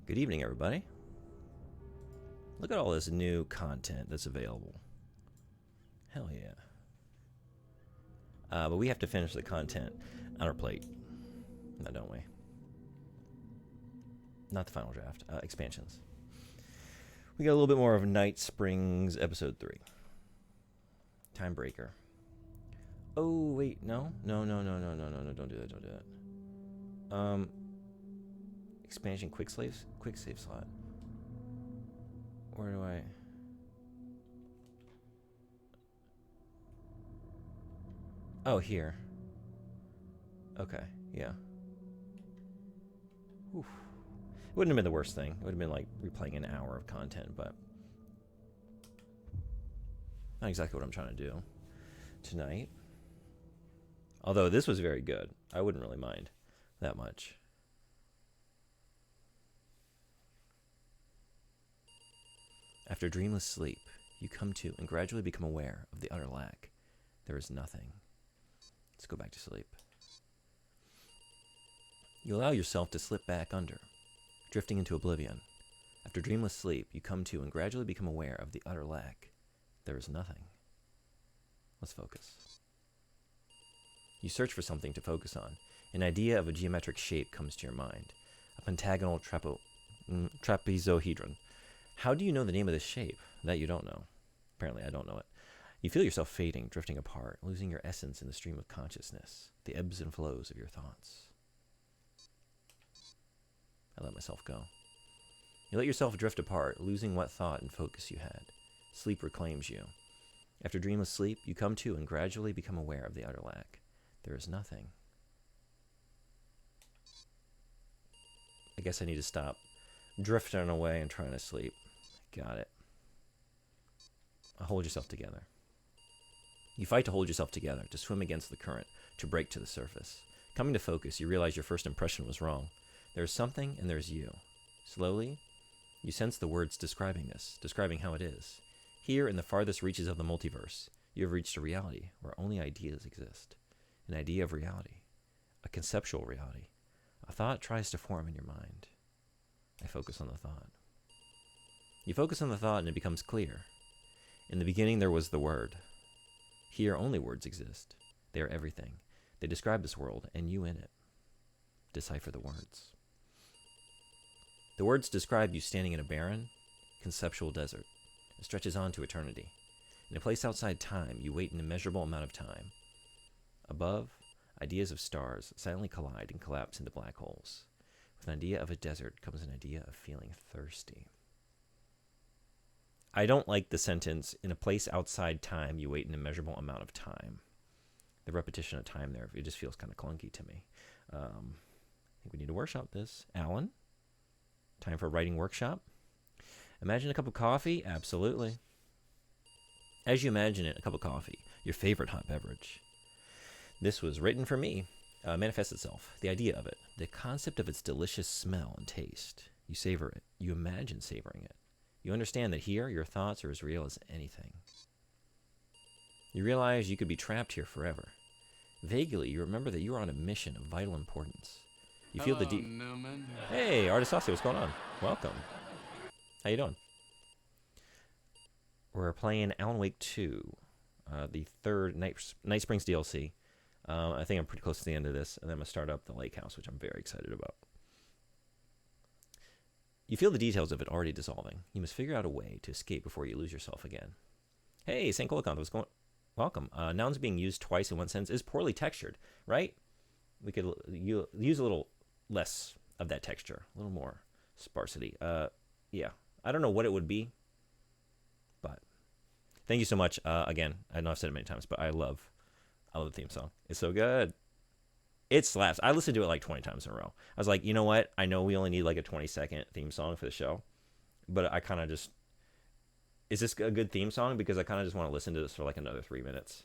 Good evening, everybody. Look at all this new content that's available. Hell yeah. But we have to finish the content on our plate. Now, don't we? Not the final draft. Expansions. We got a little bit more of Night Springs Episode 3. Timebreaker. Oh, wait. No. No. Don't do that. Expansion quick save slot. Where do I... Oh, here. Okay, yeah. Whew. It wouldn't have been the worst thing. It would have been like replaying an hour of content, but not exactly what I'm trying to do tonight. Although this was very good. I wouldn't really mind that much. After dreamless sleep, you come to and gradually become aware of the utter lack. There is nothing. Let's go back to sleep. You allow yourself to slip back under, drifting into oblivion. After dreamless sleep, you come to and gradually become aware of the utter lack. There is nothing. Let's focus. You search for something to focus on. An idea of a geometric shape comes to your mind. A pentagonal trapezohedron. How do you know the name of this shape? That you don't know. Apparently I don't know it. You feel yourself fading, drifting apart, losing your essence in the stream of consciousness, the ebbs and flows of your thoughts. I let myself go. You let yourself drift apart, losing what thought and focus you had. Sleep reclaims you. After dreamless sleep, you come to and gradually become aware of the utter lack. There is nothing. I guess I need to stop drifting away and trying to sleep. Got it. Hold yourself together. You fight to hold yourself together, to swim against the current, to break to the surface. Coming to focus, you realize your first impression was wrong. There is something and there's you. Slowly, you sense the words describing this, describing how it is. Here, in the farthest reaches of the multiverse, you have reached a reality where only ideas exist. An idea of reality. A conceptual reality. A thought tries to form in your mind. I focus on the thought. You focus on the thought and it becomes clear. In the beginning there was the word. Here only words exist. They are everything. They describe this world and you in it. Decipher the words. The words describe you standing in a barren, conceptual desert. It stretches on to eternity. In a place outside time, you wait an immeasurable amount of time. Above, ideas of stars silently collide and collapse into black holes. With an idea of a desert comes an idea of feeling thirsty. I don't like the sentence, in a place outside time, you wait an immeasurable amount of time. The repetition of time there, it just feels kind of clunky to me. I think we need to workshop this. Alan, time for a writing workshop. Imagine a cup of coffee? Absolutely. As you imagine it, a cup of coffee, your favorite hot beverage. This was written for me. Manifests itself. The idea of it. The concept of its delicious smell and taste. You savor it. You imagine savoring it. You understand that here, your thoughts are as real as anything. You realize you could be trapped here forever. Vaguely, you remember that you are on a mission of vital importance. You feel the deep... Newman. Hey, Artisasi, what's going on? Welcome. How you doing? We're playing Alan Wake 2, the third Night Springs DLC. I think I'm pretty close to the end of this, and then I'm going to start up the Lake House, which I'm very excited about. You feel the details of it already dissolving. You must figure out a way to escape before you lose yourself again. Hey, St. Colicon, what's going on? Welcome. Nouns being used twice in one sentence is poorly textured, right? We could use a little less of that texture, a little more sparsity. Yeah, I don't know what it would be, but thank you so much. Again, I know I've said it many times, but I love the theme song. It's so good. It slaps. I listened to it like 20 times in a row. I was like, you know what? I know we only need like a 20-second theme song for the show, but I kind of just... Is this a good theme song? Because I kind of just want to listen to this for like another 3 minutes.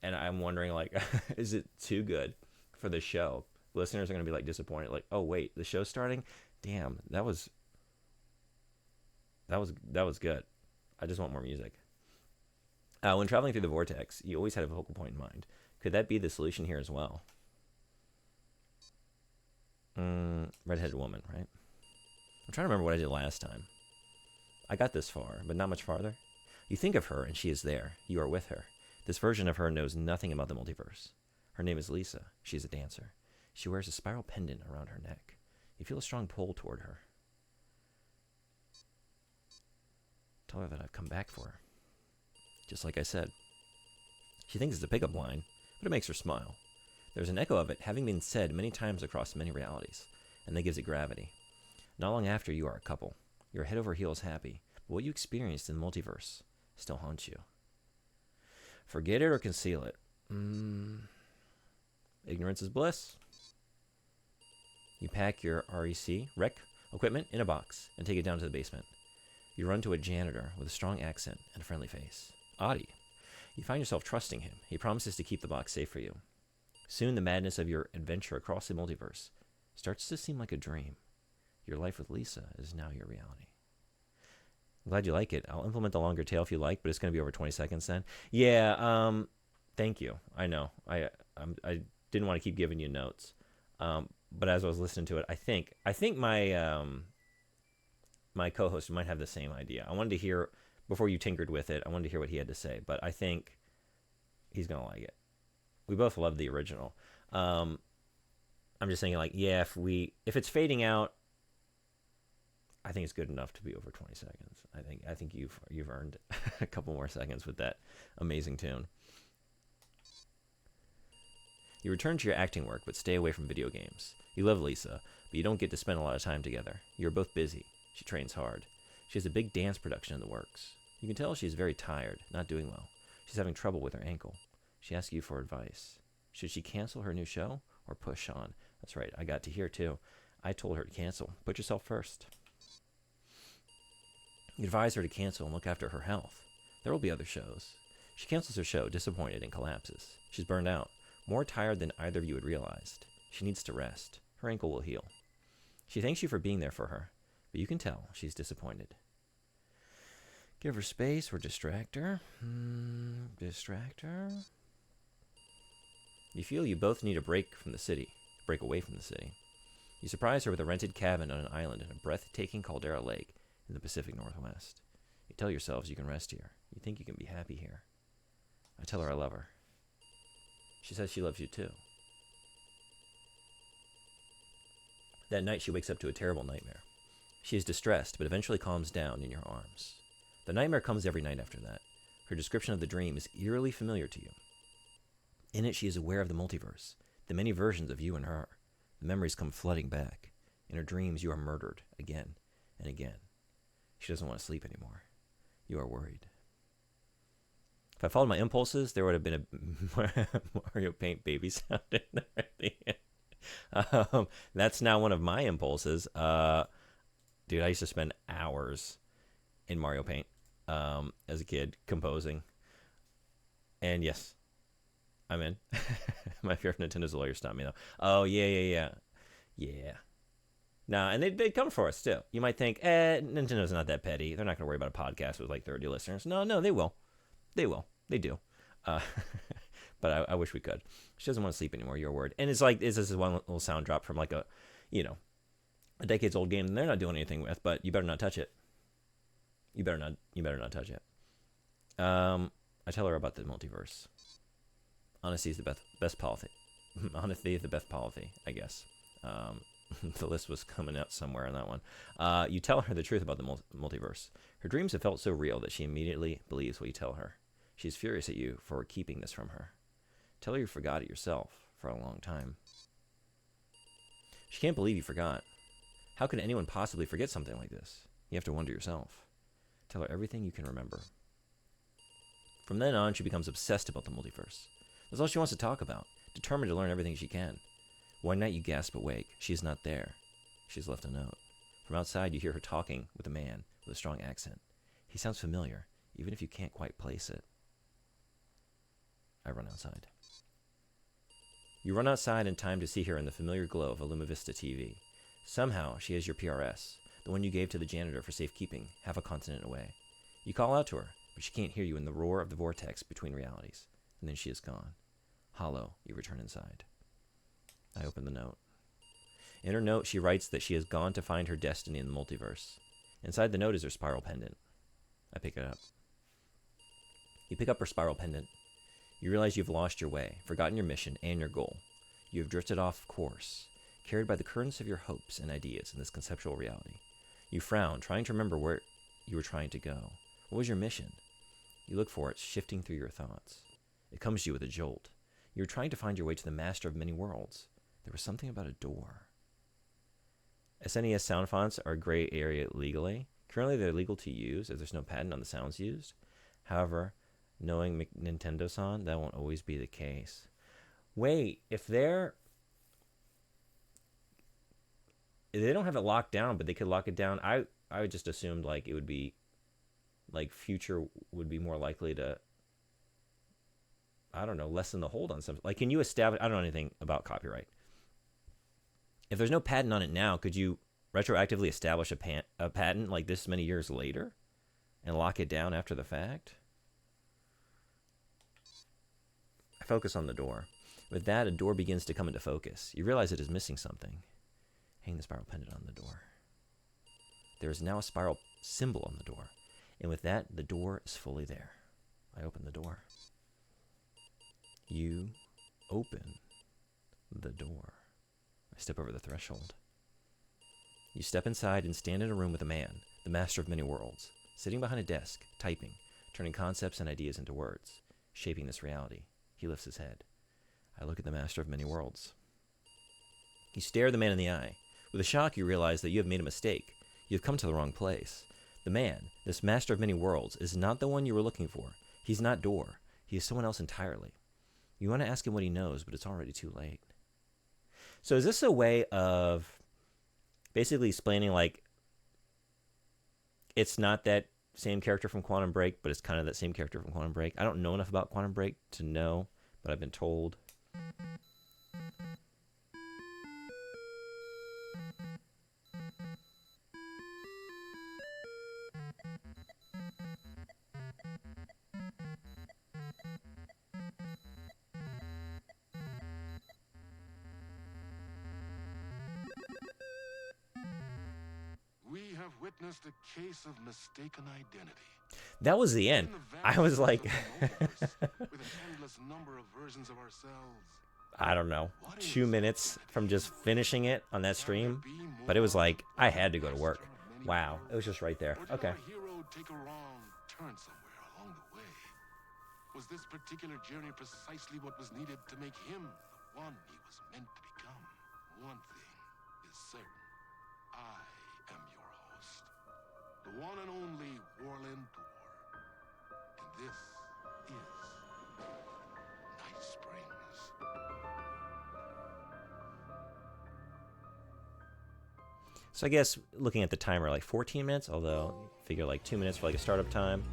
And I'm wondering, like, is it too good for the show? Listeners are going to be like disappointed. Like, oh, wait, the show's starting? Damn, that was good. I just want more music. When traveling through the vortex, you always had a focal point in mind. Could that be the solution here as well? Redheaded woman, right? I'm trying to remember what I did last time. I got this far, but not much farther. You think of her, and she is there. You are with her. This version of her knows nothing about the multiverse. Her name is Lisa. She is a dancer. She wears a spiral pendant around her neck. You feel a strong pull toward her. Tell her that I've come back for her. Just like I said. She thinks it's a pickup line, but it makes her smile. There's an echo of it having been said many times across many realities, and that gives it gravity. Not long after, you are a couple. You're head over heels happy, but what you experienced in the multiverse still haunts you. Forget it or conceal it. Ignorance is bliss. You pack your rec equipment in a box and take it down to the basement. You run to a janitor with a strong accent and a friendly face. Adi. You find yourself trusting him. He promises to keep the box safe for you. Soon the madness of your adventure across the multiverse starts to seem like a dream. Your life with Lisa is now your reality. I'm glad you like it. I'll implement the longer tale if you like, but it's going to be over 20 seconds then. Yeah, thank you. I know. I didn't want to keep giving you notes. But as I was listening to it, I think my my co-host might have the same idea. I wanted to hear, before you tinkered with it, I wanted to hear what he had to say, but I think he's going to like it. We both love the original. I'm just saying, like, yeah, if it's fading out, I think it's good enough to be over 20 seconds. I think you've earned a couple more seconds with that amazing tune. You return to your acting work, but stay away from video games. You love Lisa, but you don't get to spend a lot of time together. You are both busy. She trains hard. She has a big dance production in the works. You can tell she's very tired, not doing well. She's having trouble with her ankle. She asks you for advice. Should she cancel her new show or push on? That's right, I got to hear too. I told her to cancel. Put yourself first. You advise her to cancel and look after her health. There will be other shows. She cancels her show, disappointed, and collapses. She's burned out, more tired than either of you had realized. She needs to rest. Her ankle will heal. She thanks you for being there for her, but you can tell she's disappointed. Give her space or distract her. Distract her. You feel you both need a break from the city, break away from the city. You surprise her with a rented cabin on an island in a breathtaking caldera lake in the Pacific Northwest. You tell yourselves you can rest here. You think you can be happy here. I tell her I love her. She says she loves you too. That night she wakes up to a terrible nightmare. She is distressed, but eventually calms down in your arms. The nightmare comes every night after that. Her description of the dream is eerily familiar to you. In it, she is aware of the multiverse, the many versions of you and her. The memories come flooding back. In her dreams, you are murdered again and again. She doesn't want to sleep anymore. You are worried. If I followed my impulses, there would have been a Mario Paint baby sound in there at the end. That's now one of my impulses. Dude, I used to spend hours in Mario Paint as a kid composing. And yes, I'm in. My fear of Nintendo's lawyer stopped me though. Oh, yeah. Nah, and they'd come for us too. You might think, Nintendo's not that petty. They're not going to worry about a podcast with like 30 listeners. No, they will. They do. But I wish we could. She doesn't want to sleep anymore, your word. And it's like, this is one little sound drop from like a decades old game that they're not doing anything with, but you better not touch it. You better not touch it. I tell her about the multiverse. Honesty is the best policy. Honesty is the best policy, I guess. The list was coming out somewhere on that one. You tell her the truth about the multiverse. Her dreams have felt so real that she immediately believes what you tell her. She's furious at you for keeping this from her. Tell her you forgot it yourself for a long time. She can't believe you forgot. How could anyone possibly forget something like this? You have to wonder yourself. Tell her everything you can remember. From then on, she becomes obsessed about the multiverse. That's all she wants to talk about, determined to learn everything she can. One night you gasp awake. She is not there. She's left a note. From outside, you hear her talking with a man with a strong accent. He sounds familiar, even if you can't quite place it. I run outside. You run outside in time to see her in the familiar glow of a Luma Vista TV. Somehow, she has your PRS, the one you gave to the janitor for safekeeping, half a continent away. You call out to her, but she can't hear you in the roar of the vortex between realities. And then she is gone. Hollow, you return inside. I open the note. In her note, she writes that she has gone to find her destiny in the multiverse. Inside the note is her spiral pendant. I pick it up. You pick up her spiral pendant. You realize you've lost your way, forgotten your mission and your goal. You have drifted off course, carried by the currents of your hopes and ideas in this conceptual reality. You frown, trying to remember where you were trying to go. What was your mission? You look for it, shifting through your thoughts. It comes to you with a jolt. You're trying to find your way to the master of many worlds. There was something about a door. SNES sound fonts are a gray area legally. Currently, they're legal to use, as there's no patent on the sounds used. However, knowing Nintendo-san, that won't always be the case. Wait, if they don't have it locked down, but they could lock it down, I would just assumed like it would be like Future would be more likely to, I don't know, lessen the hold on something. Like, can you establish, I don't know anything about copyright. If there's no patent on it now, could you retroactively establish a patent like this many years later and lock it down after the fact? I focus on the door. With that, a door begins to come into focus. You realize it is missing something. Hang the spiral pendant on the door. There is now a spiral symbol on the door. And with that, the door is fully there. I open the door. You open the door. I step over the threshold. You step inside and stand in a room with a man, the master of many worlds, sitting behind a desk, typing, turning concepts and ideas into words, shaping this reality. He lifts his head. I look at the master of many worlds. You stare the man in the eye. With a shock, you realize that you have made a mistake. You have come to the wrong place. The man, this master of many worlds, is not the one you were looking for. He's not Door. He is someone else entirely. You want to ask him what he knows, but it's already too late. So is this a way of basically explaining, like, it's not that same character from Quantum Break, but it's kind of that same character from Quantum Break? I don't know enough about Quantum Break to know, but I've been told. We have witnessed a case of mistaken identity. That was the end. I was like, with an endless number of versions of ourselves. I don't know, 2 minutes from just finishing it on that stream, but it was like I had to go to work. Wow, it was just right there. Okay. Or did our hero take a wrong turn somewhere along the way? Was this particular journey precisely what was needed to make him the one he was meant to become? One thing is certain. I am your host, the one and only Warland Door. And this is Night Springs. So I guess looking at the timer, like 14 minutes, although figure like 2 minutes for like a startup time.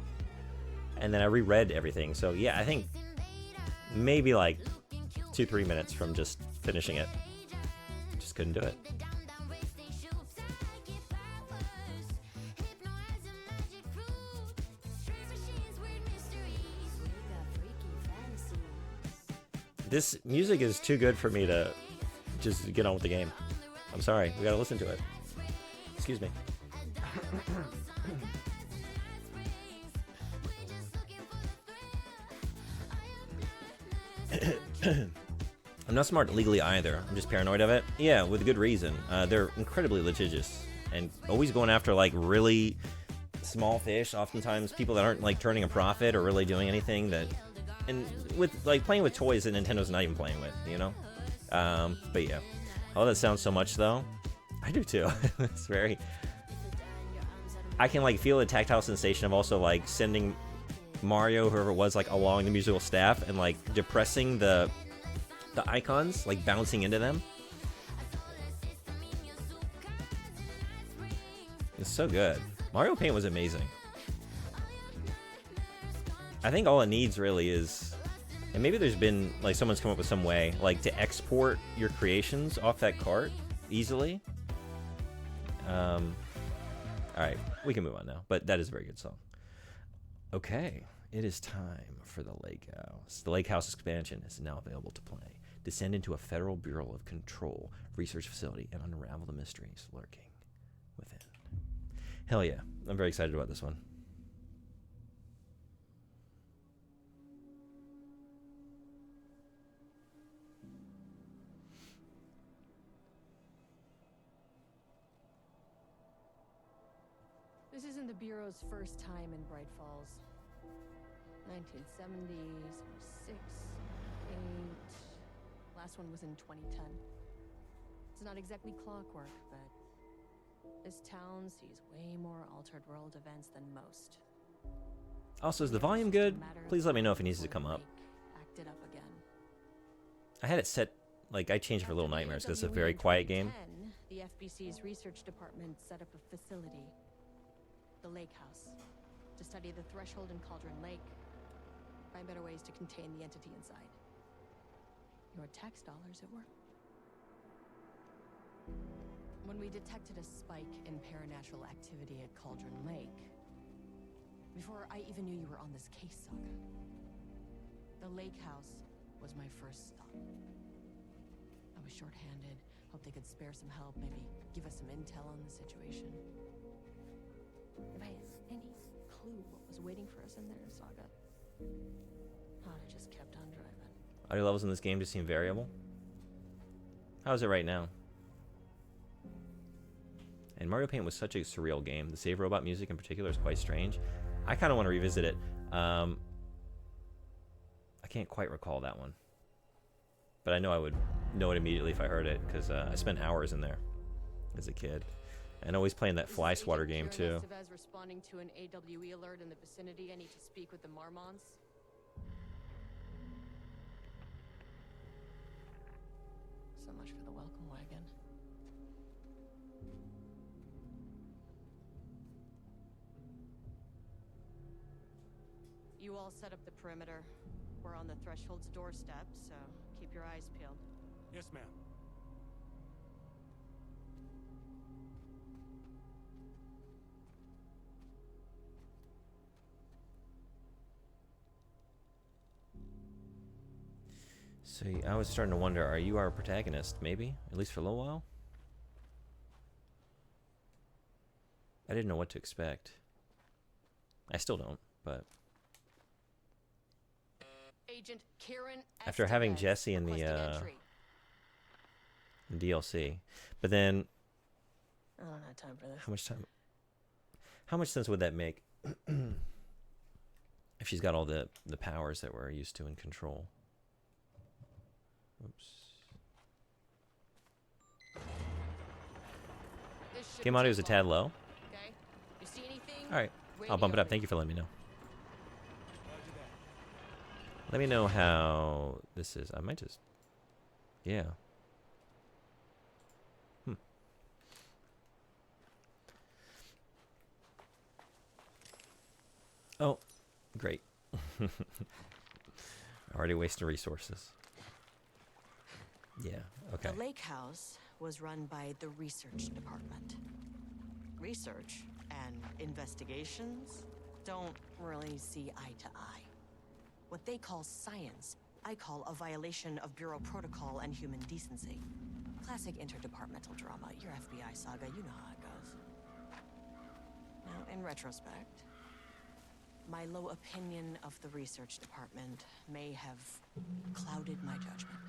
And then I reread everything. So yeah, I think maybe like 2-3 minutes from just finishing it. Just couldn't do it. This music is too good for me to just get on with the game. I'm sorry, we gotta listen to it. Excuse me. I'm not smart legally either. I'm just paranoid of it. Yeah, with good reason. They're incredibly litigious and always going after like really small fish. Oftentimes people that aren't like turning a profit or really doing anything that, and with like playing with toys that Nintendo's not even playing with, you know? But yeah, all that sounds so much though. I do too. It's very, I can like feel the tactile sensation of also like sending Mario, whoever it was, like along the musical staff and like depressing the icons, like bouncing into them. It's so good. Mario Paint was amazing. I think all it needs really is, and maybe there's been like someone's come up with some way like to export your creations off that cart easily. All right, we can move on now, but that is a very good song. Okay, it is time for the Lake House. The Lake House expansion is now available to play. Descend into a Federal Bureau of Control research facility and unravel the mysteries lurking within. Hell yeah. I'm very excited about this one. This isn't the Bureau's first time in Bright Falls. 1970s, 6, 8. Last one was in 2010. It's not exactly clockwork, but this town sees way more altered world events than most. Also, is the volume good? Please let me know if it needs to come up. Acted up again. I had it set, like, I changed it for Little Nightmares because it's a very quiet game. The FBC's research department set up a facility, the Lake House, to study the threshold in Cauldron Lake, find better ways to contain the entity inside. Your tax dollars at work. When we detected a spike in paranatural activity at Cauldron Lake, before I even knew you were on this case, Saga, the Lake House was my first stop. I was short-handed, hoped they could spare some help, maybe give us some intel on the situation. If I had any clue what was waiting for us in there, Saga, I'd have just kept on driving. Audio levels in this game just seem variable. How is it right now? And Mario Paint was such a surreal game. The Save Robot music in particular is quite strange. I kind of want to revisit it. I can't quite recall that one. But I know I would know it immediately if I heard it, because I spent hours in there as a kid. And always playing that Fly Swatter game, too. Responding to an AWE alert in the vicinity. I need to speak with the Marmons. So much for the welcome wagon. You all set up the perimeter. We're on the Threshold's doorstep, so keep your eyes peeled. Yes, ma'am. So I was starting to wonder, are you our protagonist, maybe? At least for a little while? I didn't know what to expect. I still don't, but... Agent Kieran after having Estevez Jesse in the entry. DLC. But then... I don't have time for this. How much sense would that make if she's got all the powers that we're used to in Control? Oops. Game audio is a tad low. Okay. You see anything? All right, I'll bump it up. Thank you for letting me know. Let me know how this is. I might just... Yeah. Oh, great. Already wasting resources. Yeah, okay. The Lake House was run by the research department. Research and investigations don't really see eye to eye. What they call science, I call a violation of Bureau protocol and human decency. Classic interdepartmental drama. Your FBI saga, you know how it goes. Now, in retrospect, my low opinion of the research department may have clouded my judgment.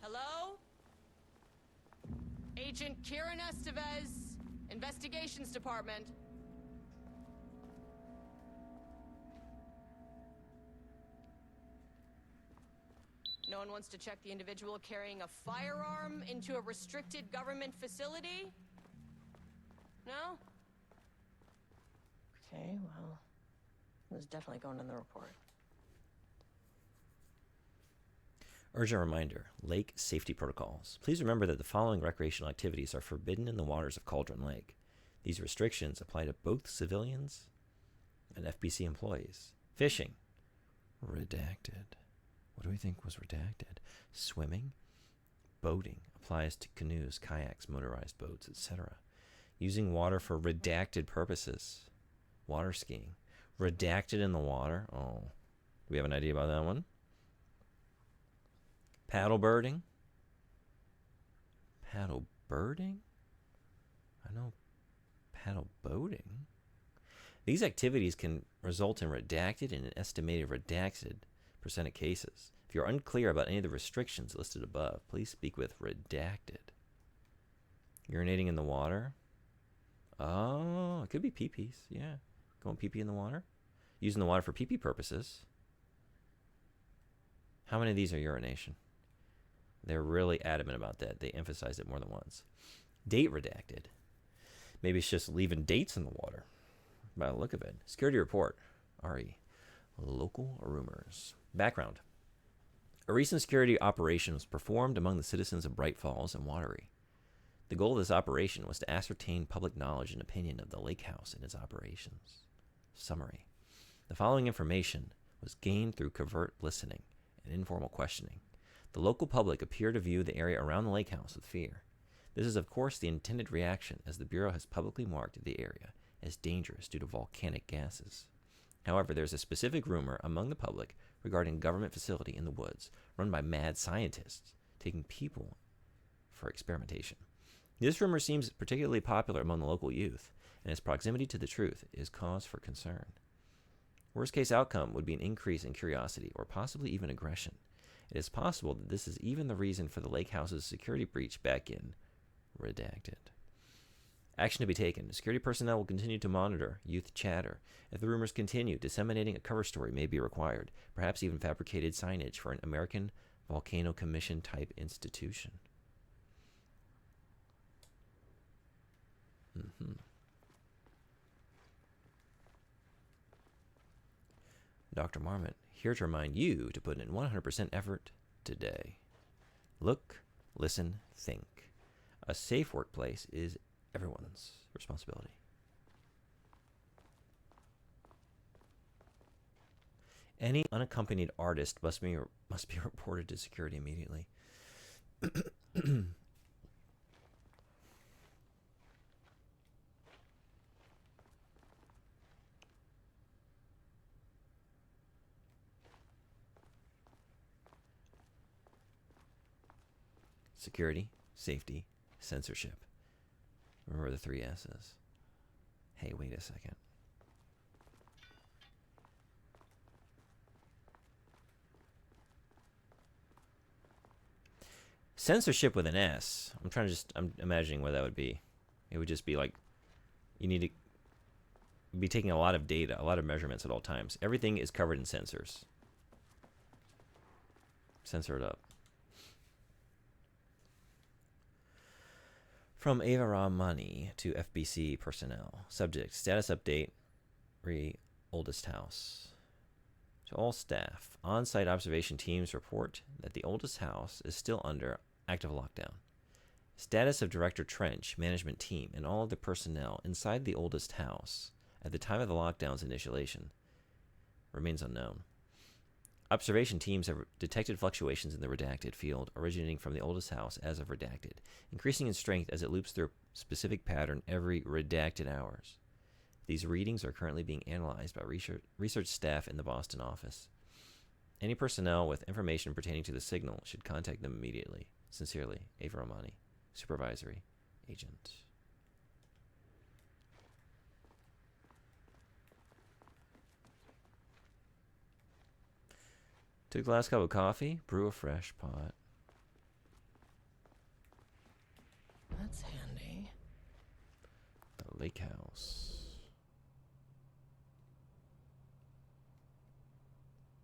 Hello? Agent Kieran Estevez, Investigations Department. one wants to check the individual carrying a firearm into a restricted government facility? No? Okay, well, it was definitely going in the report. Urgent reminder, lake safety protocols. Please remember that the following recreational activities are forbidden in the waters of Cauldron Lake. These restrictions apply to both civilians and FBC employees. Fishing. Redacted. What do we think was redacted? Swimming. Boating applies to canoes, kayaks, motorized boats, etc. Using water for redacted purposes. Water skiing. Redacted in the water. Oh, do we have an idea about that one? Paddle birding. Paddle birding? I know paddle boating. These activities can result in redacted and an estimated redacted percent of cases. If you're unclear about any of the restrictions listed above, please speak with redacted. Urinating in the water. Oh, it could be pee-pees. Yeah. Going pee-pee in the water. Using the water for pee-pee purposes. How many of these are urination? They're really adamant about that. They emphasize it more than once. Date redacted. Maybe it's just leaving dates in the water. By the look of it. Security report. RE. Local rumors. Background. A recent security operation was performed among the citizens of Bright Falls and Watery. The goal of this operation was to ascertain public knowledge and opinion of the lake house and its operations. Summary. The following information was gained through covert listening and informal questioning. The local public appear to view the area around the lake house with fear. This is, of course, the intended reaction, as the Bureau has publicly marked the area as dangerous due to volcanic gases. However, there is a specific rumor among the public regarding a government facility in the woods run by mad scientists taking people for experimentation. This rumor seems particularly popular among the local youth, and its proximity to the truth is cause for concern. Worst case outcome would be an increase in curiosity or possibly even aggression. It is possible that this is even the reason for the lake house's security breach back in redacted. Action to be taken. Security personnel will continue to monitor youth chatter. If the rumors continue, disseminating a cover story may be required, perhaps even fabricated signage for an American Volcano Commission type institution. Dr. Marmot, here to remind you to put in 100% effort today. Look, listen, think. A safe workplace is everyone's responsibility. Any unaccompanied artist must be reported to security immediately. Security, safety, censorship. Remember the 3 S's. Hey, wait a second. Censorship with an S. I'm imagining where that would be. It would just be like, you need to be taking a lot of data, a lot of measurements at all times. Everything is covered in sensors. Censor it up. From Ava Rahmani to FBC personnel. Subject, status update, oldest house. To all staff, on-site observation teams report that the oldest house is still under active lockdown. Status of Director Trench, management team, and all of the personnel inside the oldest house at the time of the lockdown's initiation remains unknown. Observation teams have detected fluctuations in the redacted field originating from the oldest house as of redacted, increasing in strength as it loops through a specific pattern every redacted hours. These readings are currently being analyzed by research staff in the Boston office. Any personnel with information pertaining to the signal should contact them immediately. Sincerely, Ava Rahmani, Supervisory Agent. Took the last cup of coffee, brew a fresh pot. That's handy. The lake house.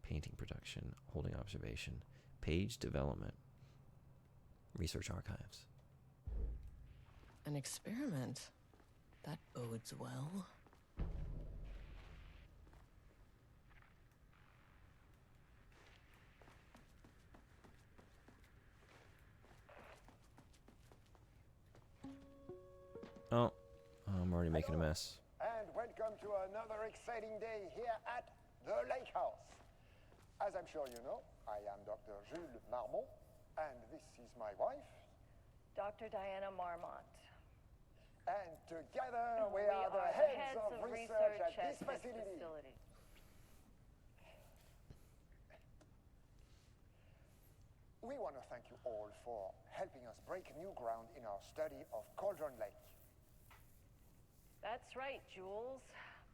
Painting production, holding observation, Page development. Research archives. An experiment. That bodes well. Oh, I'm already making a mess. And welcome to another exciting day here at the Lake House. As I'm sure you know, I am Dr. Jules Marmont, and this is my wife. Dr. Diana Marmont. And together we are the heads of research at this facility. We want to thank you all for helping us break new ground in our study of Cauldron Lake. That's right, Jules.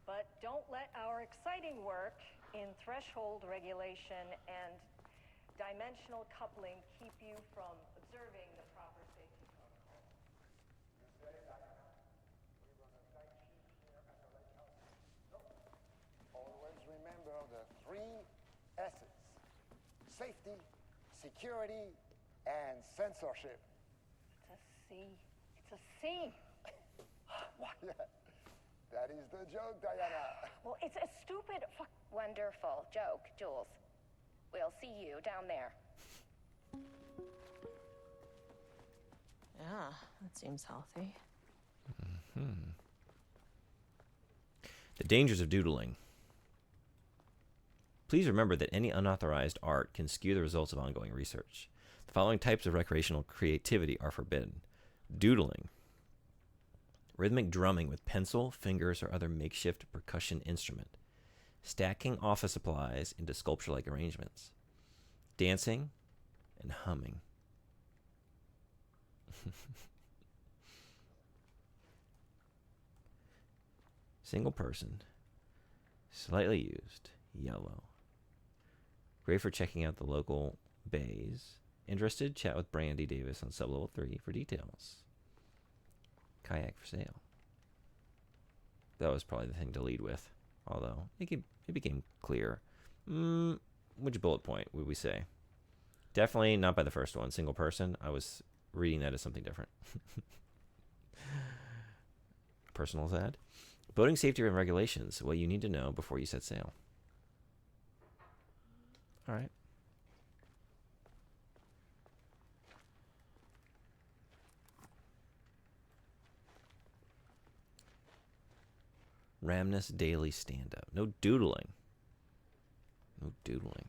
But don't let our exciting work in threshold regulation and dimensional coupling keep you from observing the proper safety protocols. You say, Diana, we run a tight ship here at the Lake House. So, always remember the 3 S's. Safety, security, and censorship. It's a C. It's a C. Why, that is the joke, Diana. Well, it's a stupid fuck. Wonderful joke, Jules. We'll see you down there. Yeah, that seems healthy. The dangers of doodling. Please remember that any unauthorized art can skew the results of ongoing research. The following types of recreational creativity are forbidden. Doodling. Rhythmic drumming with pencil, fingers, or other makeshift percussion instrument. Stacking office supplies into sculpture-like arrangements. Dancing and humming. Single person. Slightly used. Yellow. Great for checking out the local bays. Interested? Chat with Brandy Davis on Sublevel 3 for details. Kayak for sale. That was probably the thing to lead with. Although, it became clear. Which bullet point would we say? Definitely not by the first one. Single person. I was reading that as something different. Personal ad. Boating safety and regulations. What you need to know before you set sail. All right. Ramnus Daily Stand-Up. No doodling. No doodling.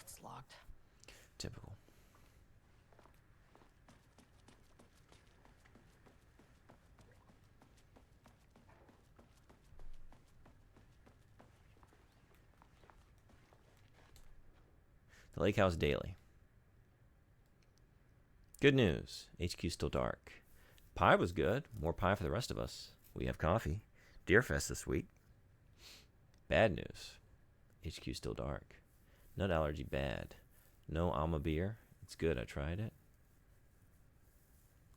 It's locked. Typical. The Lake House Daily. Good news. HQ's still dark. Pie was good. More pie for the rest of us. We have coffee. Deerfest this week. Bad news. HQ's still dark. Nut allergy bad. No Alma beer. It's good. I tried it.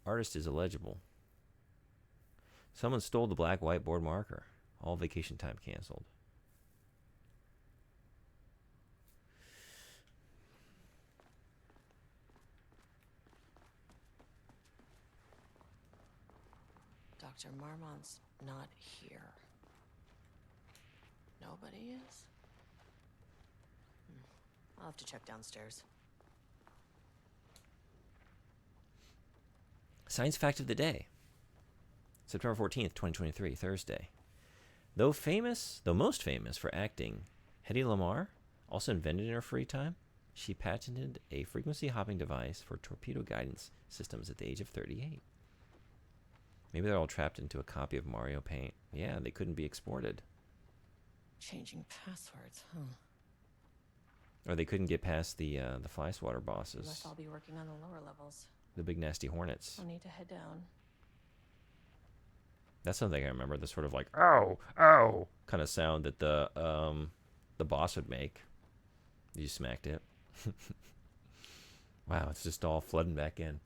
Artist is illegible. Someone stole the black whiteboard marker. All vacation time canceled. Dr. Marmont's not here. Nobody is? I'll have to check downstairs. Science fact of the day. September 14th, 2023, Thursday. Though most famous for acting, Hedy Lamarr, also invented in her free time, she patented a frequency hopping device for torpedo guidance systems at the age of 38. Maybe they're all trapped into a copy of Mario Paint. Yeah, they couldn't be exported. Changing passwords, huh? Or they couldn't get past the fly swatter bosses. Must all be working on the lower levels. The big nasty hornets. I'll need to head down. That's something I remember. The sort of like ow, ow kind of sound that the boss would make. You smacked it. Wow, it's just all flooding back in.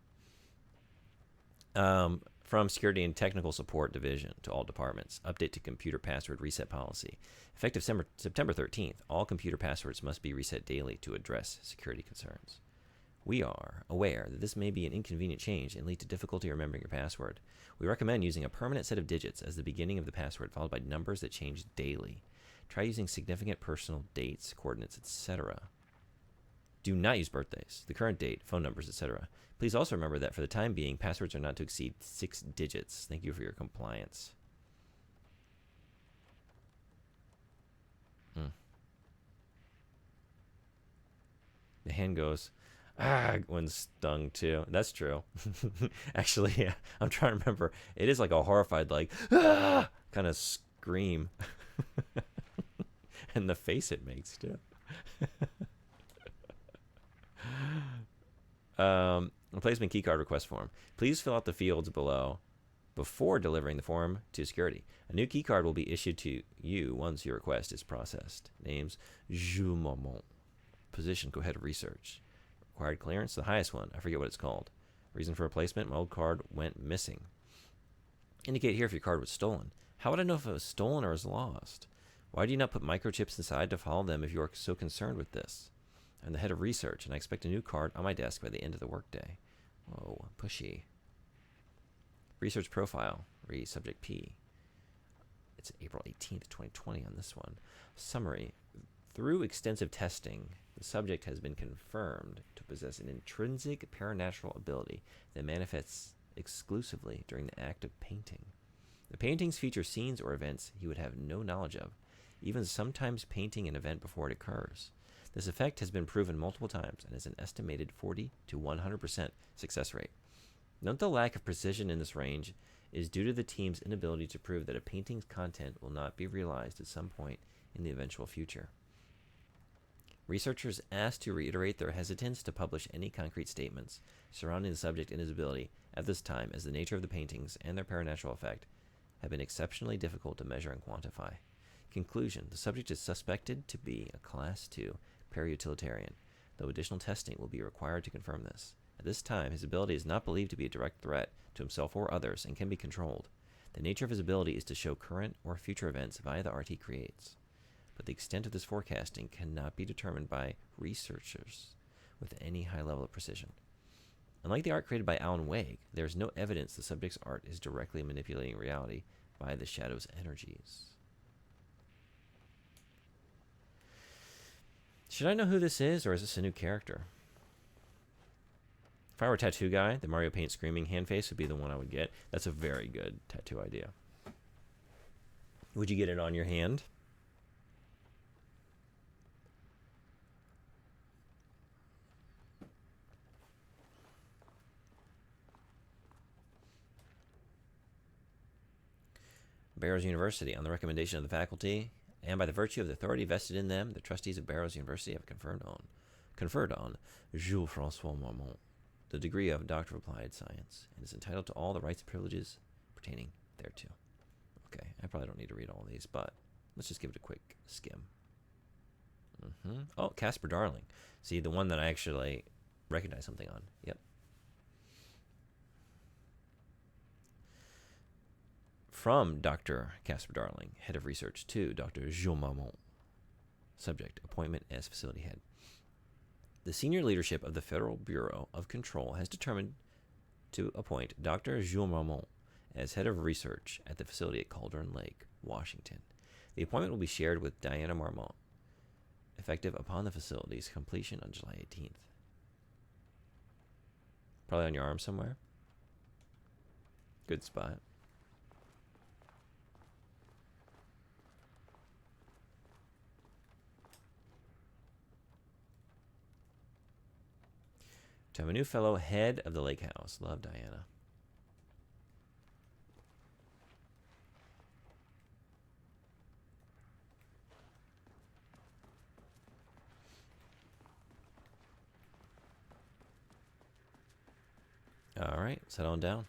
From Security and Technical Support Division to all departments. Update to computer password reset policy. Effective September 13th, all computer passwords must be reset daily to address security concerns. We are aware that this may be an inconvenient change and lead to difficulty remembering your password. We recommend using a permanent set of digits as the beginning of the password, followed by numbers that change daily. Try using significant personal dates, coordinates, etc. Do not use birthdays, the current date, phone numbers, etc. Please also remember that for the time being, passwords are not to exceed 6 digits. Thank you for your compliance. The hand goes, when stung too. That's true. Actually, yeah, I'm trying to remember. It is like a horrified, like, kind of scream. And the face it makes too. Replacement keycard request form. Please fill out the fields below before delivering the form to security. A new keycard will be issued to you once your request is processed. Names: Jules Marmont. Position: co-head of research. Required clearance: the highest one. I forget what it's called. Reason for replacement: my old card went missing. Indicate here if your card was stolen. How would I know if it was stolen or was lost? Why do you not put microchips inside to follow them if you are so concerned with this? I'm the head of research, and I expect a new card on my desk by the end of the workday. Whoa, pushy. Research profile. Read subject P. It's April 18th, 2020 on this one. Summary. Through extensive testing, the subject has been confirmed to possess an intrinsic paranatural ability that manifests exclusively during the act of painting. The paintings feature scenes or events he would have no knowledge of, even sometimes painting an event before it occurs. This effect has been proven multiple times and has an estimated 40 to 100% success rate. Note the lack of precision in this range is due to the team's inability to prove that a painting's content will not be realized at some point in the eventual future. Researchers asked to reiterate their hesitance to publish any concrete statements surrounding the subject and his ability at this time, as the nature of the paintings and their paranatural effect have been exceptionally difficult to measure and quantify. Conclusion: the subject is suspected to be a Class 2 para-utilitarian, though additional testing will be required to confirm this. At this time, his ability is not believed to be a direct threat to himself or others and can be controlled. The nature of his ability is to show current or future events via the art he creates, but the extent of this forecasting cannot be determined by researchers with any high level of precision. Unlike the art created by Alan Wake, there is no evidence the subject's art is directly manipulating reality via the shadow's energies. Should I know who this is, or is this a new character? If I were a tattoo guy, the Mario Paint screaming hand face would be the one I would get. That's a very good tattoo idea. Would you get it on your hand? Barrows University, on the recommendation of the faculty, and by the virtue of the authority vested in them, the trustees of Barrows University have conferred on Jules-François Marmont the degree of Doctor of Applied Science, and is entitled to all the rights and privileges pertaining thereto. Okay, I probably don't need to read all these, but let's just give it a quick skim. Oh, Casper Darling. See, the one that I actually recognize something on. Yep. From Dr. Casper Darling, head of research, to Dr. Jules Marmont. Subject: appointment as facility head. The senior leadership of the Federal Bureau of Control has determined to appoint Dr. Jules Marmont as head of research at the facility at Cauldron Lake, Washington. The appointment will be shared with Diana Marmont, effective upon the facility's completion on July 18th. Probably on your arm somewhere. Good spot. To have a new fellow head of the lake house. Love, Diana. All right, let's head on down.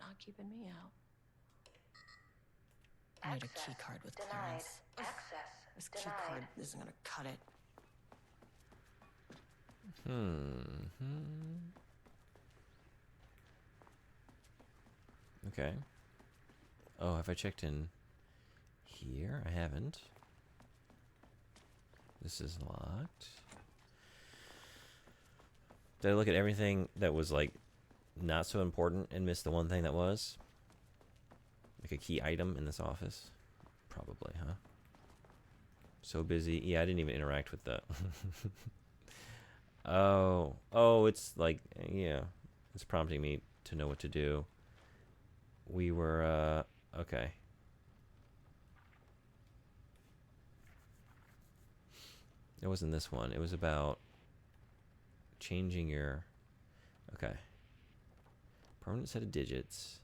not keeping me out. I need a key card with clearance. Ugh, this key card isn't gonna cut it. Okay. Oh, have I checked in here? I haven't. This is locked. Did I look at everything that was like not so important and miss the one thing that was? Like a key item in this office? Probably, huh? So busy. Yeah, I didn't even interact with the... Oh, it's like, yeah. It's prompting me to know what to do. We were, okay. It wasn't this one. It was about changing your... Okay. Permanent set of digits.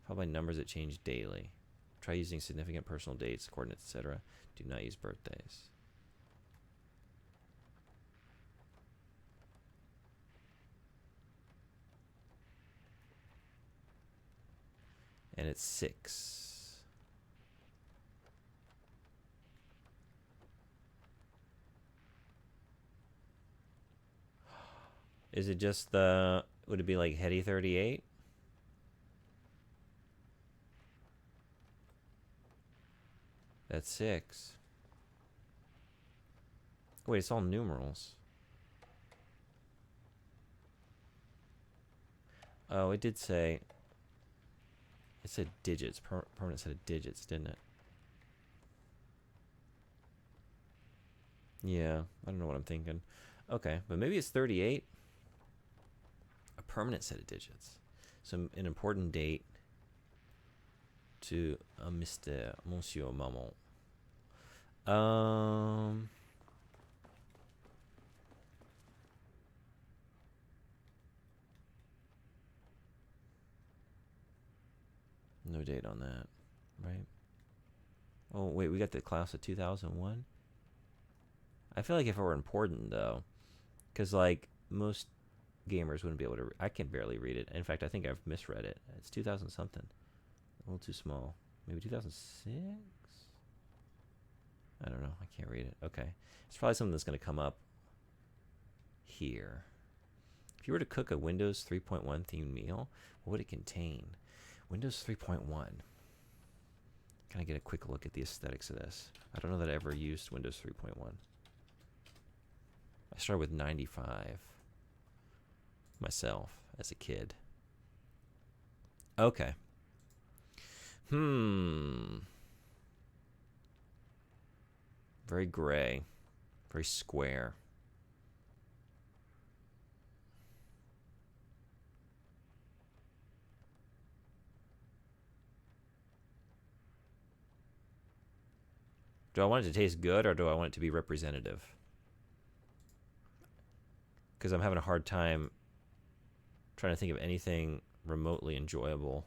Followed by numbers that change daily. Try using significant personal dates, coordinates, etc. Do not use birthdays. And it's 6. Is it just the... Would it be like Hetty 38? That's 6. Wait, it's all numerals. Oh, it did say... It said digits. Permanent set of digits, didn't it? Yeah, I don't know what I'm thinking. Okay, but maybe it's 38. A permanent set of digits. So an important date to Mr. Monsieur Maman. No date on that, right? Oh, wait, we got the class of 2001? I feel like if it were important, though, because, like, most gamers wouldn't be able to... I can barely read it. In fact, I think I've misread it. It's 2000-something. A little too small. Maybe 2006? I don't know. I can't read it. Okay. It's probably something that's going to come up here. If you were to cook a Windows 3.1 themed meal, what would it contain? Windows 3.1. Can I get a quick look at the aesthetics of this? I don't know that I ever used Windows 3.1. I started with 95 myself as a kid. Okay. Very gray. Very square. Do I want it to taste good or do I want it to be representative? Because I'm having a hard time trying to think of anything remotely enjoyable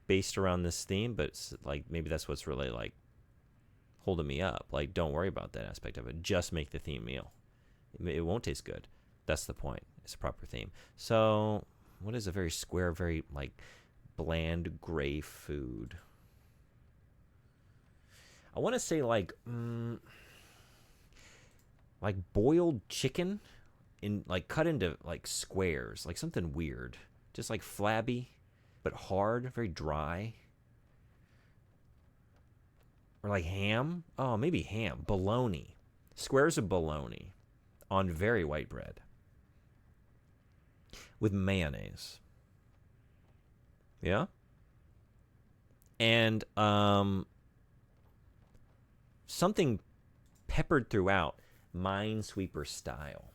based around this theme, but it's like maybe that's what's really like holding me up. Like, don't worry about that aspect of it. Just make the theme meal. It won't taste good. That's the point. It's a proper theme. So, what is a very square, very like bland gray food? I want to say like boiled chicken in like cut into like squares, like something weird, just like flabby but hard, very dry. Or like ham. Oh, maybe ham. Bologna. Squares of bologna on very white bread with mayonnaise. Yeah? And something peppered throughout, Minesweeper style.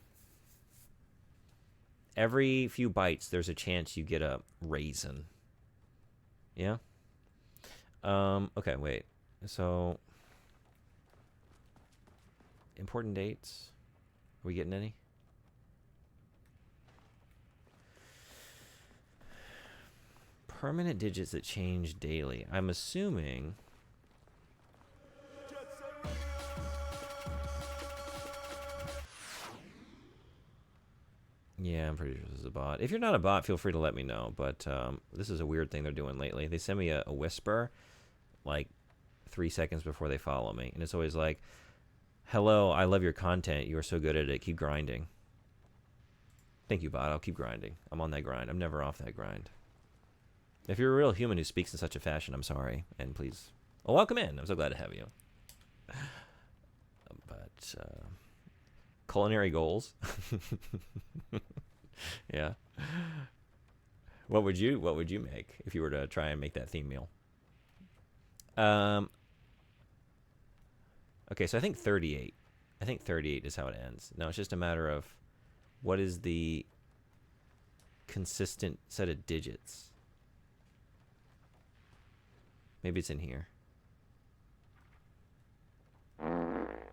Every few bites, there's a chance you get a raisin. Yeah? Okay, wait. So, important dates? Are we getting any? Permanent digits that change daily. I'm assuming... Yeah, I'm pretty sure this is a bot. If you're not a bot, feel free to let me know. But this is a weird thing they're doing lately. They send me a whisper, like 3 seconds before they follow me, and it's always like, "Hello, I love your content. You are so good at it. Keep grinding." Thank you, bot. I'll keep grinding. I'm on that grind. I'm never off that grind. If you're a real human who speaks in such a fashion, I'm sorry, and please, well, welcome in. I'm so glad to have you. But culinary goals. Yeah. What would you make if you were to try and make that theme meal? Okay, so I think 38. I think 38 is how it ends. Now it's just a matter of what is the consistent set of digits. Maybe it's in here.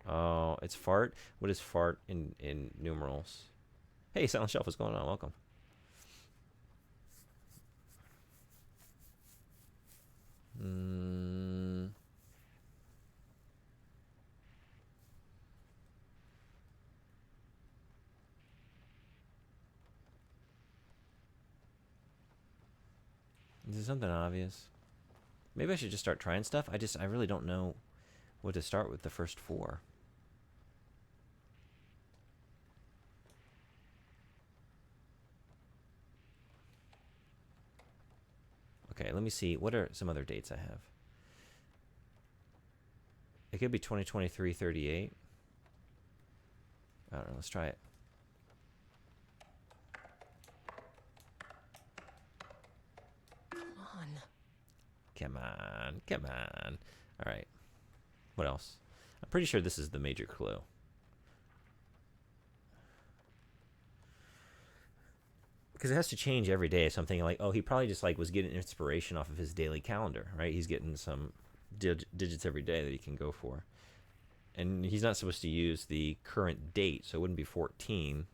Oh, it's fart. What is fart in numerals? Hey, Silent Shelf, what's going on? Welcome. Is it something obvious? Maybe I should just start trying stuff. I really don't know what to start with the first 4. Okay, let me see. What are some other dates I have? It could be 2023 38. I don't know. Let's try it. Come on. Come on. Come on. All right. What else? I'm pretty sure this is the major clue. Because it has to change every day. Something like, oh, he probably just like was getting inspiration off of his daily calendar, right? He's getting some digits every day that he can go for. And he's not supposed to use the current date, so it wouldn't be 14.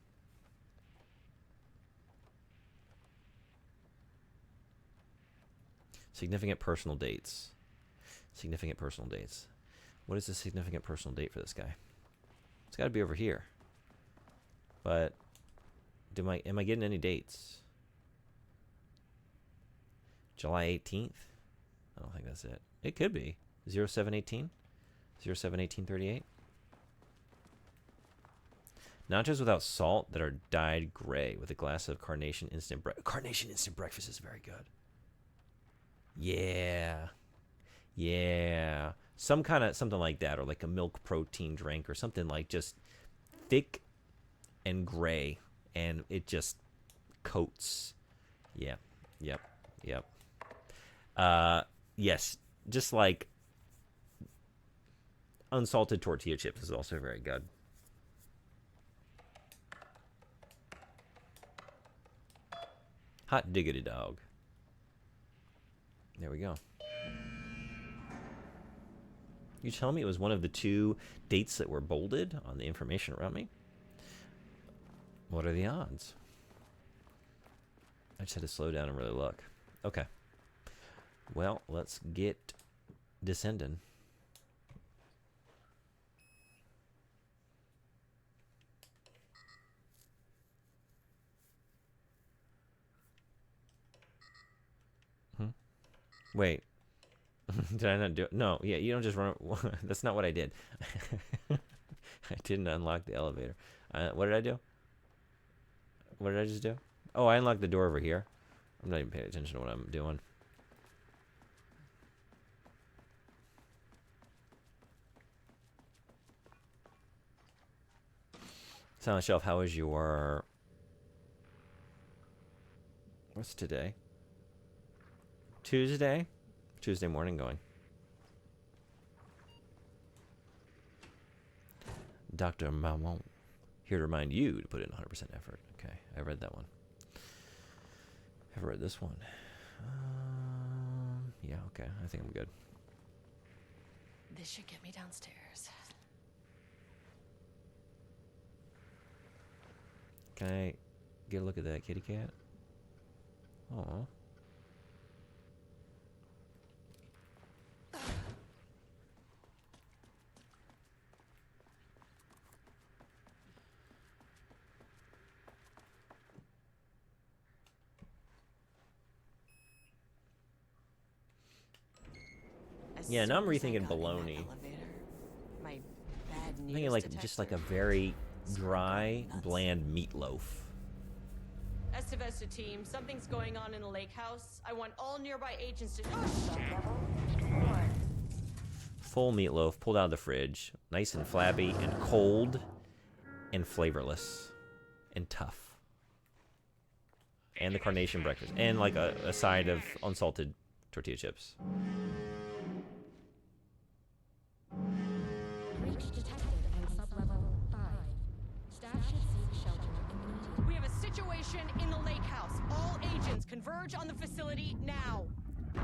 Significant personal dates. Significant personal dates. What is the significant personal date for this guy? It's got to be over here. But am I getting any dates? July 18th? I don't think that's it. It could be. 0718? 071838? Nachos without salt that are dyed gray with a glass of Carnation Instant Breakfast. Carnation Instant Breakfast is very good. Yeah. Yeah. Something like that, or like a milk protein drink or something like just thick and gray, and it just coats. Yep. Yes, just like unsalted tortilla chips is also very good. Hot diggity dog. There we go. You tell me it was one of the 2 dates that were bolded on the information around me? What are the odds? I just had to slow down and really look. Okay. Well, let's get descending. Wait. Did I not do it? No, yeah, you don't just run. That's not what I did. I didn't unlock the elevator. What did I do? What did I just do? Oh, I unlocked the door over here. I'm not even paying attention to what I'm doing. Silent Shelf, how is your... What's today? Tuesday? Tuesday morning going. Dr. Mamon, here to remind you to put in 100% effort. Okay, I read that one. I've read this one. Yeah, okay, I think I'm good. This should get me downstairs. Can I get a look at that kitty cat? Aw. Yeah, now I'm As soon as I rethinking got in that bologna. elevator, my bad I'm news thinking like just like a detector very started dry, going nuts. bland meatloaf. Estevesta team, something's going on in the lake house. I want all nearby agents to. Full meatloaf pulled out of the fridge, nice and flabby and cold and flavorless and tough. And the carnation breakfast. And like a side of unsalted tortilla chips. Breach detected on sublevel 5. Staff should seek shelter immediately. We have a situation in the lake house. All agents converge on the facility now.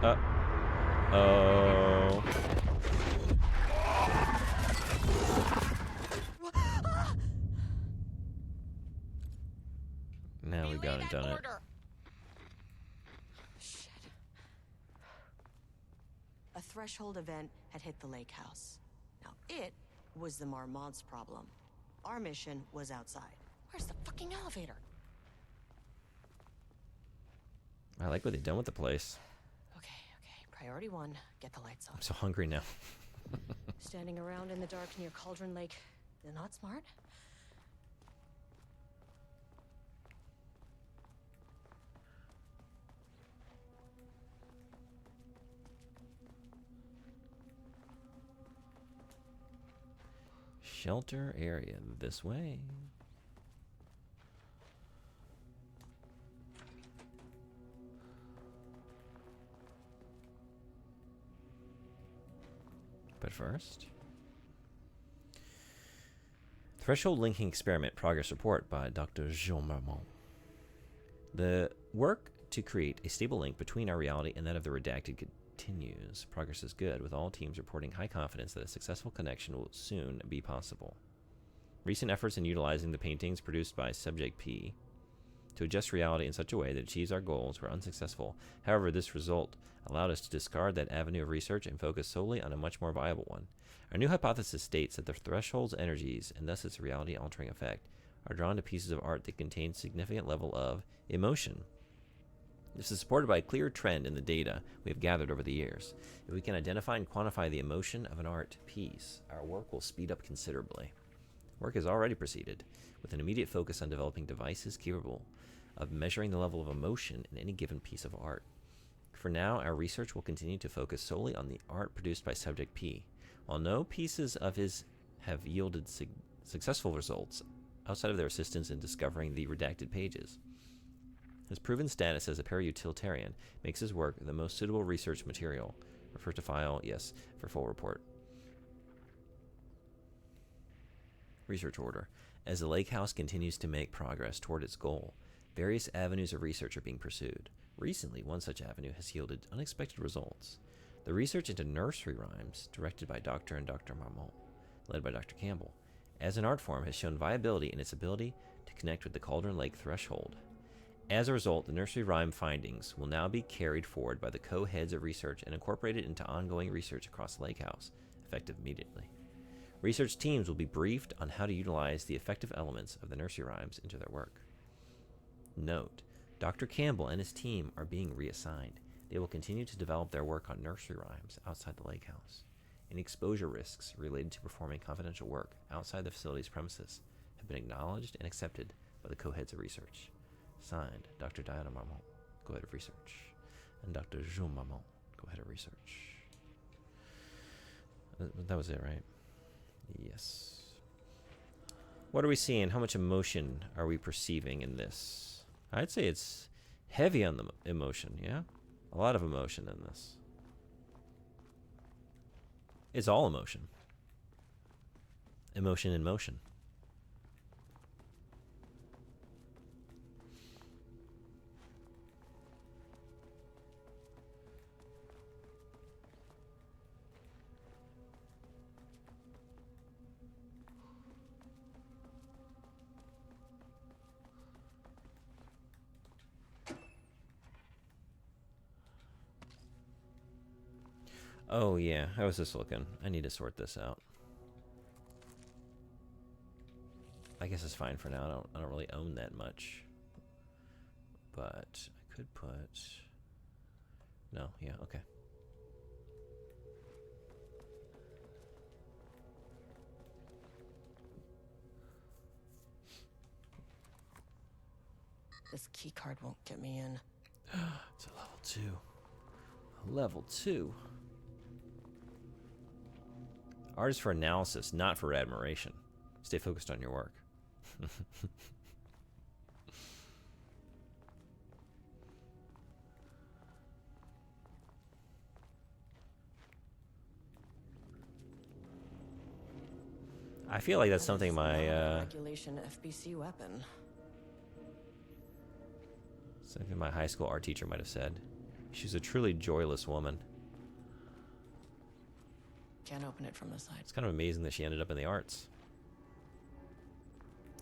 Oh. Now we've gone and done it. Shit. A threshold event had hit the lake house. Now it was the Marmont's problem. Our mission was outside. Where's the fucking elevator? I like what they've done with the place. Okay. Priority 1, get the lights on. I'm so hungry now. Standing around in the dark near Cauldron Lake, they're not smart? Shelter area this way. But first, Threshold Linking Experiment Progress Report by Dr. Jean Marmont. The work to create a stable link between our reality and that of the redacted continues. Progress is good, with all teams reporting high confidence that a successful connection will soon be possible. Recent efforts in utilizing the paintings produced by Subject P to adjust reality in such a way that achieves our goals were unsuccessful. However, this result allowed us to discard that avenue of research and focus solely on a much more viable one. Our new hypothesis states that the threshold's energies, and thus its reality-altering effect, are drawn to pieces of art that contain significant level of emotion. This is supported by a clear trend in the data we have gathered over the years. If we can identify and quantify the emotion of an art piece, our work will speed up considerably. Work has already proceeded, with an immediate focus on developing devices capable of measuring the level of emotion in any given piece of art. For now, our research will continue to focus solely on the art produced by Subject P. While no pieces of his have yielded successful results outside of their assistance in discovering the redacted pages, his proven status as a para-utilitarian makes his work the most suitable research material. Refer to file, yes, for full report. Research order. As the Lake House continues to make progress toward its goal, various avenues of research are being pursued. Recently, one such avenue has yielded unexpected results. The research into nursery rhymes, directed by Dr. and Dr. Marmont, led by Dr. Campbell, as an art form has shown viability in its ability to connect with the Cauldron Lake threshold. As a result, the nursery rhyme findings will now be carried forward by the co-heads of research and incorporated into ongoing research across the Lake House, effective immediately. Research teams will be briefed on how to utilize the effective elements of the nursery rhymes into their work. Note, Dr. Campbell and his team are being reassigned. They will continue to develop their work on nursery rhymes outside the Lake House. Any exposure risks related to performing confidential work outside the facility's premises have been acknowledged and accepted by the co-heads of research. Signed, Dr. Diana Marmont, co-head of research, and Dr. Jean Marmont, co-head of research. That was it, right? Yes. What are we seeing? How much emotion are we perceiving in this? I'd say it's heavy on the emotion, yeah? A lot of emotion in this. It's all emotion. Emotion in motion. Oh yeah, how is this looking? I need to sort this out. I guess it's fine for now. I don't really own that much. But I could put... No, yeah, okay. This key card won't get me in. It's a level 2. A level 2. Art is for analysis, not for admiration. Stay focused on your work. I feel like that's something Regulation FBC weapon. something my high school art teacher might have said. She's a truly joyless woman. Can't open it from the side. It's kind of amazing that she ended up in the arts.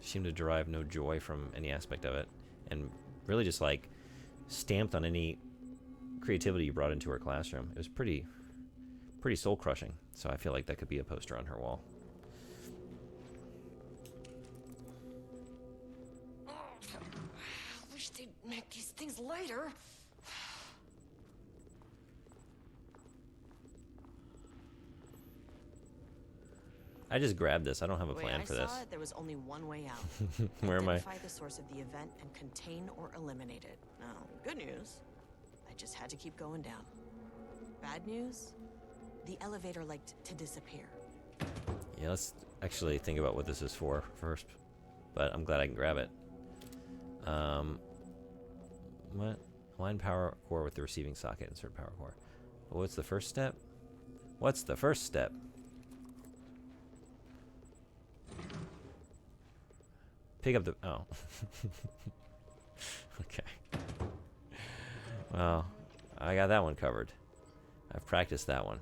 She seemed to derive no joy from any aspect of it, and really just like stamped on any creativity you brought into her classroom. It was pretty soul crushing. So I feel like that could be a poster on her wall. I wish they'd make these things lighter. I just grabbed this. I don't have a plan for this. Saw it, there was only one way out. Where am I? Identify the source of the event and contain or eliminate it. Now, good news, I just had to keep going down. Bad news, the elevator liked to disappear. Yeah, let's actually think about what this is for first. But I'm glad I can grab it. What? Align power core with the receiving socket. Insert power core. What's the first step? What's the first step? Pick up the... Oh. Okay. Well, I got that one covered. I've practiced that one.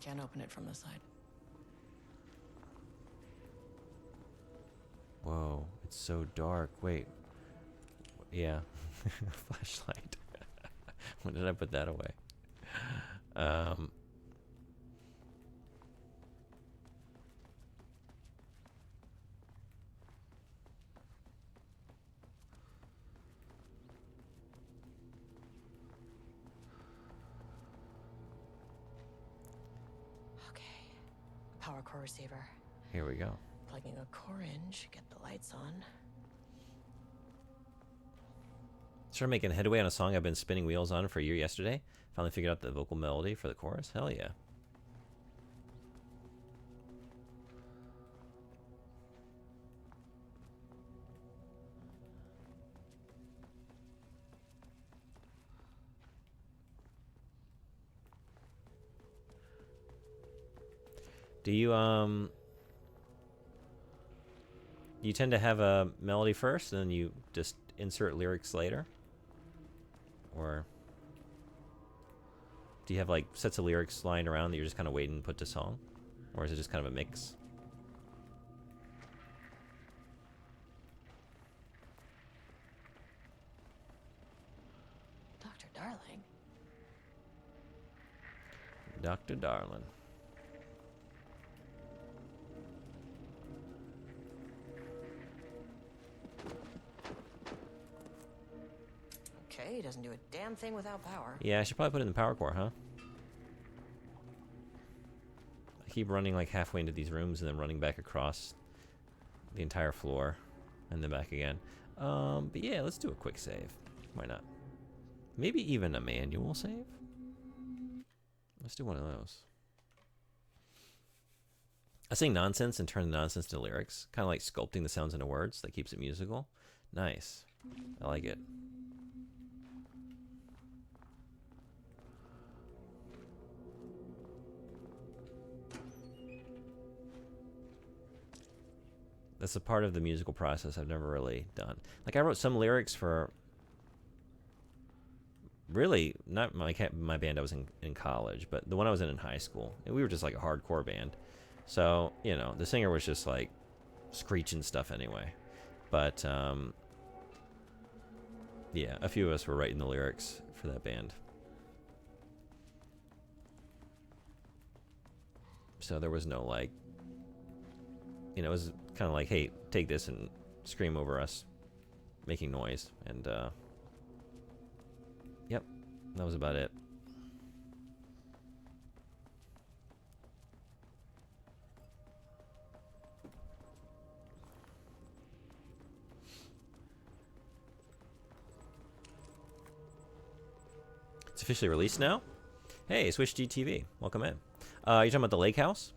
Can't open it from the side. Whoa, it's so dark. Wait. Yeah. Flashlight. When did I put that away? Okay. Power core receiver. Here we go. Plugging a core in should get the lights on. Started making headway on a song I've been spinning wheels on for a year yesterday. Finally figured out the vocal melody for the chorus. Hell yeah. Do you tend to have a melody first and then you just insert lyrics later? Or do you have like sets of lyrics lying around that you're just kind of waiting to put to song? Or is it just kind of a mix? Dr. Darling. Dr. Darling. Okay, he doesn't do a damn thing without power. Yeah, I should probably put it in the power core, huh? I keep running like halfway into these rooms and then running back across the entire floor and then back again. But yeah, let's do a quick save. Why not? Maybe even a manual save? Let's do one of those. I sing nonsense and turn the nonsense into lyrics. Kind of like sculpting the sounds into words. That keeps it musical. Nice. I like it. That's a part of the musical process I've never really done. Like I wrote some lyrics for really not my band I was in college, but the one I was in high school. And we were just like a hardcore band. So, you know, the singer was just like screeching stuff anyway. But yeah, a few of us were writing the lyrics for that band. So there was no like, you know, it was kind of like, hey, take this and scream over us making noise. And yep, that was about it. officially released now. Hey, Switch GTV, welcome in. You're talking about the Lake House?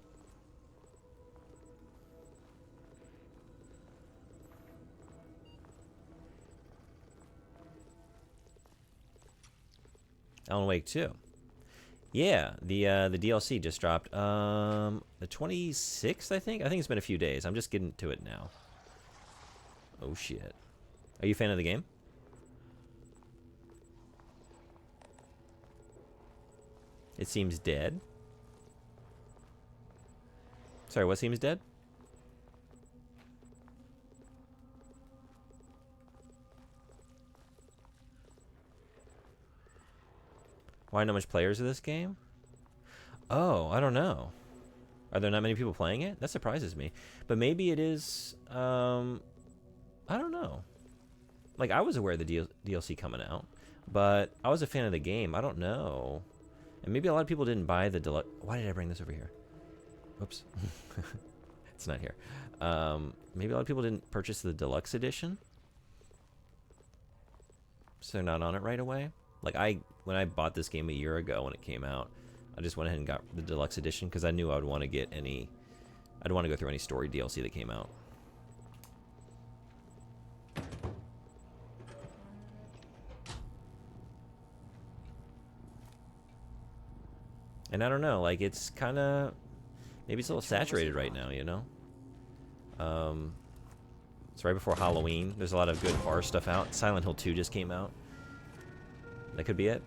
Alan Wake 2. Yeah, the DLC just dropped. The 26th, I think. I think it's been a few days. I'm just getting to it now. Oh shit. Are you a fan of the game? It seems dead. Sorry, what seems dead? Why not much players of this game? Oh, I don't know. Are there not many people playing it? That surprises me. But maybe it is, I don't know. Like, I was aware of the DLC coming out, but I was a fan of the game. I don't know. And maybe a lot of people didn't buy the deluxe. Why did I bring this over here? Whoops. It's not here. Maybe a lot of people didn't purchase the deluxe edition, so they're not on it right away. Like, when I bought this game a year ago when it came out, I just went ahead and got the deluxe edition because I knew I would want to get any. I'd want to go through any story DLC that came out. And I don't know, like, it's kind of, maybe it's a little saturated right now, you know? It's right before Halloween. There's a lot of good horror stuff out. Silent Hill 2 just came out. That could be it.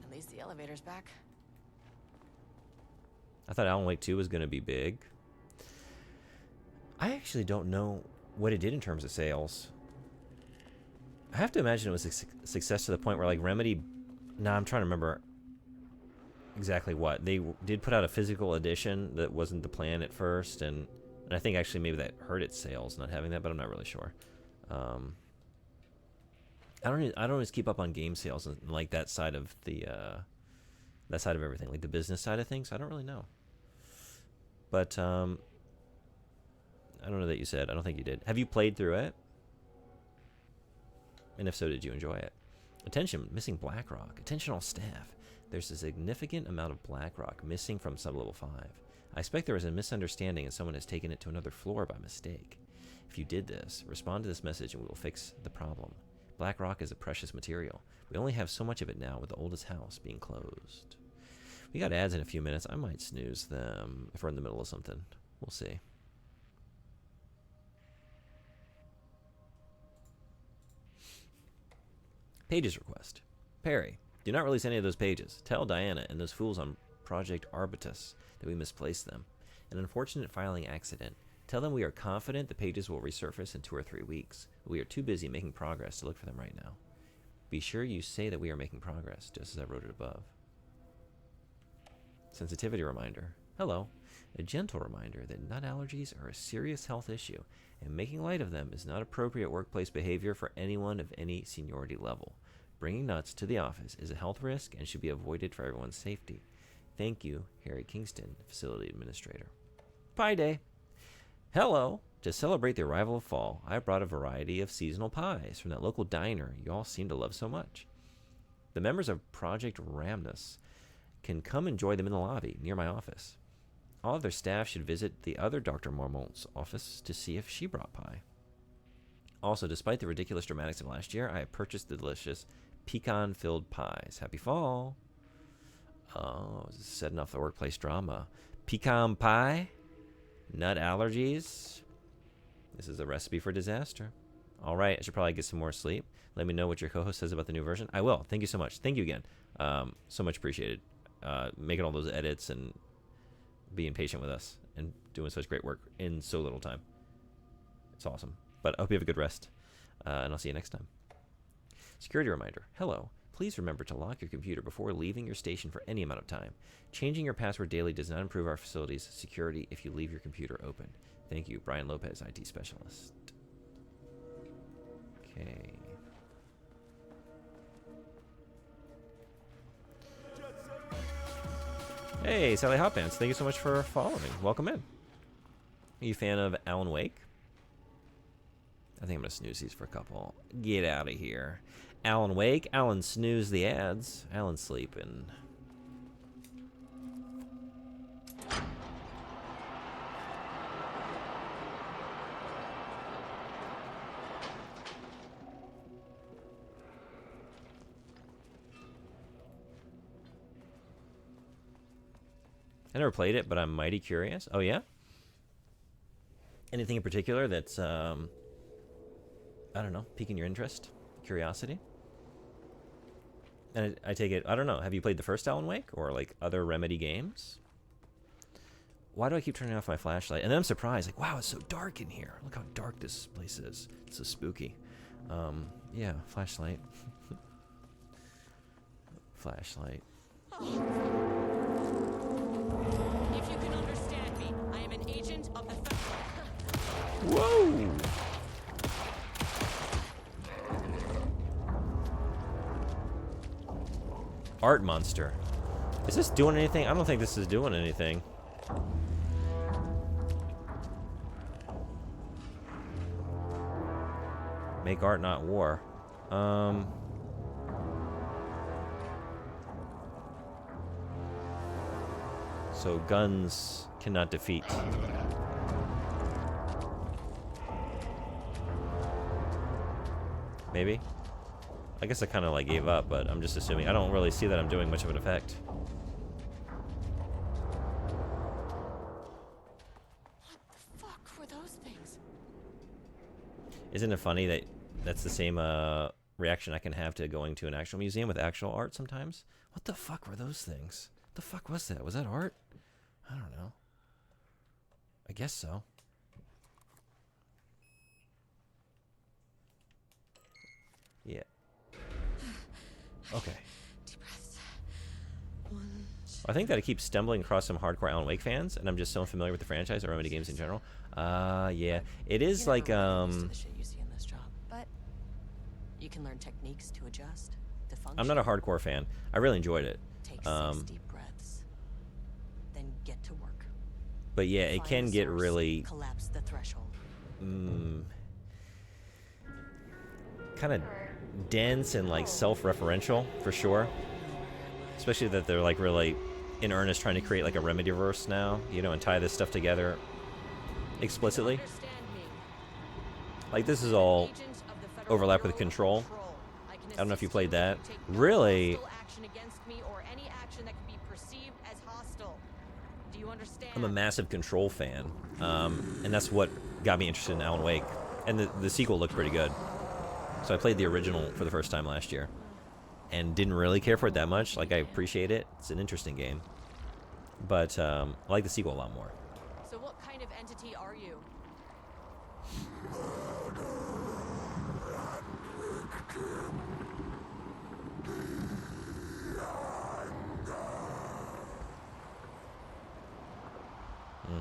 At least the elevator's back. I thought Alan Wake 2 was going to be big. I actually don't know what it did in terms of sales. I have to imagine it was a success to the point where, like, Remedy... Nah, I'm trying to remember exactly what. They did put out a physical edition that wasn't the plan at first, and I think actually maybe that hurt its sales, not having that, but I'm not really sure. I don't always keep up on game sales and like that side of the that side of everything, like the business side of things. I don't really know. But I don't know that you said. I don't think you did. Have you played through it? And if so, did you enjoy it? Attention, missing Blackrock. Attention all staff. There's a significant amount of Blackrock missing from Sublevel 5. I expect there is a misunderstanding and someone has taken it to another floor by mistake. If you did this, respond to this message and we will fix the problem. Blackrock is a precious material. We only have so much of it now with the oldest house being closed. We got ads in a few minutes. I might snooze them if we're in the middle of something. We'll see. Pages request. Perry, do not release any of those pages. Tell Diana and those fools on Project Arbitus that we misplaced them. An unfortunate filing accident. Tell them we are confident the pages will resurface in 2 or 3 weeks. We are too busy making progress to look for them right now. Be sure you say that we are making progress, just as I wrote it above. Sensitivity reminder. Hello. A gentle reminder that nut allergies are a serious health issue, and making light of them is not appropriate workplace behavior for anyone of any seniority level. Bringing nuts to the office is a health risk and should be avoided for everyone's safety. Thank you, Harry Kingston, Facility Administrator. Pie Day. Hello. To celebrate the arrival of fall, I brought a variety of seasonal pies from that local diner you all seem to love so much. The members of Project Ramnus can come enjoy them in the lobby near my office. All of their staff should visit the other Dr. Mormont's office to see if she brought pie. Also, despite the ridiculous dramatics of last year, I have purchased the delicious pecan-filled pies. Happy fall. Oh, setting off the workplace drama. Pecan pie? Nut allergies? This is a recipe for disaster. All right, I should probably get some more sleep. Let me know what your co-host says about the new version. I will. Thank you so much. Thank you again. So much appreciated. Making all those edits and being patient with us and doing such great work in so little time. It's awesome. But I hope you have a good rest, and I'll see you next time. Security reminder. Hello. Please remember to lock your computer before leaving your station for any amount of time. Changing your password daily does not improve our facility's security if you leave your computer open. Thank you, Brian Lopez, IT Specialist. Okay. Hey, Sally Hotpants, thank you so much for following. Welcome in. Are you a fan of Alan Wake? I think I'm going to snooze these for a couple. Get out of here. Alan Wake. Alan snooze the ads. Alan sleeping. I never played it, but I'm mighty curious. Oh, yeah? Anything in particular that's, I don't know, piquing your interest? Curiosity? And I take it, I don't know, have you played the first Alan Wake? Or, like, other Remedy games? Why do I keep turning off my flashlight? And then I'm surprised, like, wow, it's so dark in here. Look how dark this place is. It's so spooky. Yeah, flashlight. Flashlight. If you can understand me, I am an agent of the federal. Whoa! Art monster. Is this doing anything? I don't think this is doing anything. Make art, not war. So guns cannot defeat. Maybe? I guess I kind of like gave up, but I'm just assuming. I don't really see that I'm doing much of an effect. What the fuck were those things? Isn't it funny that that's the same reaction I can have to going to an actual museum with actual art sometimes? What the fuck were those things? What the fuck was that? Was that art? I don't know. I guess so. Yeah. Okay. Deep breaths. One, I think that I keep stumbling across some hardcore Alan Wake fans, and I'm just so unfamiliar with the franchise or Remedy games in general. Yeah. It is like, the shit you see in this job, but you can learn techniques to adjust, to function. I'm not a hardcore fan. I really enjoyed it. Take 6 deep breaths, then get to work. But yeah, it Find can the get source, really collapse the threshold. kind of dense and like self-referential for sure. Especially that they're like really in earnest trying to create like a Remedyverse now, you know, and tie this stuff together explicitly. Like this is all overlap with Control. I don't know if you played that. Really, I'm a massive Control fan, and that's what got me interested in Alan Wake. And the sequel looked pretty good. So I played the original for the first time last year, and didn't really care for it that much. Like I appreciate it; it's an interesting game, but I like the sequel a lot more. So what kind of entity are you?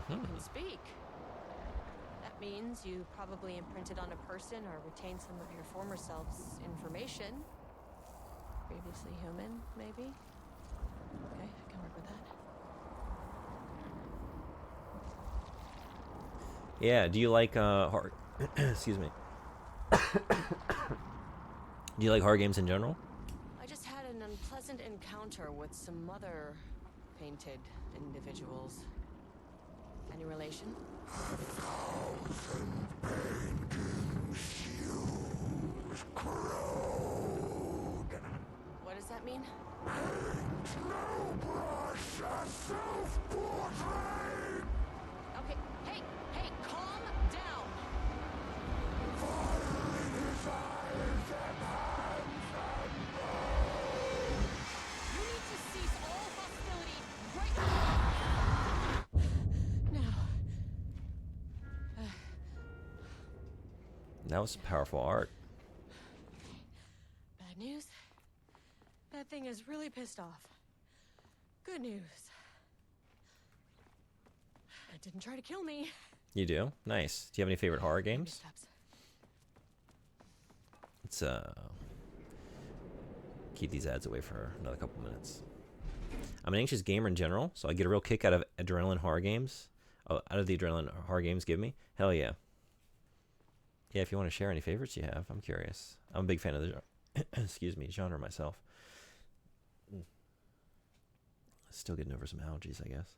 You can speak. That means you probably imprinted on a person or retained some of your former self's information. Previously human, maybe? Okay, I can work with that. Yeah, do you like horror? Excuse me. Do you like horror games in general? I just had an unpleasant encounter with some other painted individuals. Any relation? What does that mean? Okay, hey, calm down. You need to cease all hostility right now. That was powerful art. Bad news. That thing is really pissed off. Good news. It didn't try to kill me. You do? Nice. Do you have any favorite horror games? Steps. Let's keep these ads away for another couple minutes. I'm an anxious gamer in general, so I get a real kick out of adrenaline horror games. Oh, out of the adrenaline horror games give me. Hell yeah. Yeah, if you want to share any favorites you have, I'm curious. I'm a big fan of the excuse me, genre myself. Still getting over some allergies, I guess.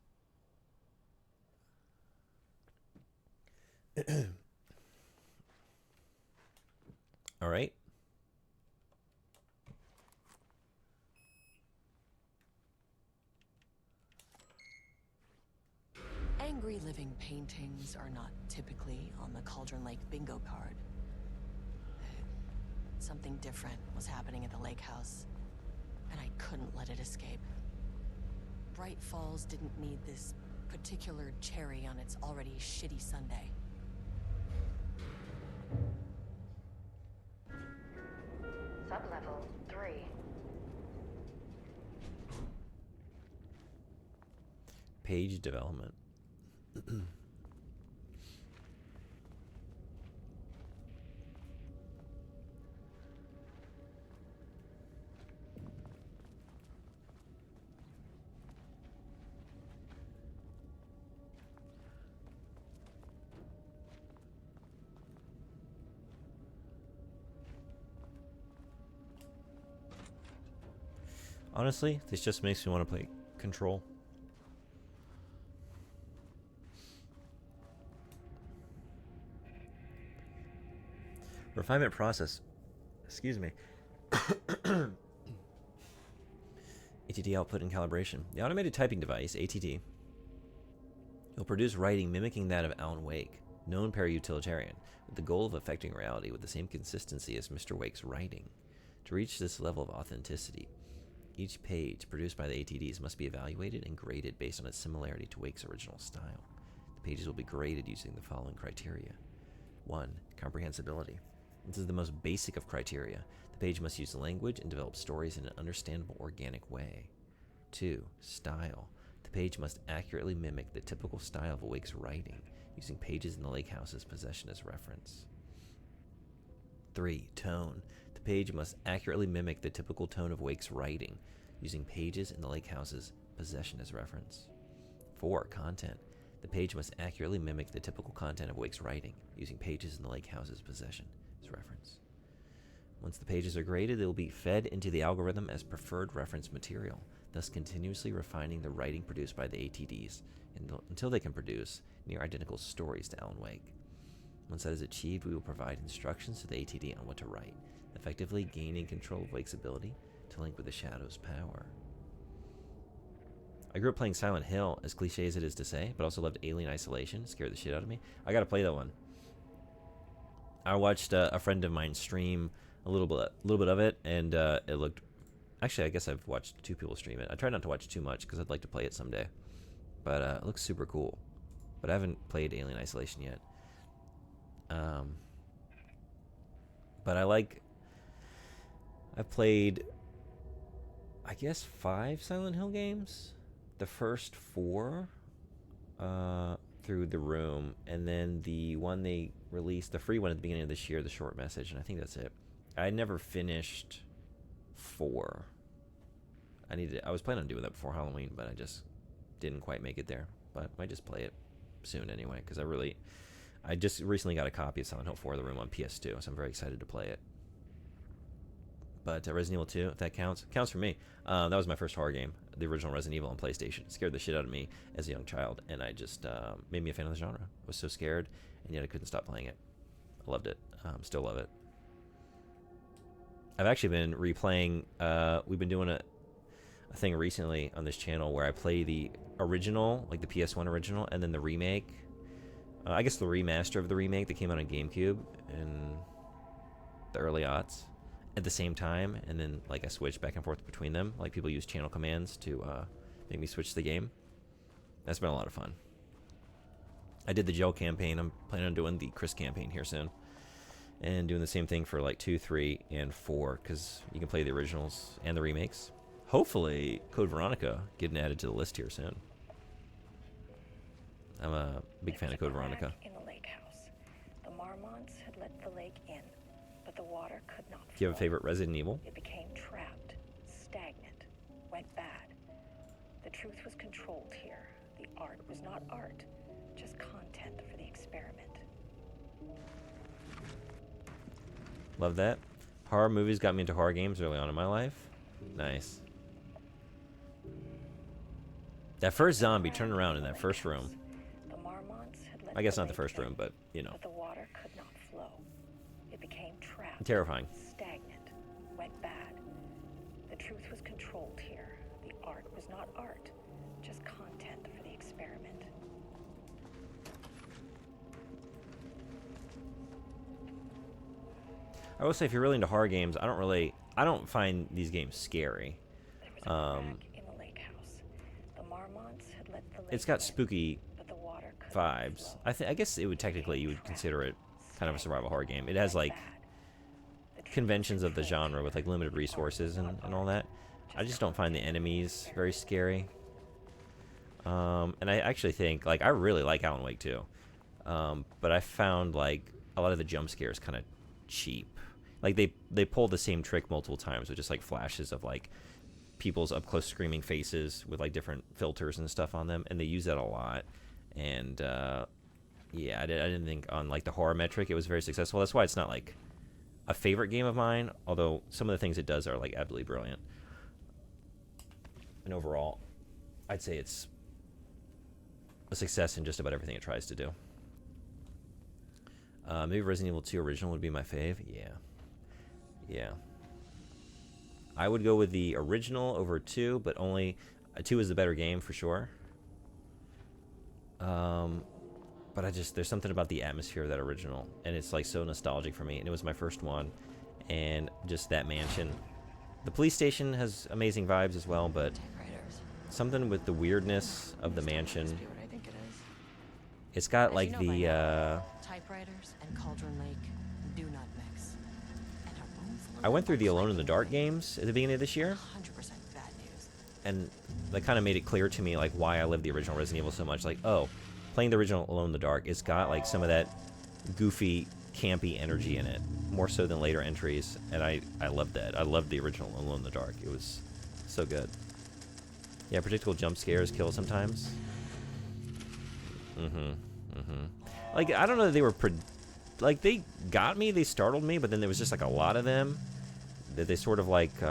All right. Angry living paintings are not typically on the Cauldron Lake bingo card. Something different was happening at the lake house, and I couldn't let it escape. Bright Falls didn't need this particular cherry on its already shitty sundae. Sublevel 3. Page development. Honestly, this just makes me want to play Control. Refinement process. Excuse me. ATT output and calibration. The automated typing device, ATT, will produce writing mimicking that of Alan Wake, known para-utilitarian, with the goal of affecting reality with the same consistency as Mr. Wake's writing. To reach this level of authenticity, each page produced by the ATDs must be evaluated and graded based on its similarity to Wake's original style. The pages will be graded using the following criteria. 1. Comprehensibility. This is the most basic of criteria. The page must use language and develop stories in an understandable, organic way. 2. Style. The page must accurately mimic the typical style of Wake's writing, using pages in the lake house's possession as reference. 3. Tone. The page must accurately mimic the typical tone of Wake's writing, using pages in the lake house's possession as reference. 4. Content. The page must accurately mimic the typical content of Wake's writing, using pages in the lake house's possession as reference. Once the pages are graded, they will be fed into the algorithm as preferred reference material, thus continuously refining the writing produced by the ATDs until they can produce near identical stories to Alan Wake. Once that is achieved, we will provide instructions to the ATD on what to write, effectively gaining control of Wake's ability to link with the Shadow's power. I grew up playing Silent Hill, as cliche as it is to say, but also loved Alien Isolation. Scared the shit out of me. I gotta play that one. I watched a friend of mine stream a little bit of it, and it looked... Actually, I guess I've watched 2 people stream it. I try not to watch too much, because I'd like to play it someday. But it looks super cool. But I haven't played Alien Isolation yet. But I've played, I guess, 5 Silent Hill games. The first 4 through The Room, and then the one they released, the free one at the beginning of this year, The Short Message, and I think that's it. I never finished 4. I was planning on doing that before Halloween, but I just didn't quite make it there. But I might just play it soon anyway, because I just recently got a copy of Silent Hill 4 The Room on PS2, so I'm very excited to play it. But Resident Evil 2, if that counts for me. That was my first horror game, the original Resident Evil on PlayStation. It scared the shit out of me as a young child, and I just made me a fan of the genre. I was so scared, and yet I couldn't stop playing it. I loved it. Still love it. I've actually been replaying, we've been doing a thing recently on this channel where I play the original, like the PS1 original, and then the remake. I guess the remaster of the remake that came out on GameCube in the early aughts at the same time, and then like I switch back and forth between them. Like people use channel commands to make me switch the game. That's been a lot of fun. I did the Joel campaign. I'm planning on doing the Chris campaign here soon, and doing the same thing for like 2, 3, and 4, because you can play the originals and the remakes. Hopefully, Code Veronica getting added to the list here soon. I'm a big fan of Code Veronica. In the lake house, the Marmonts had let the lake in, but the water could not flow. Do you have a favorite Resident Evil? It became trapped, stagnant, went bad. The truth was controlled here. The art was not art, just content for the experiment. Love that. Horror movies got me into horror games early on in my life. Nice. That first zombie turned around in that first room. The Marmonts had let I guess the not the lake first in, room, but, you know. but the water could not flow. It became trapped. Terrifying. Stagnant. Went bad. The truth was controlled here. The art was not art, just content for the experiment. I will say, if you're really into horror games, I don't find these games scary. There was a crack in the lake house. The Marmonts had let the lake It's got in, spooky but the water could vibes. not flow. I guess it would technically, you would consider it kind of a survival horror game. It has, like, Bad. The truth conventions of the controlled genre with, like, limited resources and all that. I just don't find the enemies very scary. And I actually think, like, I really like Alan Wake 2. But I found, like, a lot of the jump scares kind of cheap. Like, they pull the same trick multiple times with just, like, flashes of, like, people's up-close screaming faces with, like, different filters and stuff on them. And they use that a lot. And, yeah, I didn't think on, like, the horror metric it was very successful. That's why it's not, like, a favorite game of mine. Although some of the things it does are, like, absolutely brilliant. And overall, I'd say it's a success in just about everything it tries to do. Maybe Resident Evil 2 original would be my fave. Yeah. I would go with the original over 2, but only 2 is the better game for sure. But there's something about the atmosphere of that original, and it's like so nostalgic for me. And it was my first one, and just that mansion. The police station has amazing vibes as well, but Typewriters. something with the weirdness of the mansion. Must be what I think it is. It's got As like you know by now, the. typewriters and Cauldron Lake do not mix. And a room full of I went through the looks Alone like in the Dark games at the beginning of this year, 100% bad news. and that kind of made it clear to me like why I love the original Resident Evil so much. Like, oh, playing the original Alone in the Dark, it's got like some of that goofy, campy energy in it, more so than later entries, and I loved that. I loved the original Alone in the Dark. It was so good. Yeah, predictable jump scares kill sometimes. Like, I don't know that they were like, they got me, they startled me, but then there was just like a lot of them that they sort of like you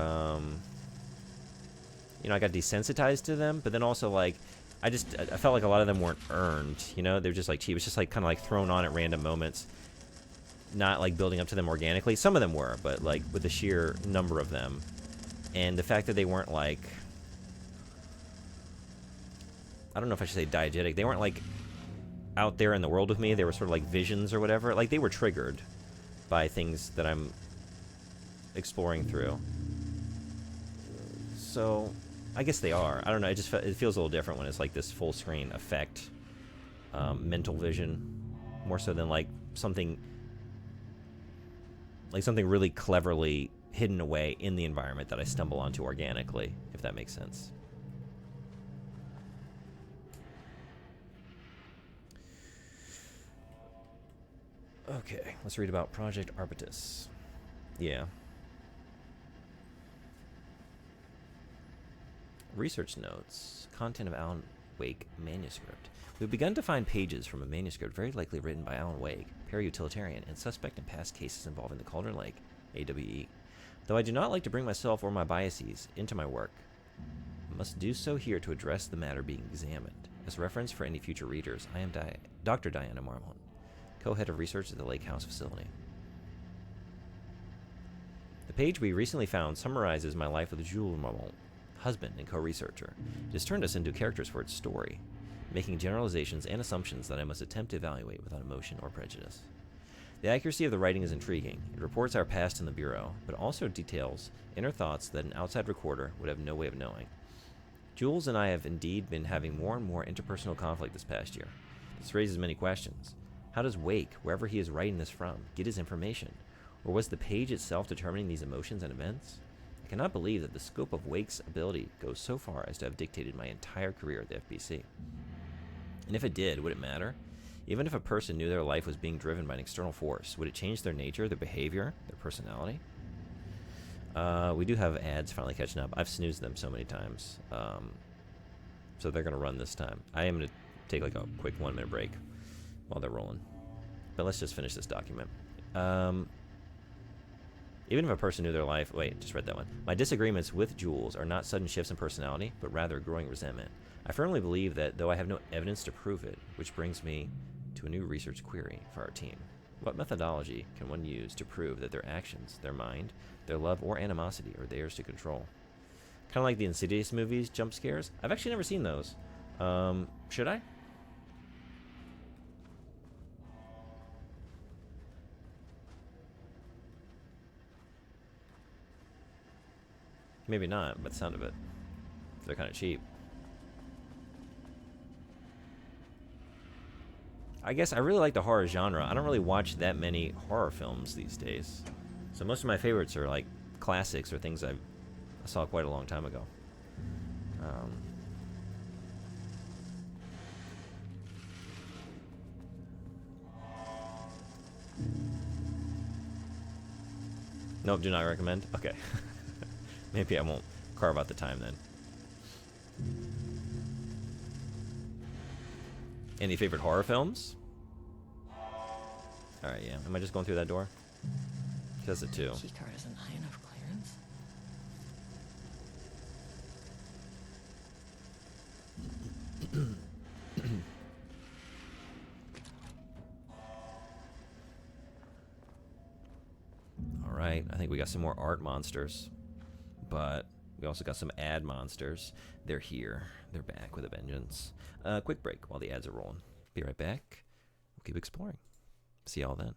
know, I got desensitized to them, but then also like I felt like a lot of them weren't earned, you know. They're just like cheap. It's just like kind of like thrown on at random moments, not like building up to them organically. Some of them were, but like with the sheer number of them, and the fact that they weren't like, I don't know if I should say diegetic. They weren't like out there in the world with me. They were sort of like visions or whatever. Like, they were triggered by things that I'm exploring through. So I guess they are. I don't know. It feels a little different when it's like this full screen effect, mental vision, more so than like something really cleverly hidden away in the environment that I stumble onto organically, if that makes sense. Okay, let's read about Project Arbutus. Yeah. Research notes. Content of Alan Wake manuscript. We've begun to find pages from a manuscript very likely written by Alan Wake, para-utilitarian, and suspect in past cases involving the Cauldron Lake, AWE. Though I do not like to bring myself or my biases into my work, I must do so here to address the matter being examined. As reference for any future readers, I am Dr. Diana Marmont, co-head of research at the Lake House facility. The page we recently found summarizes my life with Jules Marmont, husband and co-researcher. It has turned us into characters for its story, making generalizations and assumptions that I must attempt to evaluate without emotion or prejudice. The accuracy of the writing is intriguing. It reports our past in the Bureau, but also details inner thoughts that an outside recorder would have no way of knowing. Jules and I have indeed been having more and more interpersonal conflict this past year. This raises many questions. How does Wake, wherever he is writing this from, get his information? Or was the page itself determining these emotions and events? I cannot believe that the scope of Wake's ability goes so far as to have dictated my entire career at the FBC. And if it did, would it matter? Even if a person knew their life was being driven by an external force, would it change their nature, their behavior, their personality? We do have ads finally catching up. I've snoozed them so many times. So they're going to run this time. I am going to take like a quick 1-minute break while they're rolling. But let's just finish this document. Even if a person knew their life... Wait, just read that one. My disagreements with Jules are not sudden shifts in personality, but rather a growing resentment. I firmly believe that, though I have no evidence to prove it, which brings me to a new research query for our team. What methodology can one use to prove that their actions, their mind, their love or animosity are theirs to control? Kind of like the Insidious movies, jump scares. I've actually never seen those. Should I? Maybe not, but the sound of it. They're kind of cheap. I guess I really like the horror genre. I don't really watch that many horror films these days. So most of my favorites are like classics or things I saw quite a long time ago. Nope, do not recommend? Okay. Maybe I won't carve out the time then. Any favorite horror films? Alright, yeah. Am I just going through that door? That's a 2. Keycard isn't high enough clearance. Alright, I think we got some more art monsters. But we also got some ad monsters. They're here. They're back with a vengeance. Quick break while the ads are rolling. Be right back. We'll keep exploring. See y'all then.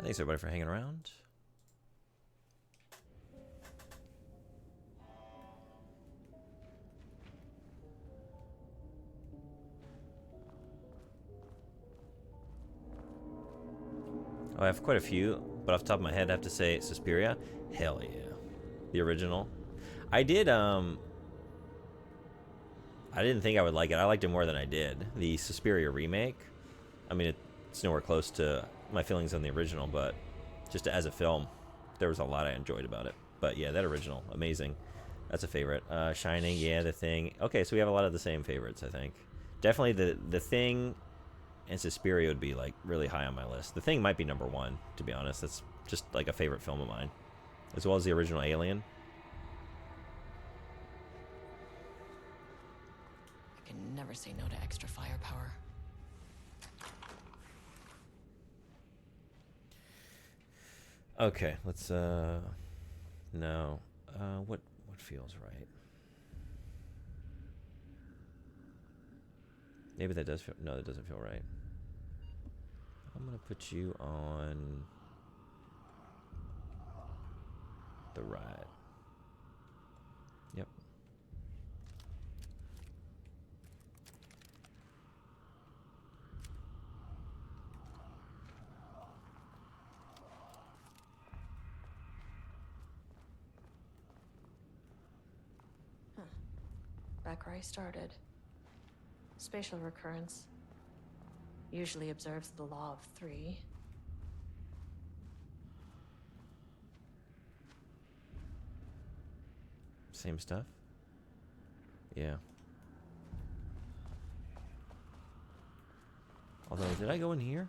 Thanks everybody for hanging around. Oh, I have quite a few, but off the top of my head I have to say Suspiria. Hell yeah. The original. I did I didn't think I would like it. I liked it more than I did. The Suspiria remake, I mean, it's nowhere close to my feelings on the original, but just as a film, there was a lot I enjoyed about it. But yeah, that original, amazing. That's a favorite. Shining, yeah, The Thing. Okay, so we have a lot of the same favorites, I think. Definitely the Thing and Suspiria would be like really high on my list. The Thing might be number one, to be honest. That's just like a favorite film of mine, as well as the original Alien. I can never say no to extra firepower. Okay, let's no. What feels right? Maybe that does feel, no, that doesn't feel right. I'm gonna put you on the right. Yep. Back where I started. Spatial recurrence usually observes the law of three. Same stuff? Yeah. Although, did I go in here?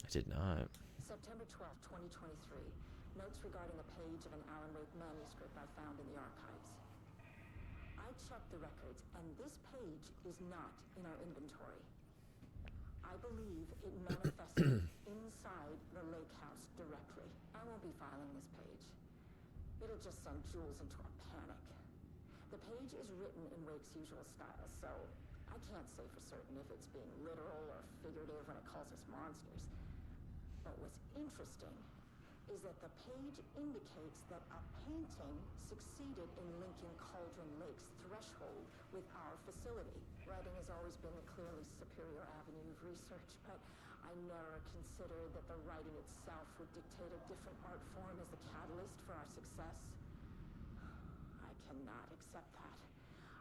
I did not. September 12, 2023. Notes regarding a page of an Alan Wake manuscript I found in the archives. I checked the records, and this page is not in our inventory. I believe it manifested inside the lake house directly. I won't be filing this page. It'll just send Jules into a panic. The page is written in Wake's usual style, so I can't say for certain if it's being literal or figurative when it calls us monsters. But what's interesting is that the page indicates that a painting succeeded in linking Cauldron Lake's threshold with our facility. Writing has always been a clearly superior avenue of research, but I never considered that the writing itself would dictate a different art form as the catalyst for our success. I cannot accept that.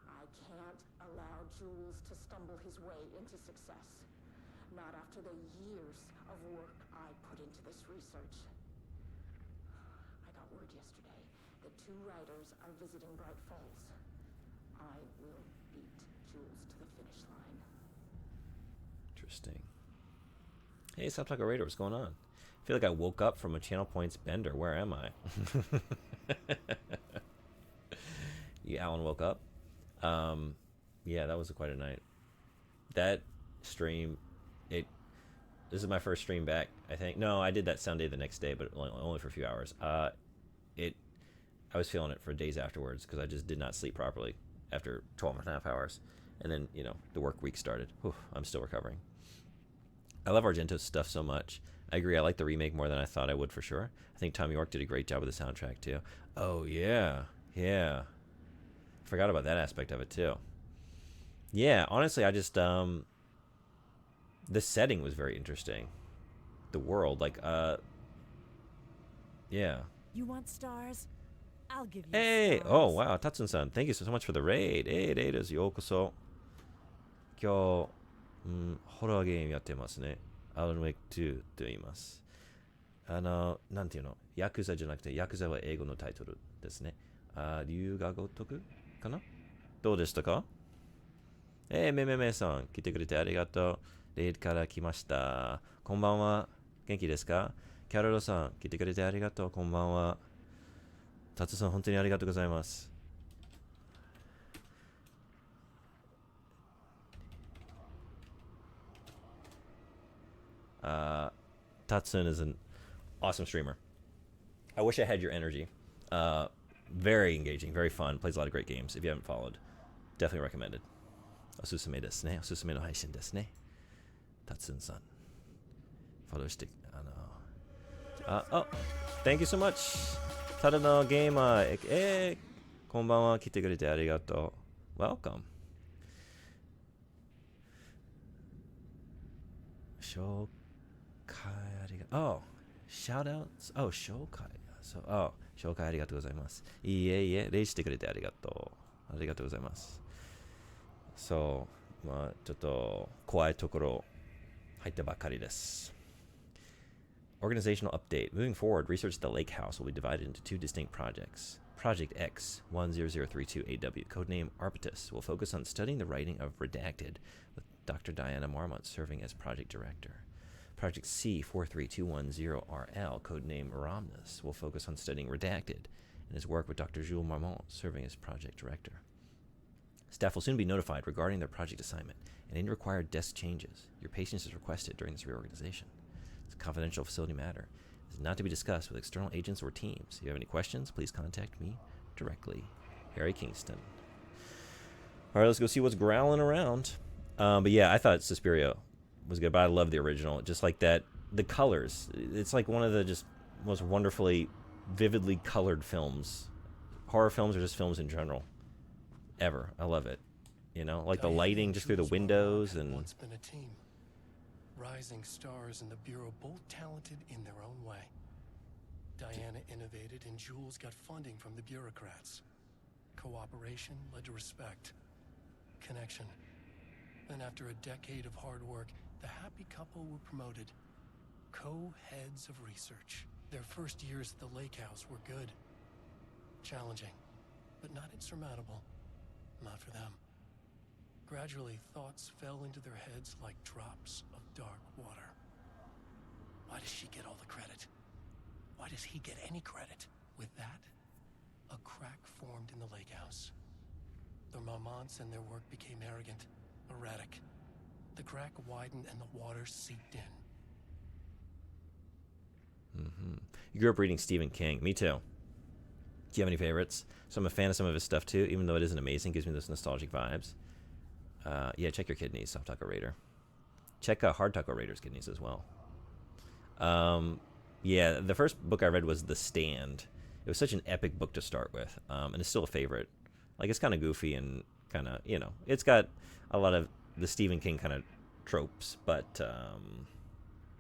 I can't allow Jules to stumble his way into success. Not after the years of work I put into this research. I got word yesterday that 2 writers are visiting Bright Falls. I will beat Jules to the finish line. Interesting. Hey, Stop Talking Raider, what's going on? I feel like I woke up from a Channel Points bender. Where am I? You, Alan, woke up? Yeah, that was quite a night. That stream, this is my first stream back, I think. No, I did that Sunday the next day, but only for a few hours. I was feeling it for days afterwards because I just did not sleep properly after 12 and a half hours. And then, the work week started. Whew, I'm still recovering. I love Argento's stuff so much. I agree, I like the remake more than I thought I would for sure. I think Tom York did a great job with the soundtrack too. Oh, yeah. Yeah. Forgot about that aspect of it too. Yeah, honestly, I just, the setting was very interesting. The world, yeah. You want stars? I'll give you Hey! stars. Oh, wow, Tatsun-san, thank you so much for the raid. Hey, raidです。ようこそ。今日、ホラーゲームやってますね。Alan Wake 2と言います。なんていうの？ヤクザじゃなくて、ヤクザは英語のタイトルですね。龍が如くかな？どうでしたか？めめさん、来てくれてありがとう。レイドから来ました。こんばんは。元気ですか？キャロルさん、来てくれてありがとう。こんばんは。タツさん、本当にありがとうございます。Tatsun is an awesome streamer. I wish I had your energy. Very engaging, very fun, plays a lot of great games. If you haven't followed, definitely recommended. おすすめですね。おすすめの配信ですね。Tatsun-san. フォローして、oh, thank you so much. ただのゲーマー、こんばんは。来てくれてありがとう。Welcome. 紹介ありがとう。Oh, shout outs. Oh, 紹介。そう、oh, 紹介ありがとうございます。いえいえ、礼してくれてありがとう。ありがとうございます。そう、まあ、ちょっと怖いところ入ったばかりです。Organizational update. Moving forward, research at the Lake House will be divided into two distinct projects. Project X 10032AW, codename Arbutus, will focus on studying the writing of Redacted, with Dr. Diana Marmont serving as project director. Project C 43210RL, codename Ramnus, will focus on studying Redacted, and his work with Dr. Jules Marmont serving as project director. Staff will soon be notified regarding their project assignment and any required desk changes. Your patience is requested during this reorganization. It's a confidential facility matter. It is not to be discussed with external agents or teams. If you have any questions, please contact me directly. Harry Kingston. All right, let's go see what's growling around. But yeah, I thought Suspiria was good, but I love the original. Just like that, the colors. It's like one of the just most wonderfully, vividly colored films. Horror films or just films in general. Ever. I love it. You know, like the lighting just through the windows and... Once been a team. Rising stars in the Bureau, both talented in their own way. Diana innovated and Jules got funding from the bureaucrats. Cooperation led to respect. Connection. Then after a decade of hard work, the happy couple were promoted. Co-heads of research. Their first years at the Lake House were good. Challenging, but not insurmountable. Not for them. Gradually, thoughts fell into their heads like drops of dark water. Why does she get all the credit? Why does he get any credit? With that, a crack formed in the Lake House. The Marmonts and their work became arrogant, erratic. The crack widened and the water seeped in. You grew up reading Stephen King. Me too. Do you have any favorites? So I'm a fan of some of his stuff too, even though it isn't amazing. Gives me those nostalgic vibes. Yeah, check your kidneys, Soft Taco Raider. Check Hard Taco Raider's kidneys as well. Yeah, the first book I read was The Stand. It was such an epic book to start with, and it's still a favorite. Like, it's kind of goofy and kind of, you know, it's got a lot of the Stephen King kind of tropes, but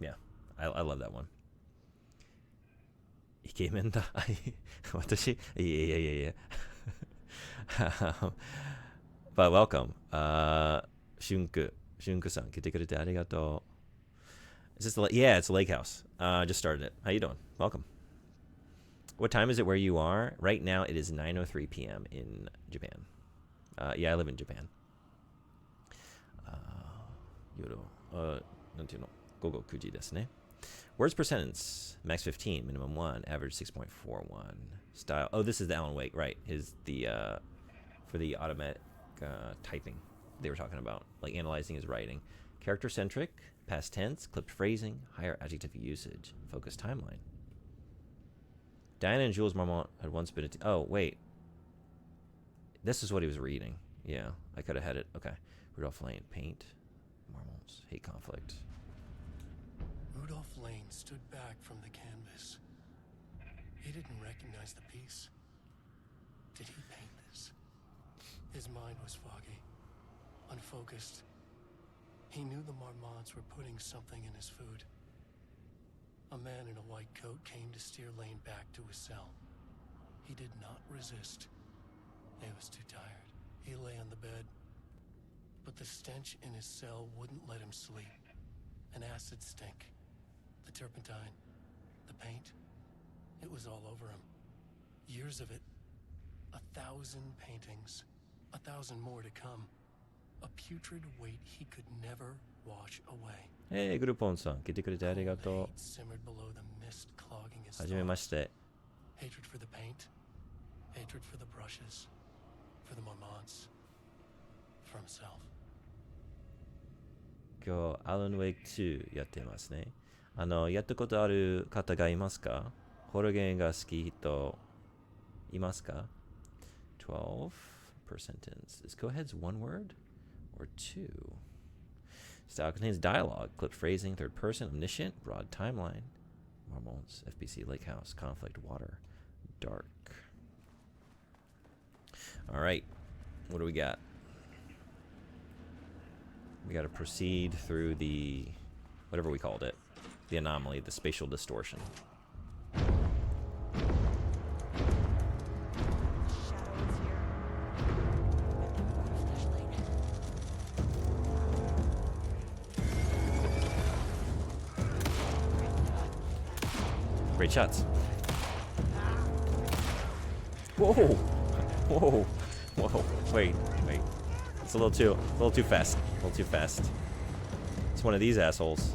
yeah, I love that one. イケメンだ。私いやいやいや。But welcome. シュンクさん来てくれてありがとう。Is this yeah, it's the Lake House. Just started it. How you doing? Welcome. What time is it where you are? Right now it is 9:03 p.m. in Japan. Yeah, I live in Japan. 夜、なんていうの、午後9時ですね。Words per sentence, max 15, minimum 1, average 6.41. Style, oh, this is the Alan Wake, right? For the automatic typing they were talking about, like analyzing his writing. Character-centric, past tense, clipped phrasing, higher adjective usage, focused timeline. Diana and Jules Marmont had once been oh, wait. This is what he was reading. Yeah, I could have had it. Okay. Rudolph Lane, paint, Marmont's hate conflict. Rudolph Lane stood back from the canvas. He didn't recognize the piece. Did he paint this? His mind was foggy, unfocused. He knew the Marmonts were putting something in his food. A man in a white coat came to steer Lane back to his cell. He did not resist. He was too tired. He lay on the bed, but the stench in his cell wouldn't let him sleep. An acid stink. The turpentine, the paint, it was all over him. Years of it, 1,000 paintings, 1,000 more to come. A putrid weight he could never wash away. Hey, グルポンさん、来てくれてありがとう。 Simmered below the mist clogging his はじめまして。 Hatred for the paint, hatred for the brushes, for the Marmonts, for himself. 今日、アラン・ウェイク2やってますね。やったことある方がいますか？ホラーゲームが好き人いますか？ 12 per sentence. Is co-heads one word or two? Style contains dialogue, clipped phrasing, third person, omniscient, broad timeline. Marmont's, FBC, Lake House, conflict, water, dark. All right. What do we got? We got to proceed through the, whatever we called it. the anomaly, the spatial distortion. Shadows here. Great shots. Whoa! Whoa! Whoa! Wait. It's a little too fast. A little too fast. It's one of these assholes.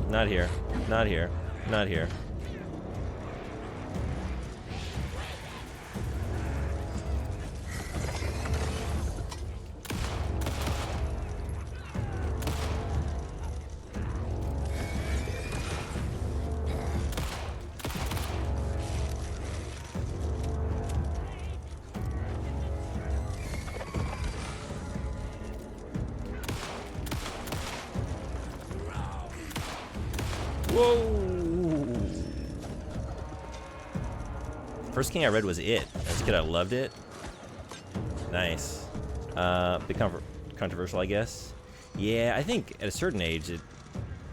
Not here. Not here. Not here. Whoa! First King I read was It. As a kid, I loved it. Nice. Bit controversial, I guess. Yeah, I think at a certain age,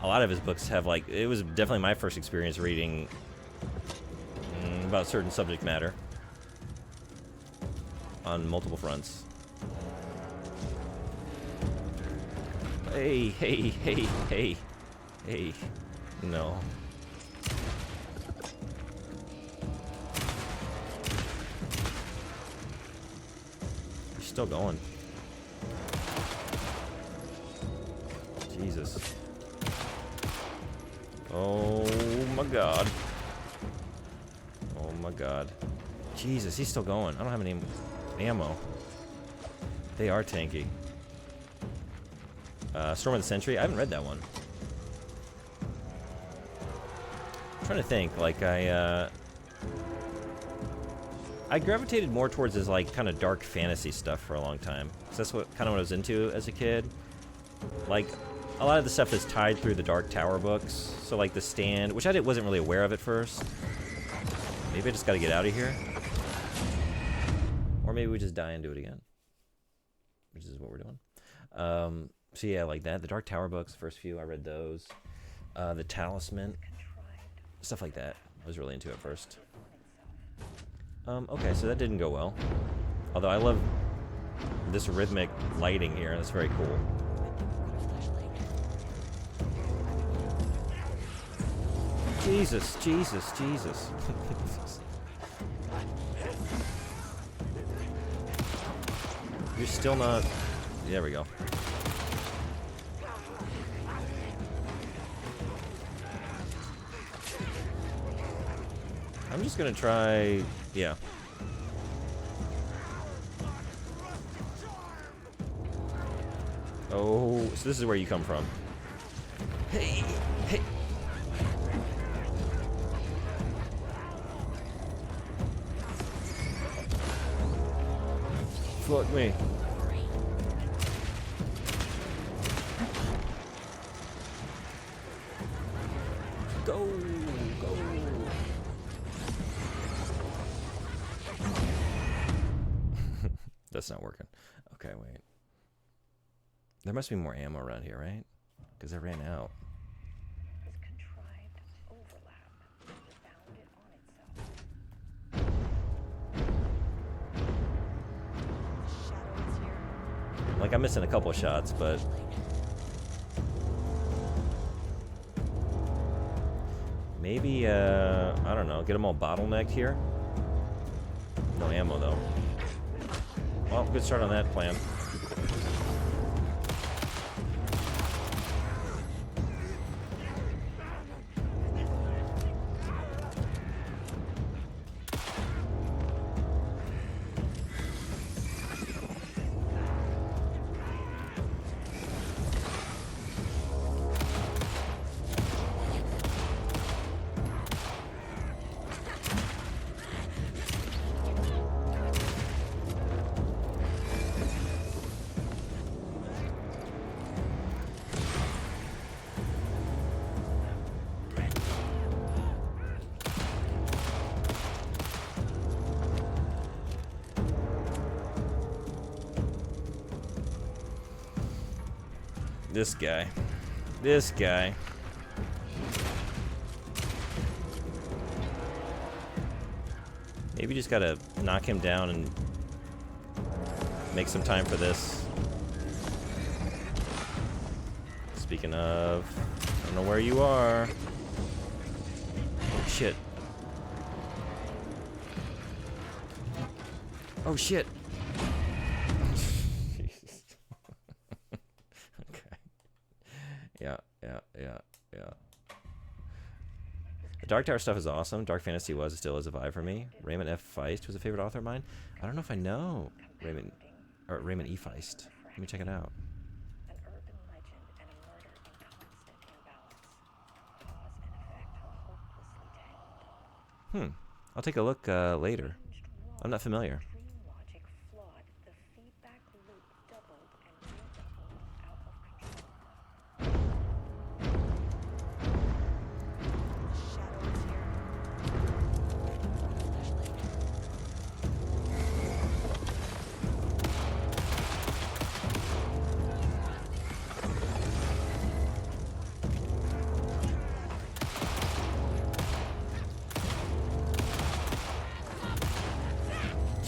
a lot of his books have like. It was definitely my first experience reading about certain subject matter on multiple fronts. Hey, hey, hey, hey, hey. No. You're still going. Jesus. Oh my god. Oh my god. Jesus, he's still going. I don't have any ammo. They are tanky. Storm of the Century? I haven't read that one. I'm trying to think, like I gravitated more towards his like kind of dark fantasy stuff for a long time. So that's what I was into as a kid. Like a lot of the stuff is tied through the Dark Tower books. So like The Stand, which I wasn't really aware of at first. Maybe I just got to get out of here, or maybe we just die and do it again, which is what we're doing. So yeah, like that. The Dark Tower books, first few I read those. The Talisman. Stuff like that. I was really into it first. Okay, so that didn't go well. Although I love this rhythmic lighting here. That's very cool. Jesus, Jesus, Jesus. You're still not... There we go. I'm just gonna try, yeah. Oh, so this is where you come from. Hey, hey. Fuck me. Go, go. That's not working. Okay, wait. There must be more ammo around here, right? Because I ran out. This contrived overlap found it on itself. Shadows here. Like, I'm missing a couple of shots, but... Maybe, I don't know, get them all bottlenecked here? No ammo, though. Well, good start on that plan. This guy. This guy. Maybe just gotta knock him down and make some time for this. Speaking of, I don't know where you are. Oh, shit. Oh, shit. Jesus. Okay. Yeah. The Dark Tower stuff is awesome. Dark Fantasy was, still is a vibe for me. Raymond F. Feist was a favorite author of mine. I don't know if I know Raymond E. Feist. Let me check it out. An urban legend and a murder in constant imbalance. Cause and effect hopelessly tangled. I'll take a look later. I'm not familiar. Dream logic flawed. The feedback loop doubled and redoubled out of control. Shadows here.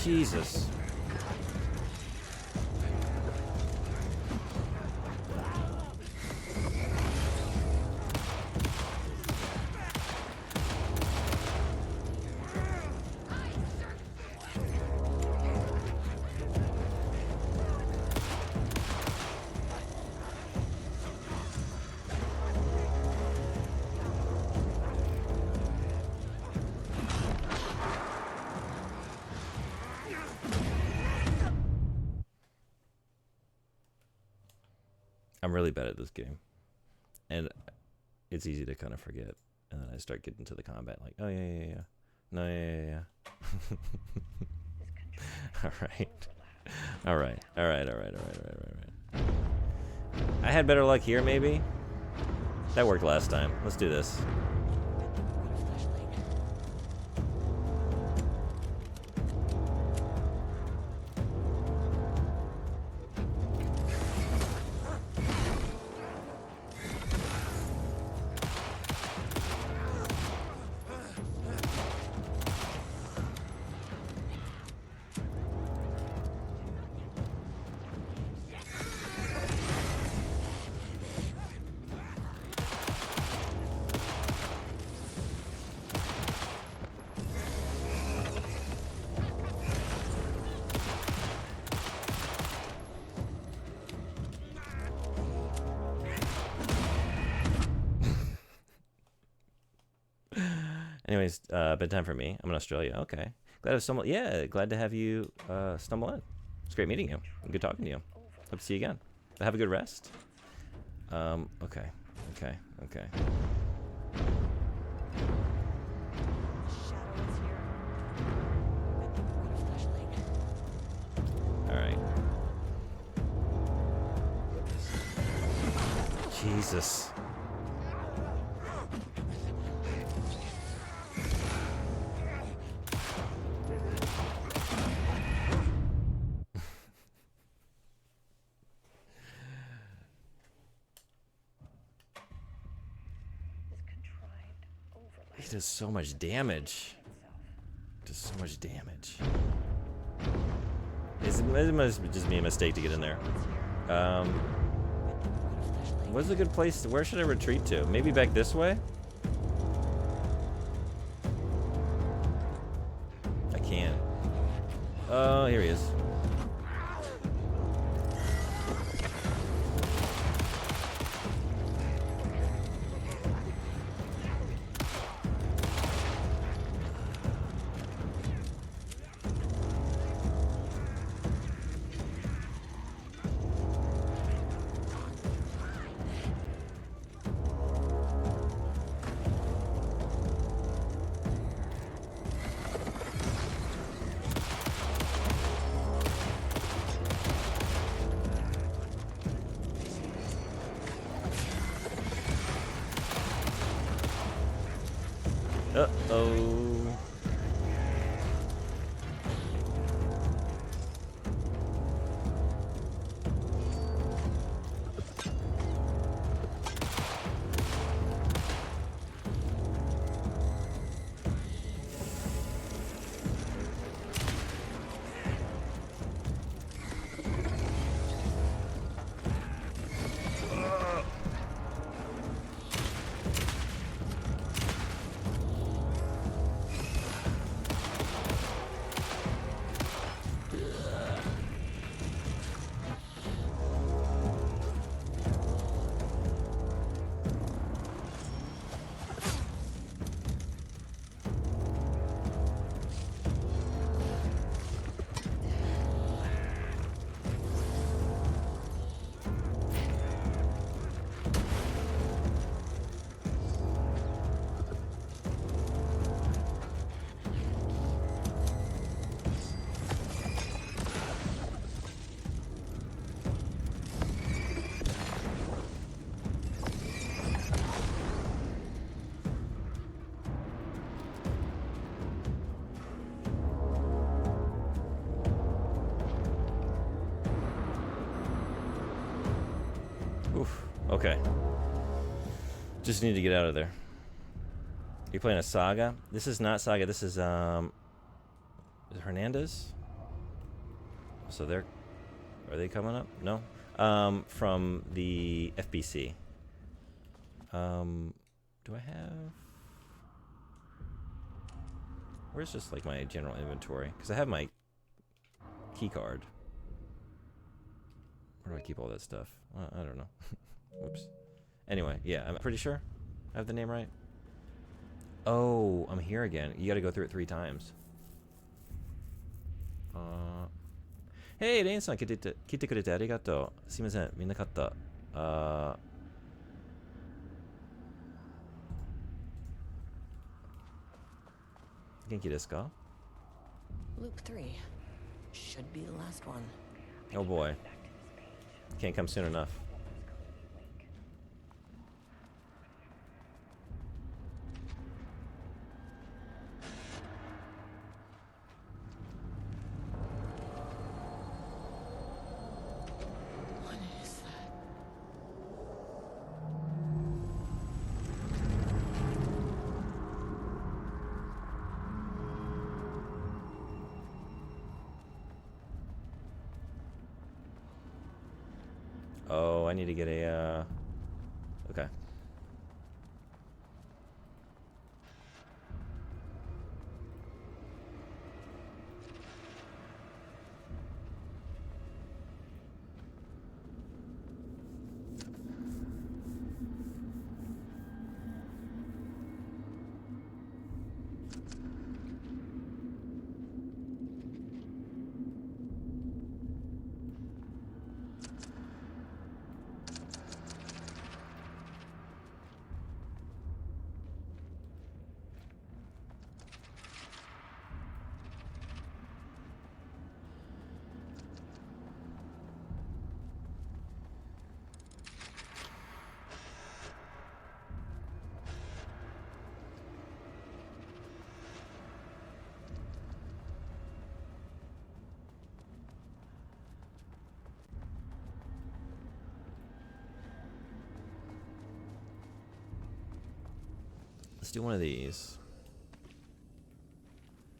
Jesus. I'm really bad at this game, and it's easy to kind of forget, and then I start getting to the combat like, oh yeah, no, yeah. All right. I had better luck here, maybe. That worked last time. Let's do this. Anyways, bedtime for me. I'm in Australia. Okay. Glad to have you stumble in. It's great meeting you. Good talking to you. Hope to see you again. Have a good rest. Okay. Alright. Jesus. He does so much damage. It must just be a mistake to get in there. What's a good place? Where should I retreat to? Maybe back this way? I can't. Oh, here he is. Uh-oh. Okay. Just need to get out of there. You're playing a Saga? This is not Saga. This is it Hernandez? So they're... Are they coming up? No? From the FBC. Do I have... Where's just like my general inventory? Because I have my key card. Where do I keep all that stuff? I don't know. Whoops. Anyway, yeah, I'm pretty sure I have the name right. Oh, I'm here again. You gotta go through it 3 times. Hey, レインさん来てくれてありがとう。すいません、みんな買った。元気ですか? Loop 3 should be the last one. Oh boy. Can't come soon enough. What is that? Oh, I need to get a, okay. Let's do one of these.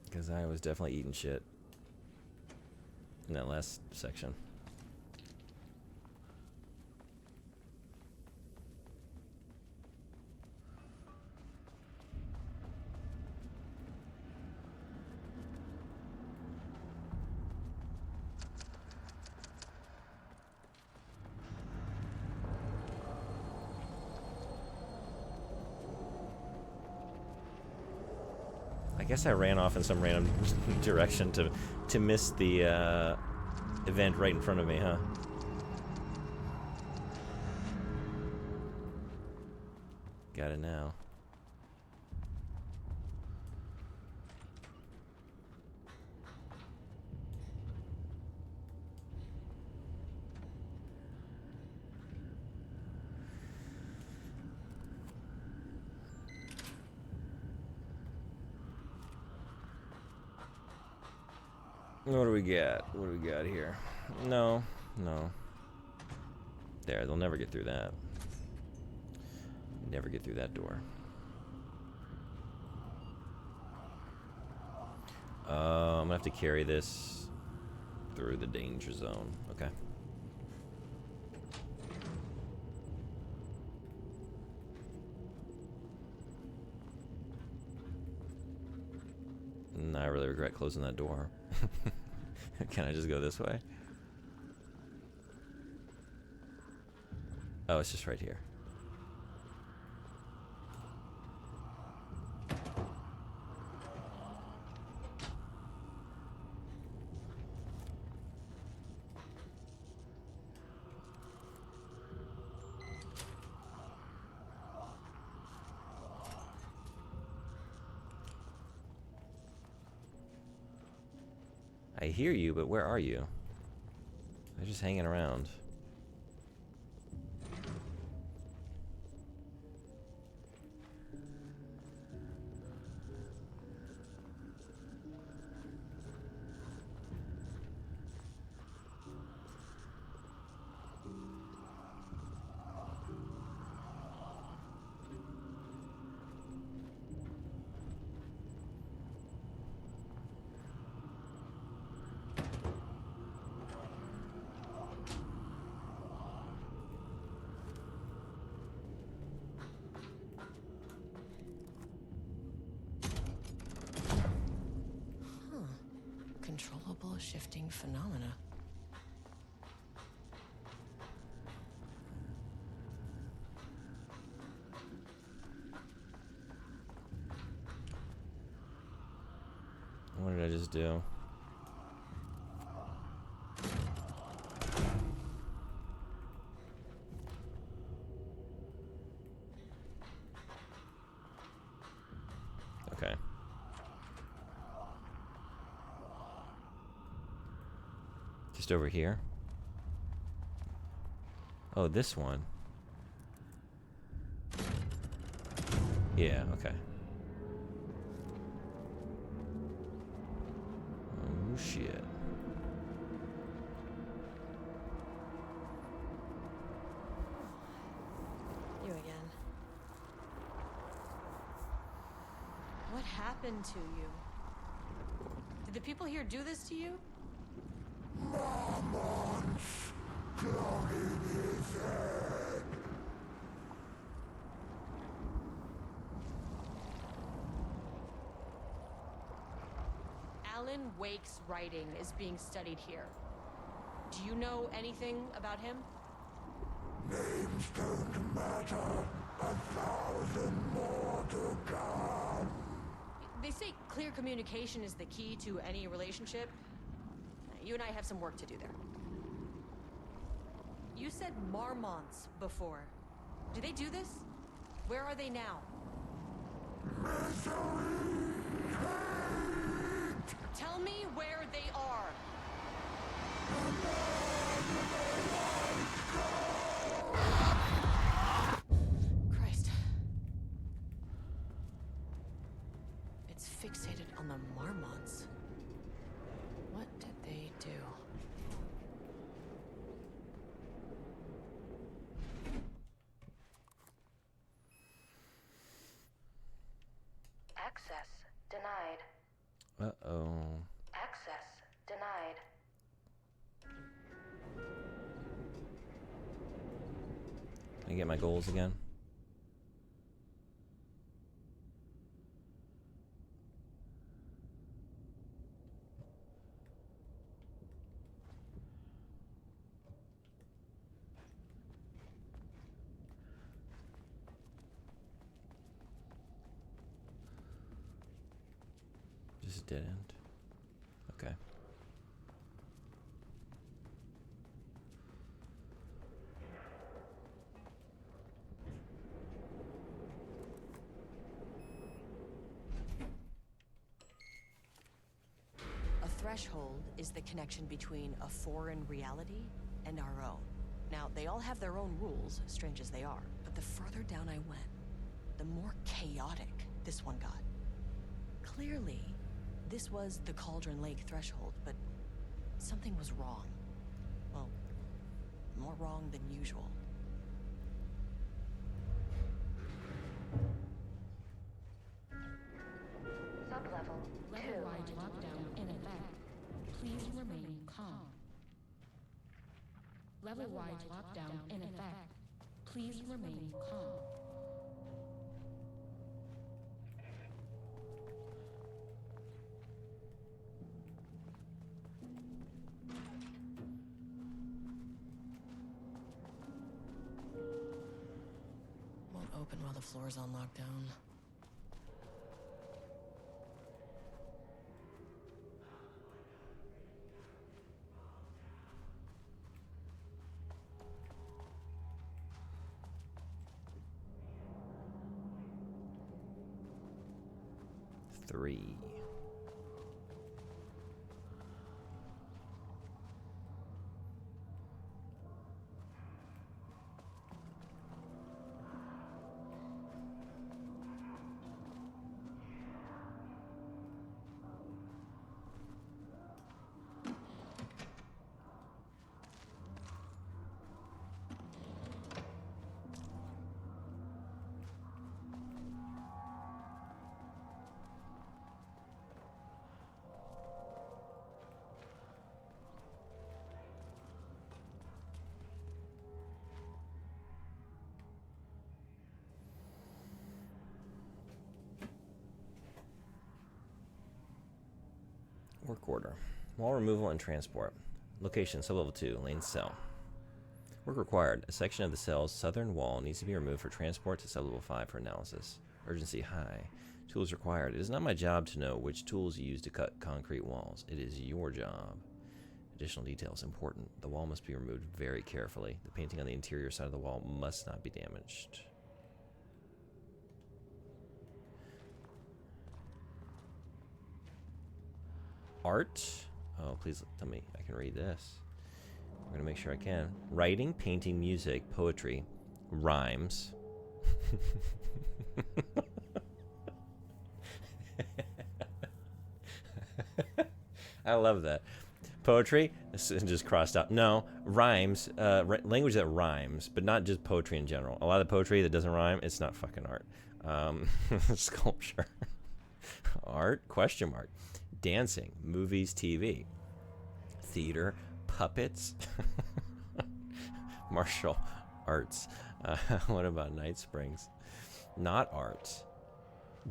Because I was definitely eating shit in that last section. I guess I ran off in some random direction to miss the event right in front of me, huh? Got it now. What do we got? What do we got here? No, no. There, they'll never get through that. Never get through that door. I'm gonna have to carry this through the danger zone. Okay. I really regret closing that door. Can I just go this way? Oh, it's just right here. I hear you, but where are you? They're just hanging around. Uncontrollable shifting phenomena. What did I just do? Okay. Just over here. Oh, this one. Yeah, okay. Oh, shit. You again. What happened to you? Did the people here do this to you? Alan Wake's writing is being studied here. Do you know anything about him? Names don't matter. 1,000 more to come. They say clear communication is the key to any relationship. You and I have some work to do there. You said Marmonts before. Do they do this? Where are they now? Tell me where they are. Christ. It's fixated on the Marmonts. What did they do? Access denied. Uh-oh. Access denied. Can I get my goals again? Just didn't. Okay. A threshold is the connection between a foreign reality and our own. Now, they all have their own rules, strange as they are, but the further down I went, the more chaotic this one got. Clearly, this was the Cauldron Lake threshold, but something was wrong. Well, more wrong than usual. Sublevel 2. Level-wide lockdown in effect. Please remain calm. Level-wide lockdown in effect. Please remain calm. Won't open while the floor's on lockdown. Three. Work order. Wall removal and transport. Location, sublevel 2, lane cell. Work required. A section of the cell's southern wall needs to be removed for transport to sublevel 5 for analysis. Urgency high. Tools required. It is not my job to know which tools you use to cut concrete walls. It is your job. Additional details important. The wall must be removed very carefully. The painting on the interior side of the wall must not be damaged. Art? Oh, please tell me I can read this. I'm going to make sure I can. Writing, painting, music, poetry, rhymes. I love that. Poetry, just crossed out. No, rhymes, language that rhymes, but not just poetry in general. A lot of poetry that doesn't rhyme, it's not fucking art. Sculpture. Art, question mark. Dancing, movies, TV. Theater, puppets. Martial arts. What about Night Springs? Not art.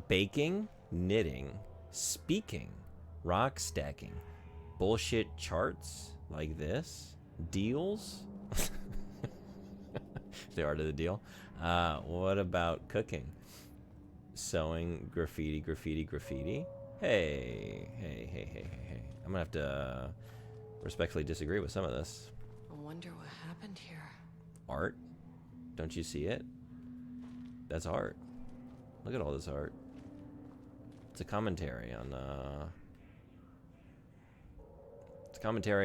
Baking, knitting, speaking, rock stacking, bullshit charts like this, deals. The art of the deal. What about cooking? Sewing, graffiti, graffiti, graffiti. Hey. I'm gonna have to respectfully disagree with some of this. I wonder what happened here. Art? Don't you see it? That's art. Look at all this art. It's a commentary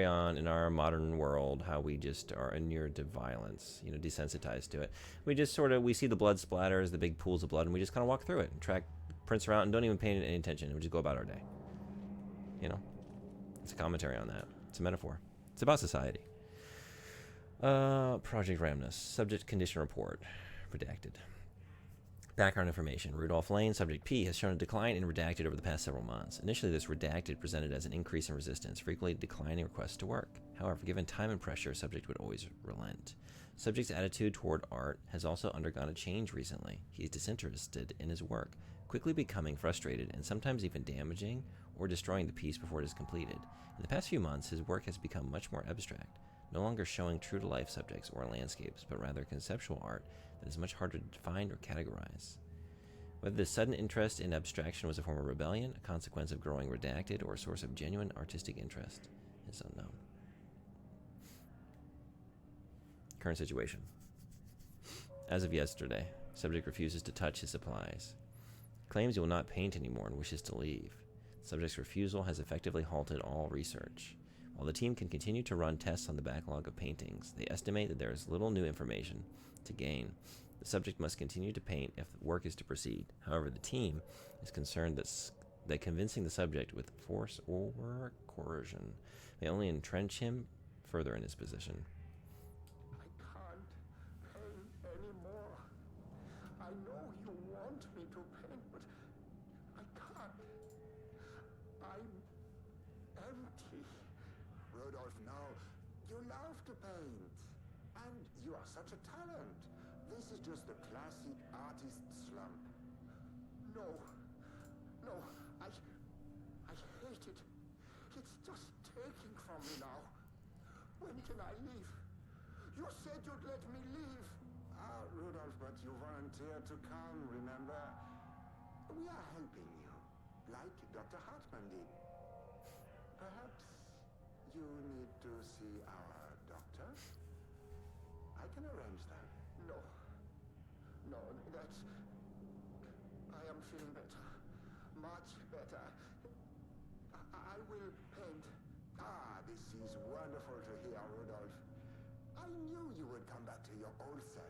on in our modern world how we just are inured to violence, you know, desensitized to it. We just we see the blood splatters, the big pools of blood, and we just kind of walk through it and track prints around and don't even pay any attention, and we just go about our day. You know, it's a commentary on that. It's a metaphor. It's about society. Project Ramnus. Subject condition report. Redacted. Background information. Rudolph Lane, subject P, has shown a decline in redacted over the past several months. Initially, this redacted presented as an increase in resistance, frequently declining requests to work. However, given time and pressure, subject would always relent. Subject's attitude toward art has also undergone a change recently. He is disinterested in his work, quickly becoming frustrated and sometimes even damaging or destroying the piece before it is completed. In the past few months, his work has become much more abstract, no longer showing true-to-life subjects or landscapes, but rather conceptual art that is much harder to define or categorize. Whether this sudden interest in abstraction was a form of rebellion, a consequence of growing redacted, or a source of genuine artistic interest is unknown. Current situation. As of yesterday, subject refuses to touch his supplies. Claims he will not paint anymore and wishes to leave. Subject's refusal has effectively halted all research. While the team can continue to run tests on the backlog of paintings, they estimate that there is little new information to gain. The subject must continue to paint if the work is to proceed. However, the team is concerned that convincing the subject with force or coercion may only entrench him further in his position. I can't paint anymore. I know you want me to paint, but I can't. I'm empty. Rudolph, now, you love to paint. And you are such a talent. This is just the classic artist slump. No, I hate it. It's just taking from me now. When can I leave? You said you'd let me leave. Rudolph, but you volunteered to come, remember? We are helping you, like Dr. Hartman did. Perhaps you need to see our doctor? I can arrange that. No, that's... I am feeling better. Much better. I will paint. This is wonderful to hear, Rudolph. I knew you would come back to your old self.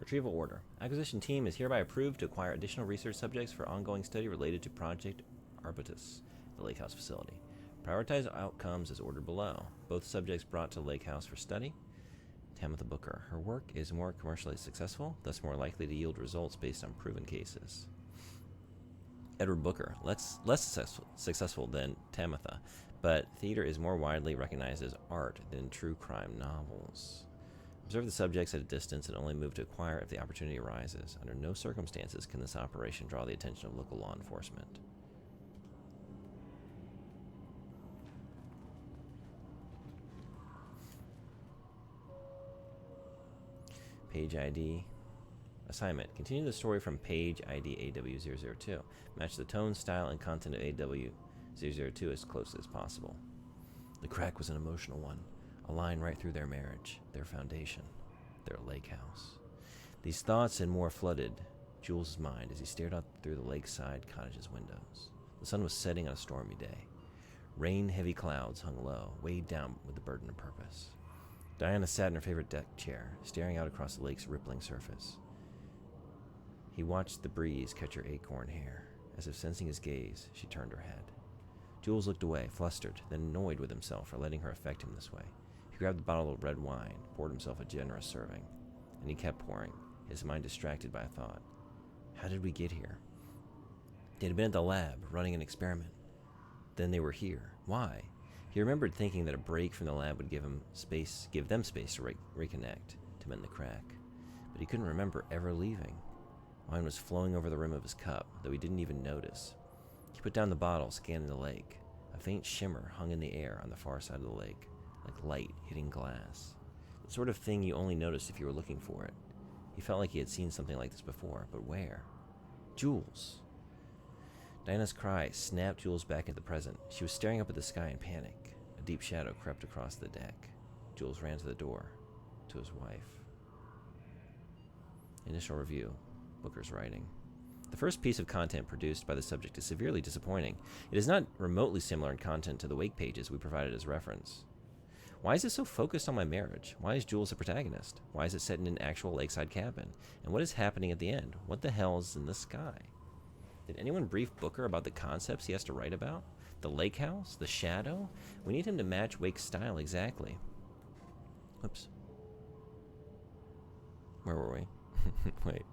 Retrieval order. Acquisition team is hereby approved to acquire additional research subjects for ongoing study related to Project Arbutus, the Lake House facility. Prioritize outcomes as ordered below. Both subjects brought to Lake House for study. Tamitha Booker. Her work is more commercially successful, thus more likely to yield results based on proven cases. Edward Booker. Less successful than Tamitha, but theater is more widely recognized as art than true crime novels. Observe the subjects at a distance and only move to acquire if the opportunity arises. Under no circumstances can this operation draw the attention of local law enforcement. Page ID. Assignment. Continue the story from page ID AW002. Match the tone, style, and content of AW002 as closely as possible. The crack was an emotional one. A line right through their marriage, their foundation, their lake house. These thoughts and more flooded Jules' mind as he stared out through the lakeside cottage's windows. The sun was setting on a stormy day. Rain-heavy clouds hung low, weighed down with the burden of purpose. Diana sat in her favorite deck chair, staring out across the lake's rippling surface. He watched the breeze catch her acorn hair. As if sensing his gaze, she turned her head. Jules looked away, flustered, then annoyed with himself for letting her affect him this way. He grabbed the bottle of red wine, poured himself a generous serving, and he kept pouring, his mind distracted by a thought. How did we get here? They had been at the lab, running an experiment. Then they were here. Why? He remembered thinking that a break from the lab would give them space to reconnect, to mend the crack. But he couldn't remember ever leaving. Wine was flowing over the rim of his cup, though he didn't even notice. He put down the bottle, scanning the lake. A faint shimmer hung in the air on the far side of the lake, like light hitting glass. The sort of thing you only notice if you were looking for it. He felt like he had seen something like this before, but where? Jules! Diana's cry snapped Jules back into the present. She was staring up at the sky in panic. A deep shadow crept across the deck. Jules ran to the door, to his wife. Initial review. Booker's writing. The first piece of content produced by the subject is severely disappointing. It is not remotely similar in content to the wake pages we provided as reference. Why is it so focused on my marriage? Why is Jules the protagonist? Why is it set in an actual lakeside cabin? And what is happening at the end? What the hell is in the sky? Did anyone brief Booker about the concepts he has to write about? The lake house? The shadow? We need him to match Wake's style exactly. Oops. Where were we? Wait.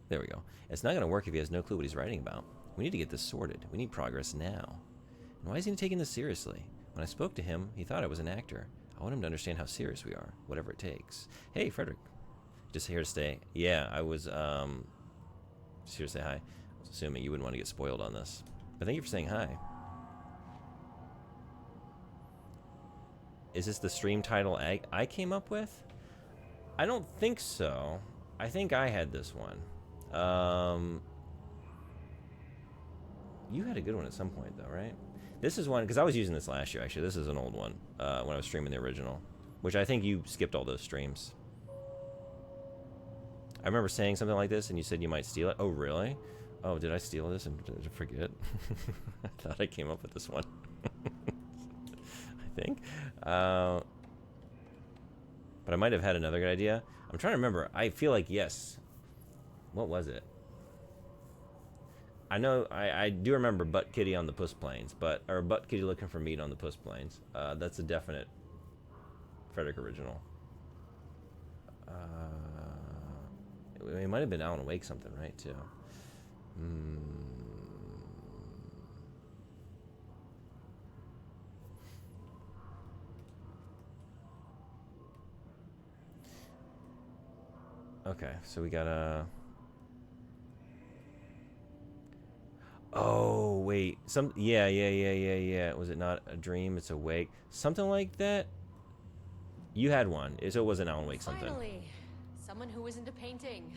There we go. It's not going to work if he has no clue what he's writing about. We need to get this sorted. We need progress now. And why is he taking this seriously? When I spoke to him, he thought I was an actor. I want him to understand how serious we are, whatever it takes. Hey, Frederick. Just here to stay. Yeah, I was, just here to say hi. I was assuming you wouldn't want to get spoiled on this. But thank you for saying hi. Is this the stream title I came up with? I don't think so. I think I had this one. You had a good one at some point, though, right? This is one, because I was using this last year, actually. This is an old one, when I was streaming the original, which I think you skipped all those streams. I remember saying something like this, and you said you might steal it. Oh, really? Oh, did I steal this and did I forget? I thought I came up with this one. I think. But I might have had another good idea. I'm trying to remember. I feel like, yes. What was it? I know, I do remember Butt Kitty on the Puss Plains, or Butt Kitty looking for meat on the Puss Plains. That's a definite Frederick original. It might have been Alan Wake something, right, too. Okay, so we got a... Oh, wait. Yeah. Was it not a dream? It's awake. Something like that? You had one. So it wasn't Alan Wake something. Finally, someone who isn't a painting.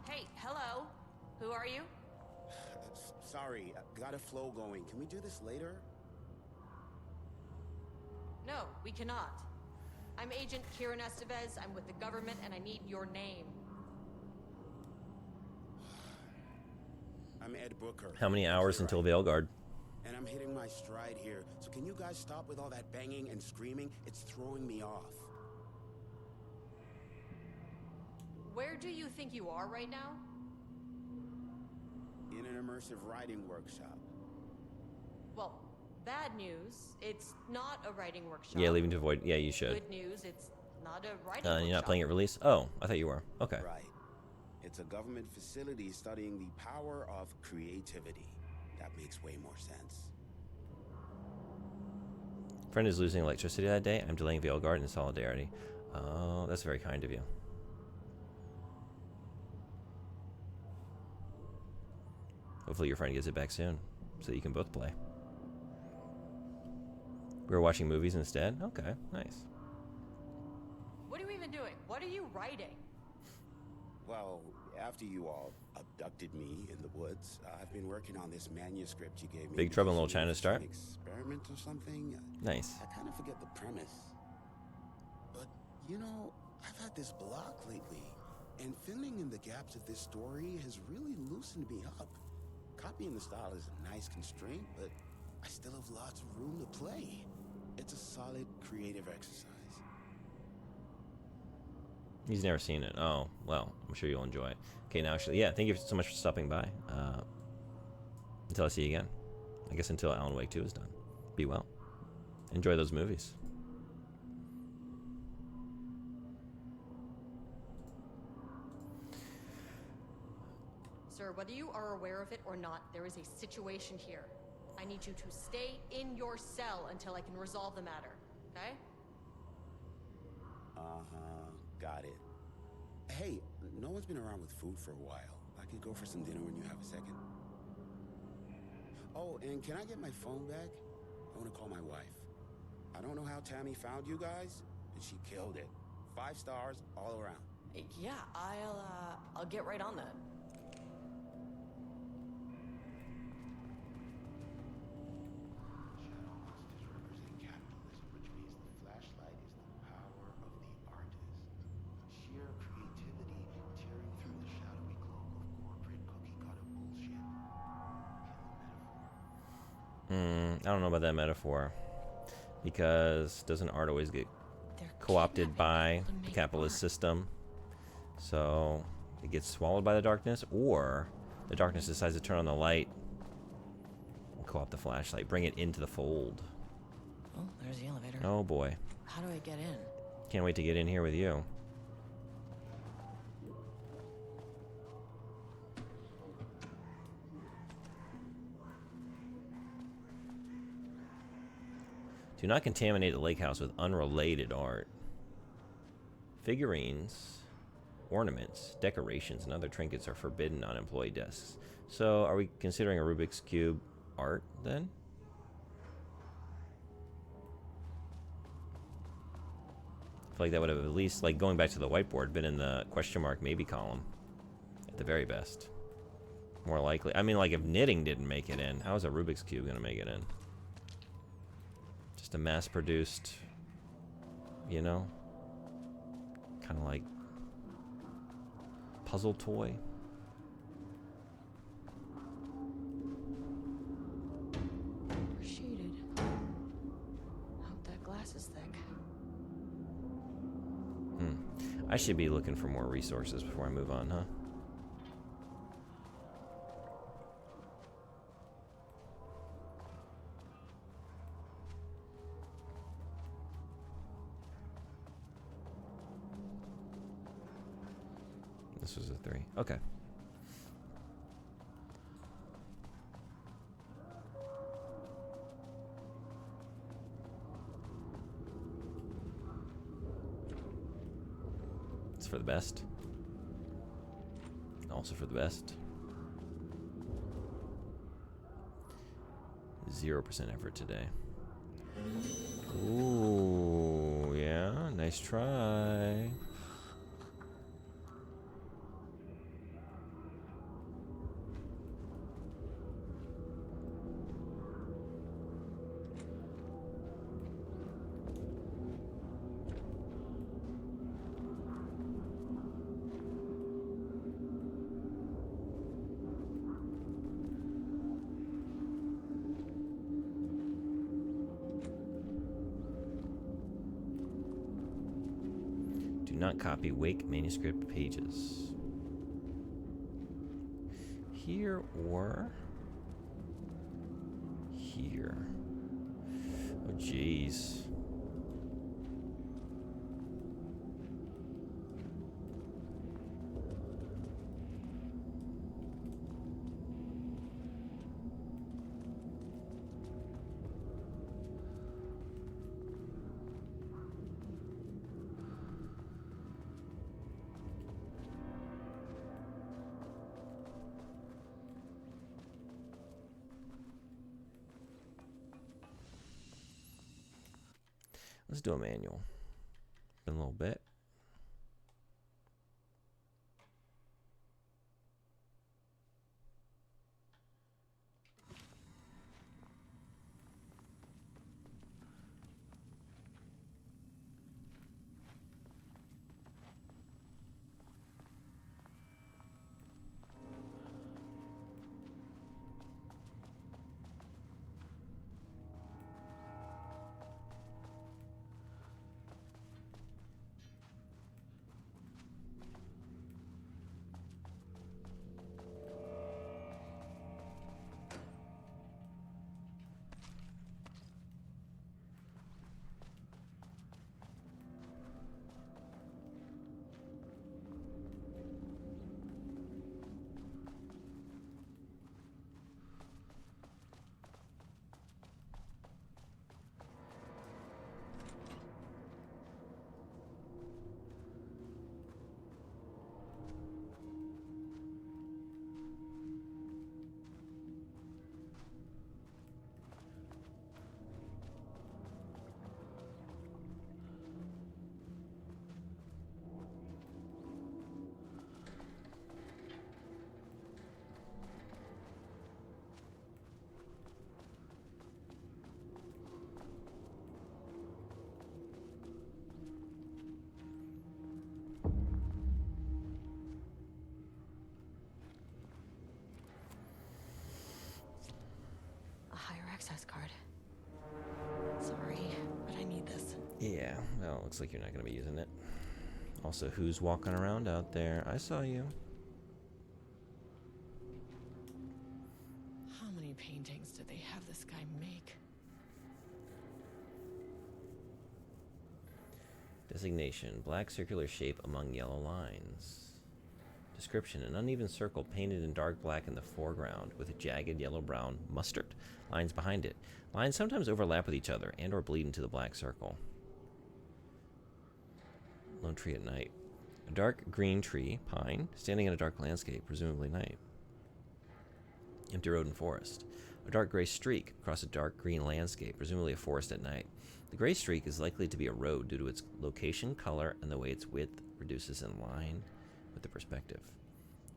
Hey, hello. Who are you? Sorry, got a flow going. Can we do this later? No, we cannot. I'm Agent Kieran Estevez. I'm with the government, and I need your name. I'm Ed Booker. How many hours until Veilguard? and I'm hitting my stride here. So can you guys stop with all that banging and screaming? It's throwing me off. Where do you think you are right now? In an immersive writing workshop. Well, bad news, it's not a writing workshop. Yeah, leaving to avoid. Yeah, you should. Good news, it's not a writing workshop. You're not playing it release? Oh, I thought you were. Okay. Right. It's a government facility studying the power of creativity. That makes way more sense. Friend is losing electricity that day. I'm delaying Veilguard in solidarity. Oh, that's very kind of you. Hopefully your friend gets it back soon, so that you can both play. We were watching movies instead? Okay, nice. What are you even doing? What are you writing? Well, after you all abducted me in the woods, I've been working on this manuscript you gave me. Big Trouble in Little China start? An experiment or something? Nice. I kind of forget the premise. But, you know, I've had this block lately, and filling in the gaps of this story has really loosened me up. Copying the style is a nice constraint, but I still have lots of room to play. It's a solid creative exercise. He's never seen it. Oh, well, I'm sure you'll enjoy it. Okay, now actually, yeah, thank you so much for stopping by. Until I see you again. I guess until Alan Wake 2 is done. Be well. Enjoy those movies. Sir, whether you are aware of it or not, there is a situation here. I need you to stay in your cell until I can resolve the matter, okay? Got it. Hey, no one's been around with food for a while. I could go for some dinner when you have a second. Oh, and can I get my phone back? I want to call my wife. I don't know how Tammy found you guys, but she killed it. 5 stars all around. Yeah, I'll get right on that. I don't know about that metaphor, because doesn't art always get co-opted by the capitalist system? So it gets swallowed by the darkness, or the darkness decides to turn on the light and co-opt the flashlight, bring it into the fold. Oh, there's the elevator. Oh boy. How do I get in? Can't wait to get in here with you. Do not contaminate the lake house with unrelated art. Figurines, ornaments, decorations, and other trinkets are forbidden on employee desks. So, are we considering a Rubik's Cube art, then? I feel like that would have at least, like, going back to the whiteboard, been in the question mark maybe column. At the very best. More likely. I mean, like, if knitting didn't make it in, how is a Rubik's Cube going to make it in? Just a mass-produced, you know, kind of like puzzle toy. We're sheeted. Hope that glass is thick. I should be looking for more resources before I move on, huh? This was a 3. Okay. It's for the best. Also for the best. 0% effort today. Ooh, yeah, nice try. not copy Wake manuscript pages. Here or here. Oh, jeez. Let's do a manual. Been a little bit. Access card. Sorry, but I need this. Yeah, well, looks like you're not going to be using it. Also, who's walking around out there? I saw you. How many paintings did they have this guy make? Designation: black circular shape among yellow lines. Description: an uneven circle painted in dark black in the foreground with a jagged yellow-brown mustard lines behind it. Lines sometimes overlap with each other and or bleed into the black circle. Lone tree at night. A dark green tree, pine, standing in a dark landscape, presumably night. Empty road and forest. A dark gray streak across a dark green landscape, presumably a forest at night. The gray streak is likely to be a road due to its location, color, and the way its width reduces in line with the perspective.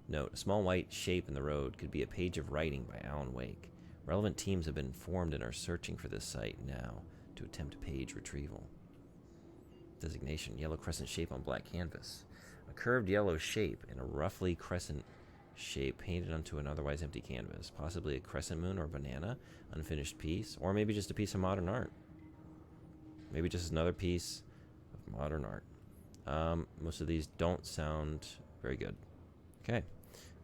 Note: a small white shape in the road could be a page of writing by Alan Wake. Relevant teams have been formed and are searching for this site now to attempt page retrieval. Designation: yellow crescent shape on black canvas. A curved yellow shape in a roughly crescent shape painted onto an otherwise empty canvas. Possibly a crescent moon or banana, unfinished piece, or maybe just a piece of modern art. Maybe just another piece of modern art. Most of these don't sound very good. Okay.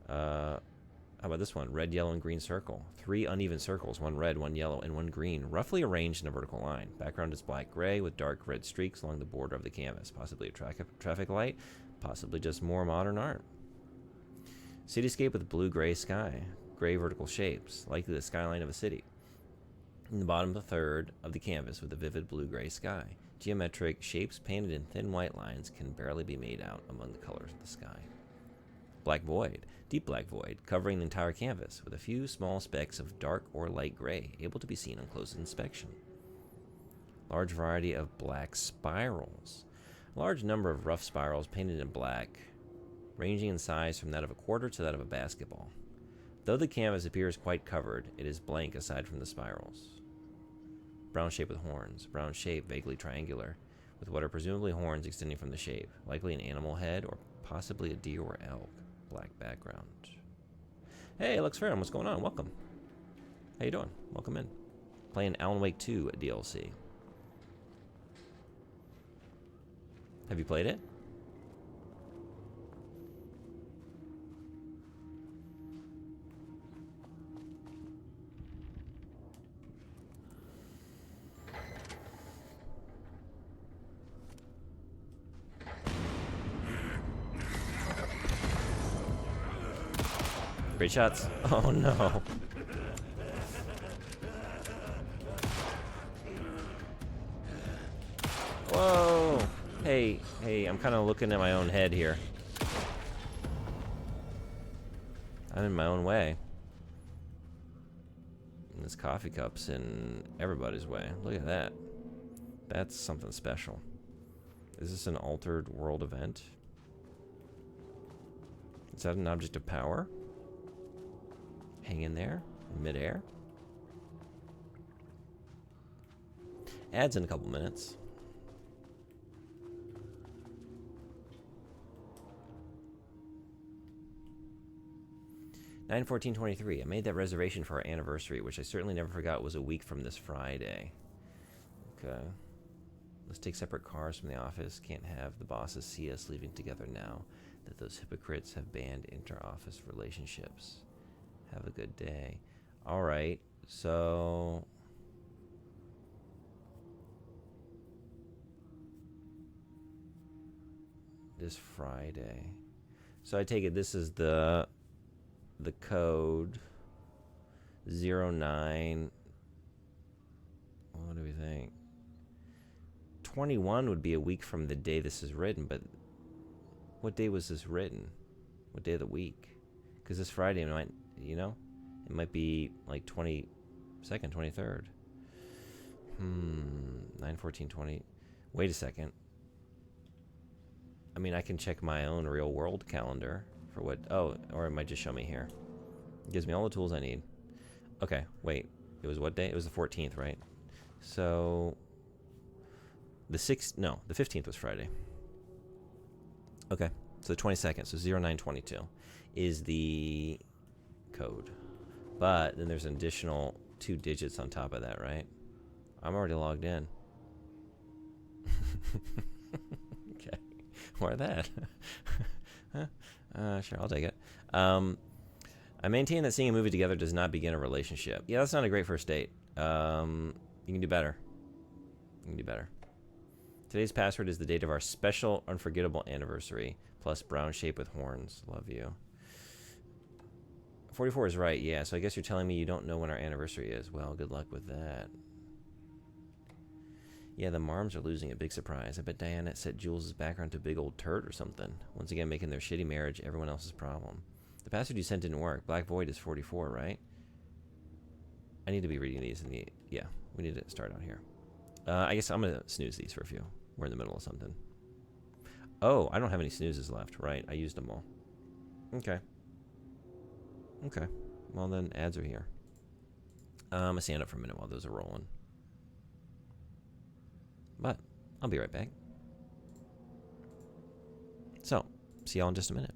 How about this one? Red, yellow, and green circle. 3 uneven circles, 1 red, 1 yellow, and 1 green, roughly arranged in a vertical line. Background is black-gray with dark red streaks along the border of the canvas. Possibly a traffic light, possibly just more modern art. Cityscape with blue-gray sky. Gray vertical shapes, likely the skyline of a city. In the bottom third of the canvas with a vivid blue-gray sky. Geometric shapes painted in thin white lines can barely be made out among the colors of the sky. Black void, deep black void, covering the entire canvas with a few small specks of dark or light gray, able to be seen on close inspection. Large variety of black spirals. A large number of rough spirals painted in black, ranging in size from that of a quarter to that of a basketball. Though the canvas appears quite covered, it is blank aside from the spirals. Brown shape with horns. Brown shape, vaguely triangular, with what are presumably horns extending from the shape, likely an animal head or possibly a deer or elk. Black background. Hey, Lux Ferrum, what's going on? Welcome. How you doing? Welcome in. Playing Alan Wake 2 DLC. Have you played it? Great shots. Oh no. Whoa. Hey, I'm kind of looking at my own head here. I'm in my own way. And this coffee cup's in everybody's way. Look at that. That's something special. Is this an altered world event? Is that an object of power? Hang in there? In midair? Ads in a couple minutes. (9/14/23). I made that reservation for our anniversary, which I certainly never forgot was a week from this Friday. Okay. Let's take separate cars from the office. Can't have the bosses see us leaving together now that those hypocrites have banned inter-office relationships. Have a good day. All right. So this Friday. So I take it this is the code 09. What do we think? 21 would be a week from the day this is written, but what day was this written? What day of the week? Because this Friday might, you know, it might be like 22nd, 23rd. 9/14/20. Wait a second. I mean, I can check my own real world calendar for what. Oh, or it might just show me here. It gives me all the tools I need. Okay, wait. It was what day? It was the 14th, right? So the 15th was Friday. Okay, so the 22nd, so 09/22 is the code. But then there's an additional 2 digits on top of that, right? I'm already logged in. Okay, why that? Sure, I'll take it. I maintain that seeing a movie together does not begin a relationship. Yeah, that's not a great first date. You can do better. You can do better. Today's password is the date of our special unforgettable anniversary, plus brown shape with horns. Love you. 44 is right, yeah, so I guess you're telling me you don't know when our anniversary is. Well, good luck with that. Yeah, the Marms are losing a big surprise. I bet Diana set Jules' background to a big old turd or something. Once again, making their shitty marriage everyone else's problem. The password you sent didn't work. Black Void is 44, right? I need to be reading these in the... Yeah, we need to start out here. I guess I'm going to snooze these for a few. We're in the middle of something. Oh, I don't have any snoozes left. Right, I used them all. Okay. Okay. Well, then ads are here. I'm going to stand up for a minute while those are rolling. But I'll be right back. So, see y'all in just a minute.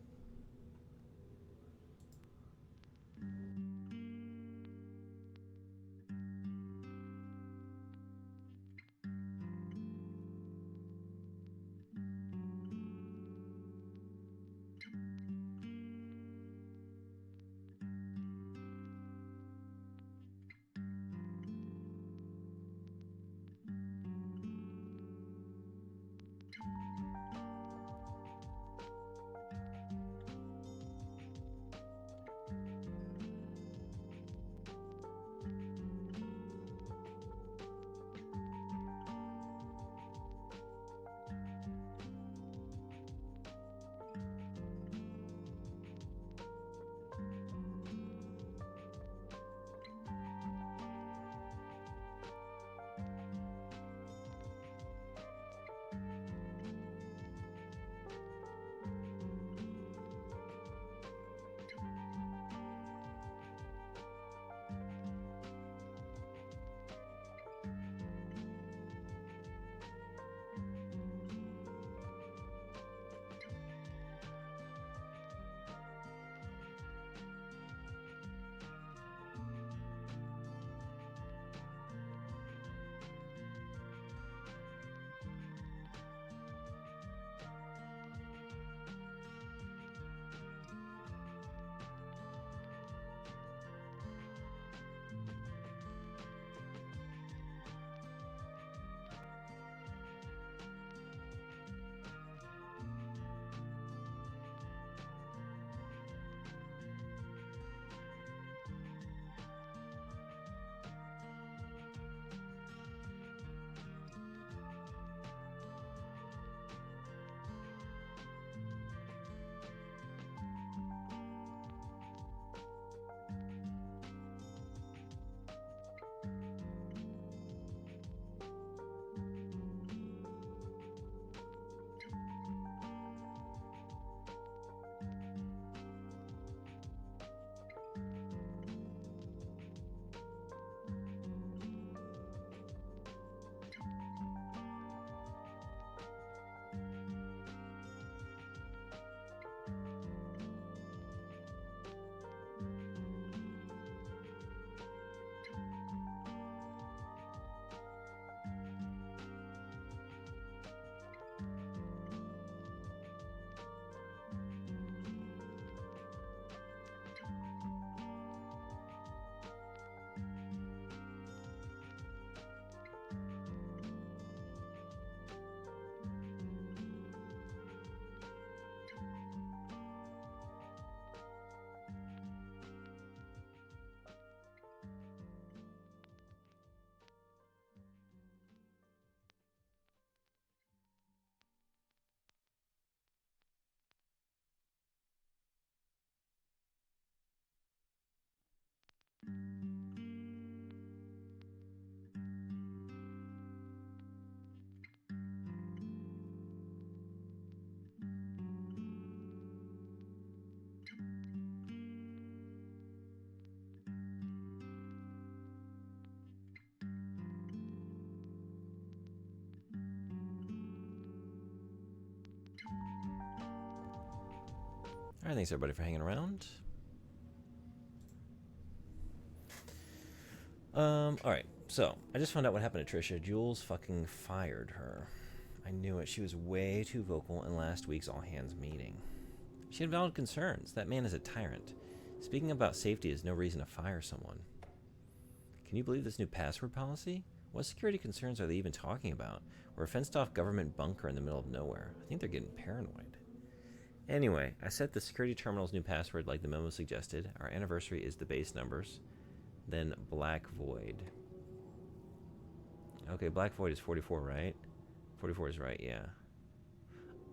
All right, thanks everybody for hanging around. All right, so I just found out what happened to Trisha. Jules fucking fired her. I knew it. She was way too vocal in last week's all-hands meeting. She had valid concerns. That man is a tyrant. Speaking about safety is no reason to fire someone. Can you believe this new password policy? What security concerns are they even talking about? We're a fenced-off government bunker in the middle of nowhere. I think they're getting paranoid. Anyway, I set the security terminal's new password like the memo suggested. Our anniversary is the base numbers. Then Black Void. Okay, Black Void is 44, right? 44 is right, yeah.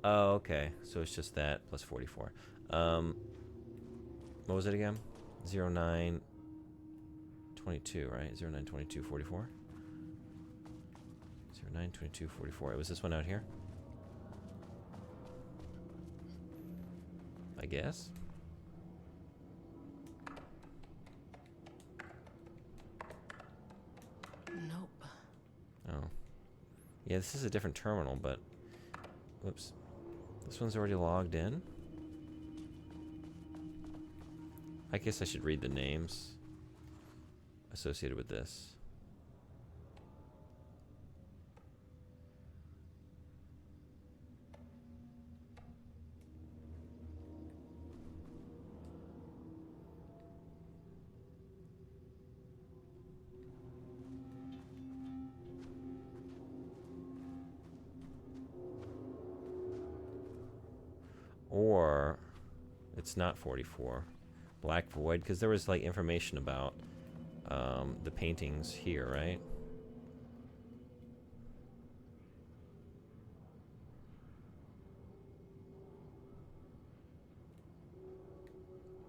Oh, okay. So it's just that plus 44. What was it again? 0922, right? 0922, 44? 0922, 44. Was this one out here? I guess. Nope. Oh. Yeah, this is a different terminal, but... Whoops. This one's already logged in? I guess I should read the names associated with this. Or it's not 44. Black Void, because there was like information about the paintings here, right?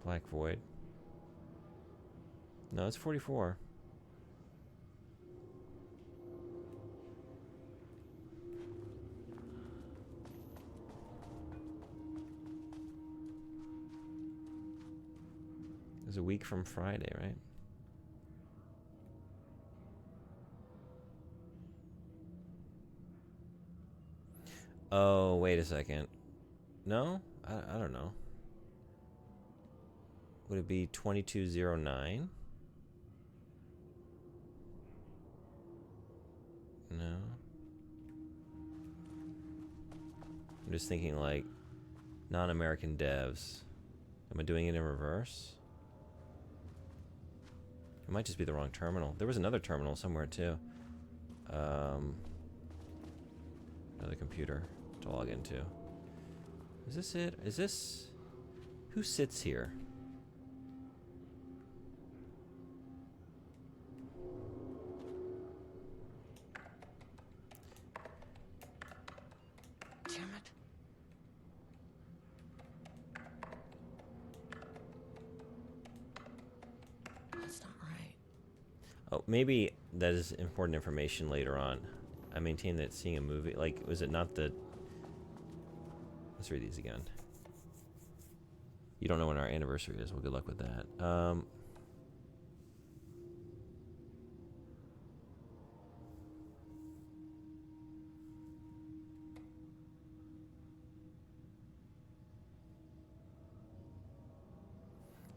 Black Void. No, it's 44. It's a week from Friday, right? Oh, wait a second. No? I don't know. Would it be 2209? No. I'm just thinking like non-American devs. Am I doing it in reverse? It might just be the wrong terminal. There was another terminal somewhere too. Another computer to log into. Is this it? Is this... Who sits here? Damn it. That's not right. Oh, maybe that is important information later on. I maintain that seeing a movie, like, was it not the... Let's read these again. You don't know when our anniversary is. Well, good luck with that.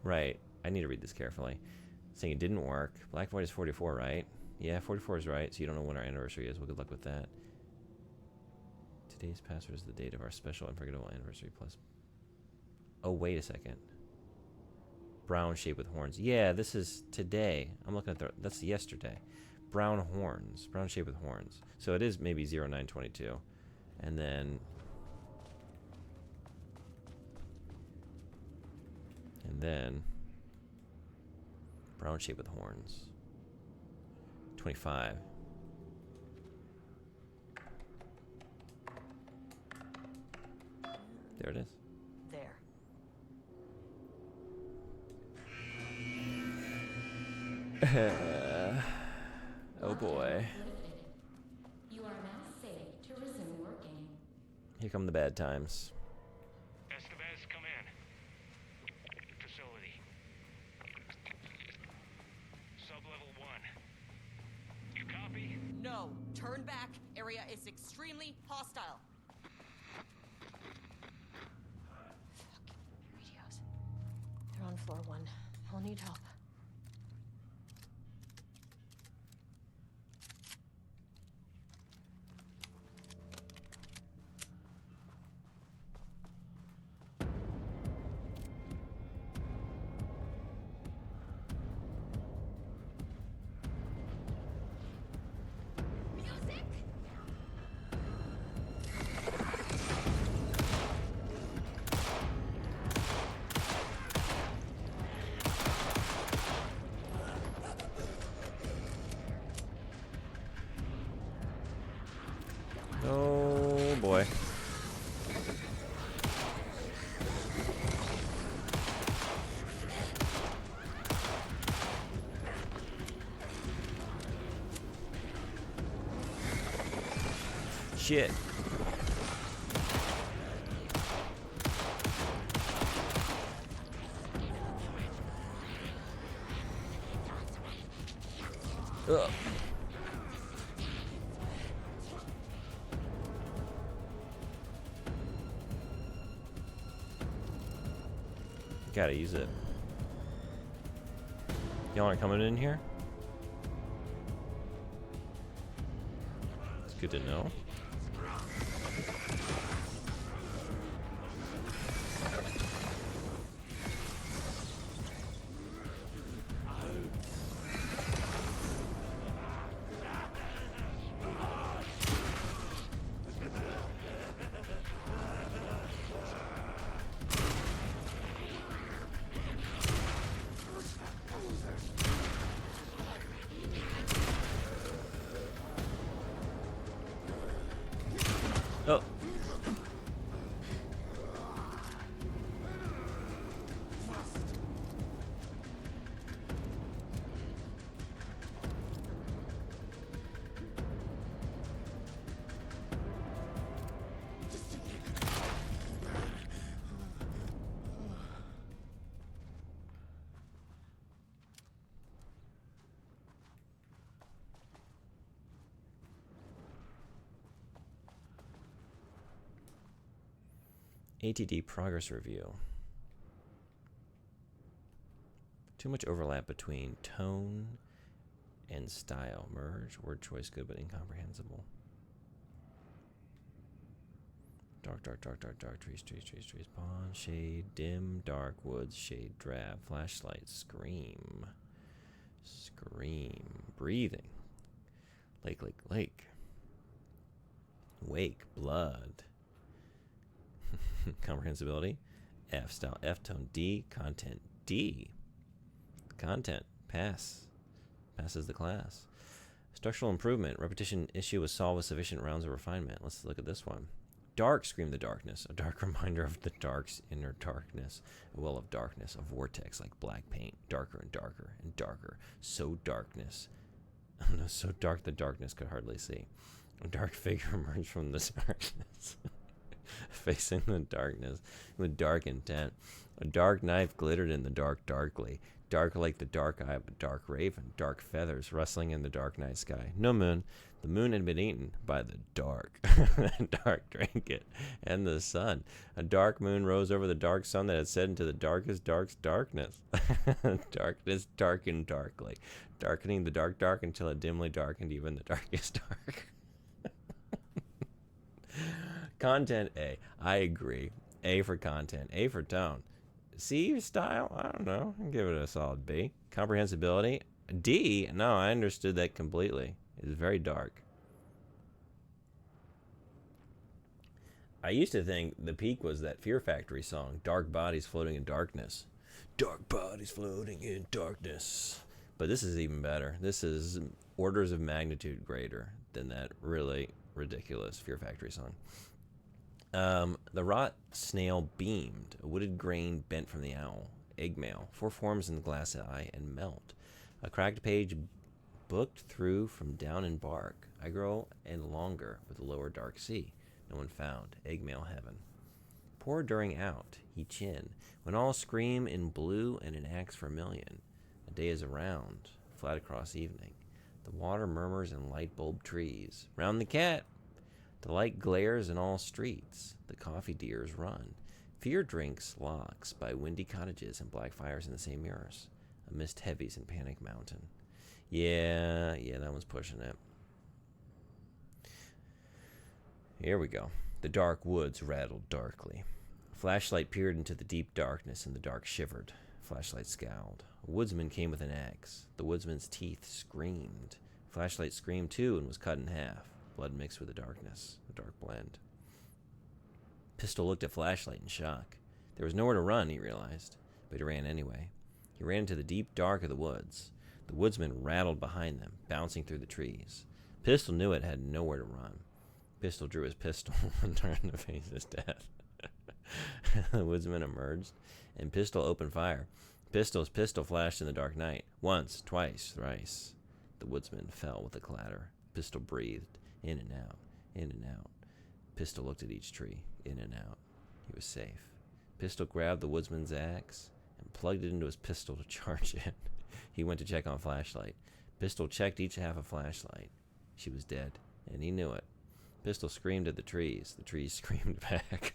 Right. I need to read this carefully. Saying it didn't work. Black Void is 44, right? Yeah, 44 is right, so you don't know when our anniversary is. Well, good luck with that. Today's password is the date of our special unforgettable anniversary plus... Oh, wait a second. Brown shape with horns. Yeah, this is today. I'm looking at the... That's yesterday. Brown horns. Brown shape with horns. So it is maybe 0922. And then... brown shape with horns. 25. There it is. There. Oh boy. You are now safe to resume working. Here come the bad times. Estevez, come in. Facility. Sub-level 1. You copy? No, turn back. Area is extremely hostile. Fucking radios. They're on floor 1. I'll need help. Oh boy. Shit. Ugh. Gotta use it. Y'all aren't coming in here? It's good to know. Oh. ATD progress review. Too much overlap between tone and style. Merge. Word choice good but incomprehensible. Dark, dark, dark, dark, dark. Trees, trees, trees, trees. Pond, shade, dim, dark, woods, shade, drab, flashlight, scream. Scream. Breathing. Lake, lake, lake. Wake, blood. Comprehensibility, F. Style, F. Tone, D. Content, D. Content, pass. Passes the class. Structural improvement, repetition issue was solved with sufficient rounds of refinement. Let's look at this one. Dark, scream the darkness, a dark reminder of the dark's inner darkness, a well of darkness, a vortex like black paint, darker and darker and darker, so darkness, no, so dark the darkness could hardly see. A dark figure emerged from the darkness. Facing the darkness with dark intent. A dark knife glittered in the dark darkly, dark like the dark eye of a dark raven, dark feathers rustling in the dark night sky. No moon. The moon had been eaten by the dark. The dark drank it, and the sun. A dark moon rose over the dark sun that had set into the darkest darkness. Darkness darkened darkly, darkening the dark until it dimly darkened even the darkest dark. Content A. I agree. A for content. A for tone. C style? I don't know. I'll give it a solid B. Comprehensibility? D? No, I understood that completely. It's very dark. I used to think the peak was that Fear Factory song, Dark Bodies Floating in Darkness. Dark bodies floating in darkness. But this is even better. This is orders of magnitude greater than that really ridiculous Fear Factory song. The rot snail beamed, a wooded grain bent from the owl, egg male, 4 forms in the glass eye, and melt. A cracked page booked through from down in bark. I grow and longer with the lower dark sea. No one found. Eggmail heaven. Pour during out, he chin. When all scream in blue and an axe vermilion. A day is around, flat across evening. The water murmurs in light bulb trees. Round the cat! The light glares in all streets. The coffee deers run. Fear drinks locks by windy cottages and black fires in the same mirrors. A mist heavies in Panic Mountain. Yeah, that one's pushing it. Here we go. The dark woods rattled darkly. Flashlight peered into the deep darkness, and the dark shivered. Flashlight scowled. A woodsman came with an axe. The woodsman's teeth screamed. Flashlight screamed too and was cut in half. Blood mixed with the darkness, a dark blend. Pistol looked at Flashlight in shock. There was nowhere to run, he realized, but he ran anyway. He ran into the deep dark of the woods. The woodsman rattled behind them, bouncing through the trees. Pistol knew it had nowhere to run. Pistol drew his pistol and turned to face his death. The woodsman emerged, and Pistol opened fire. Pistol's pistol flashed in the dark night. Once, twice, thrice. The woodsman fell with a clatter. Pistol breathed, in and out, in and out. Pistol looked at each tree, in and out. He was safe. Pistol grabbed the woodsman's axe and plugged it into his pistol to charge it. He went to check on Flashlight. Pistol checked each half of Flashlight. She was dead, and he knew it. Pistol screamed at the trees. The trees screamed back.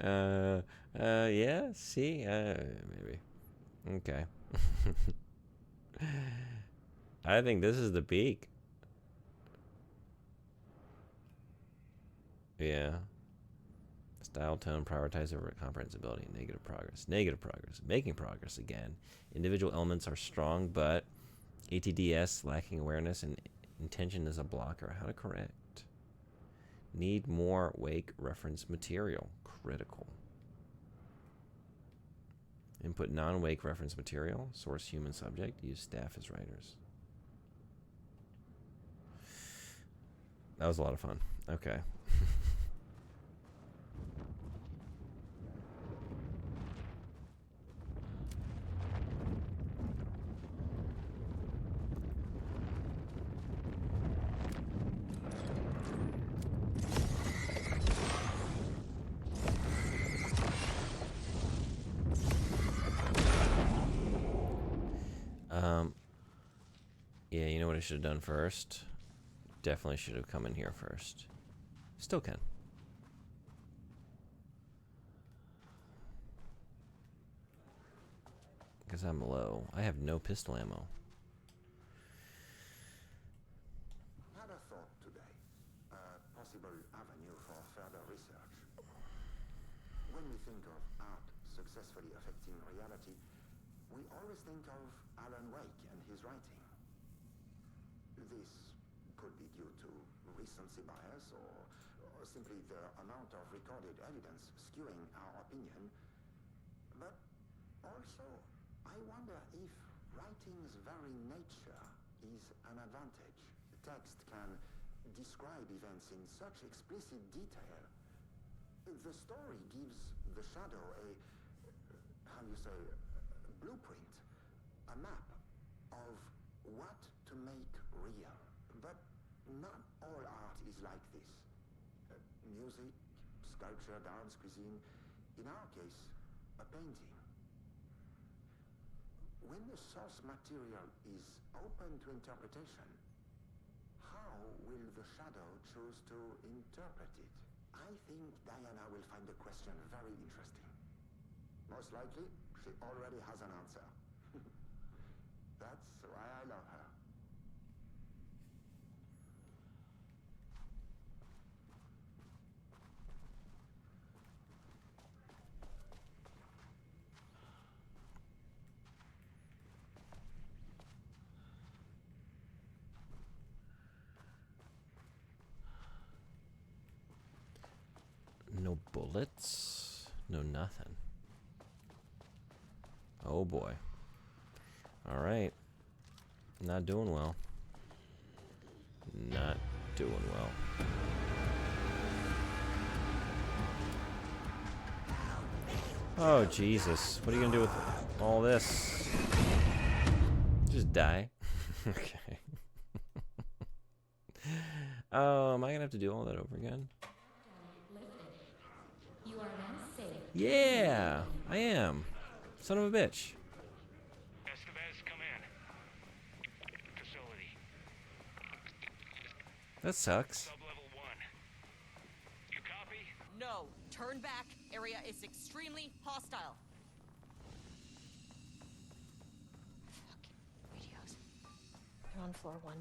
Yeah, see? Maybe. Okay. I think this is the peak. Yeah. Style, tone, prioritize over comprehensibility, negative progress. Negative progress. Making progress again. Individual elements are strong, but ATDS, lacking awareness and intention is a blocker. How to correct? Need more wake reference material. Critical. Input non-wake reference material. Source human subject. Use staff as writers. That was a lot of fun. Okay. Yeah, you know what I should have done first? Definitely should have come in here first. Still can. Because I'm low. I have no pistol ammo. Had a thought today. A possible avenue for further research. When we think of art successfully affecting reality, we always think of Alan Wake and his writing. This could be due to recency bias or simply the amount of recorded evidence skewing our opinion. But also, I wonder if writing's very nature is an advantage. Text can describe events in such explicit detail. The story gives the shadow a, blueprint, a map of what to make real. But not all art is like this. Music, sculpture, dance, cuisine. In our case, a painting. When the source material is open to interpretation, how will the shadow choose to interpret it? I think Diana will find the question very interesting. Most likely, she already has an answer. That's why I love her. No bullets? No nothing. Oh boy. Alright. Not doing well. Not doing well. Oh, Jesus. What are you gonna do with all this? Just die? Okay. Oh, am I gonna have to do all that over again? You are now safe. Yeah, I am. Son of a bitch. Estevez, come in. Facility. That sucks. Sublevel 1. You copy? No, turn back. Area is extremely hostile. Fucking radios. You're on floor 1.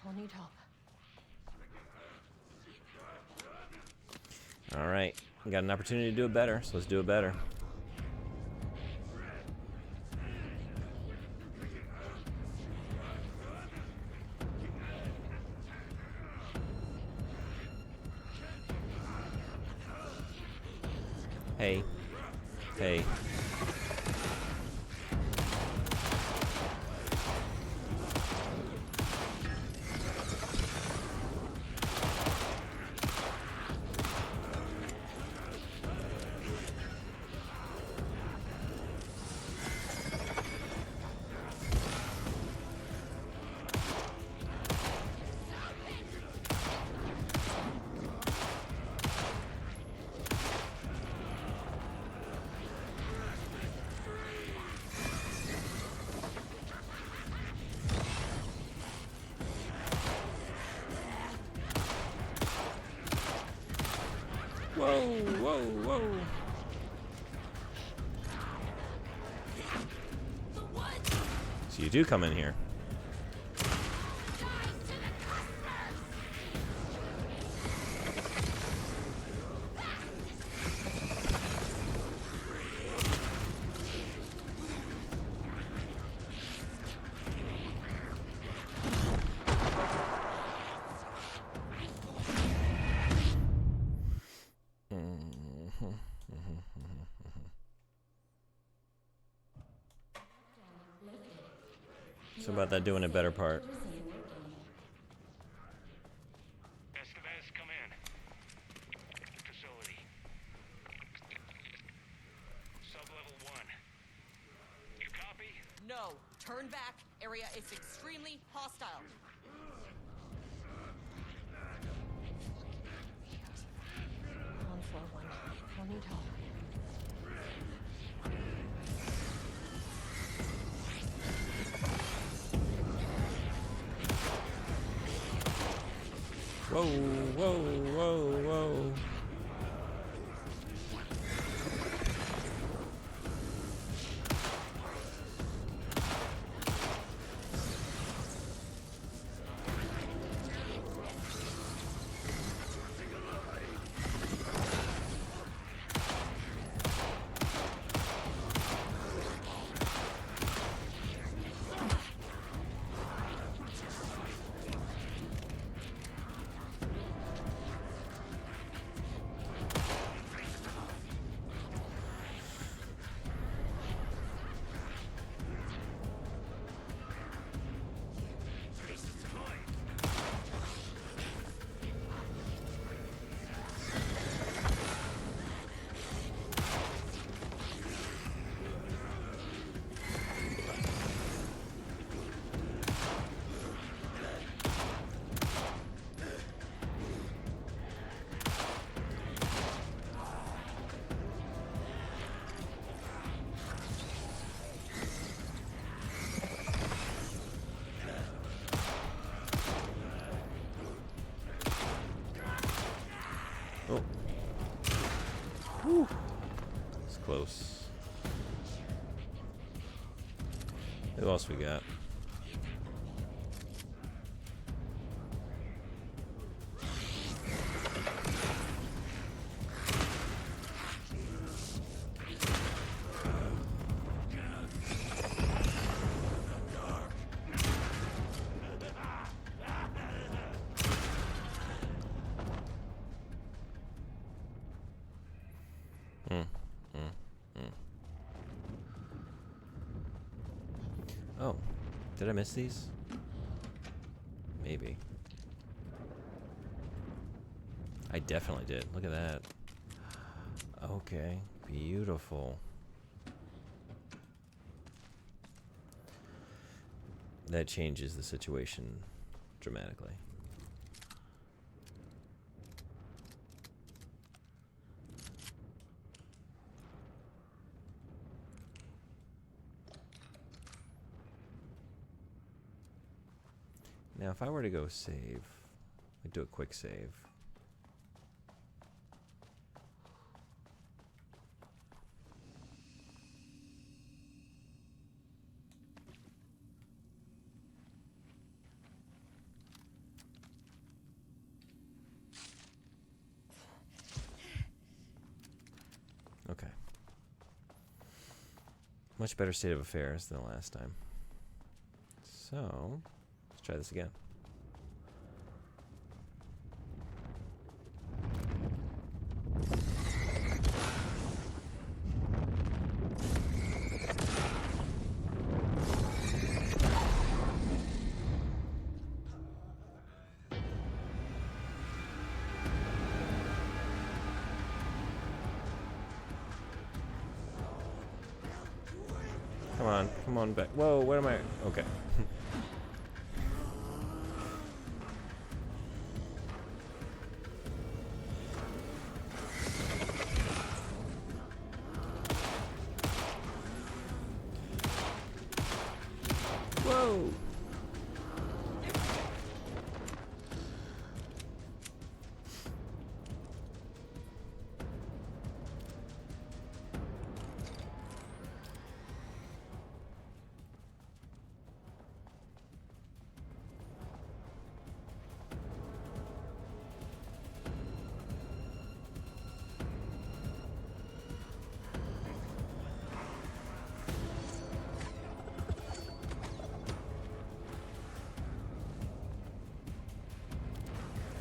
I'll need help. All right, we got an opportunity to do it better, so let's do it better. Hey. Hey. Whoa, whoa, whoa. So you do come in here. So about that doing a better part. Estevez, come in. Facility. Sublevel 1. You copy? No, turn back. Area is extremely hostile. On floor 1. I'll need help. Whoa, whoa, whoa, whoa. Oh. Whew. It's close. Who else we got? Oh, did I miss these? Maybe. I definitely did. Look at that. Okay, beautiful. that changes the situation dramatically. Now, if I were to go save, I'd do a quick save. Okay. Much better state of affairs than last time. So, let's try this again. Come on back. Whoa, where am I? Okay. Whoa.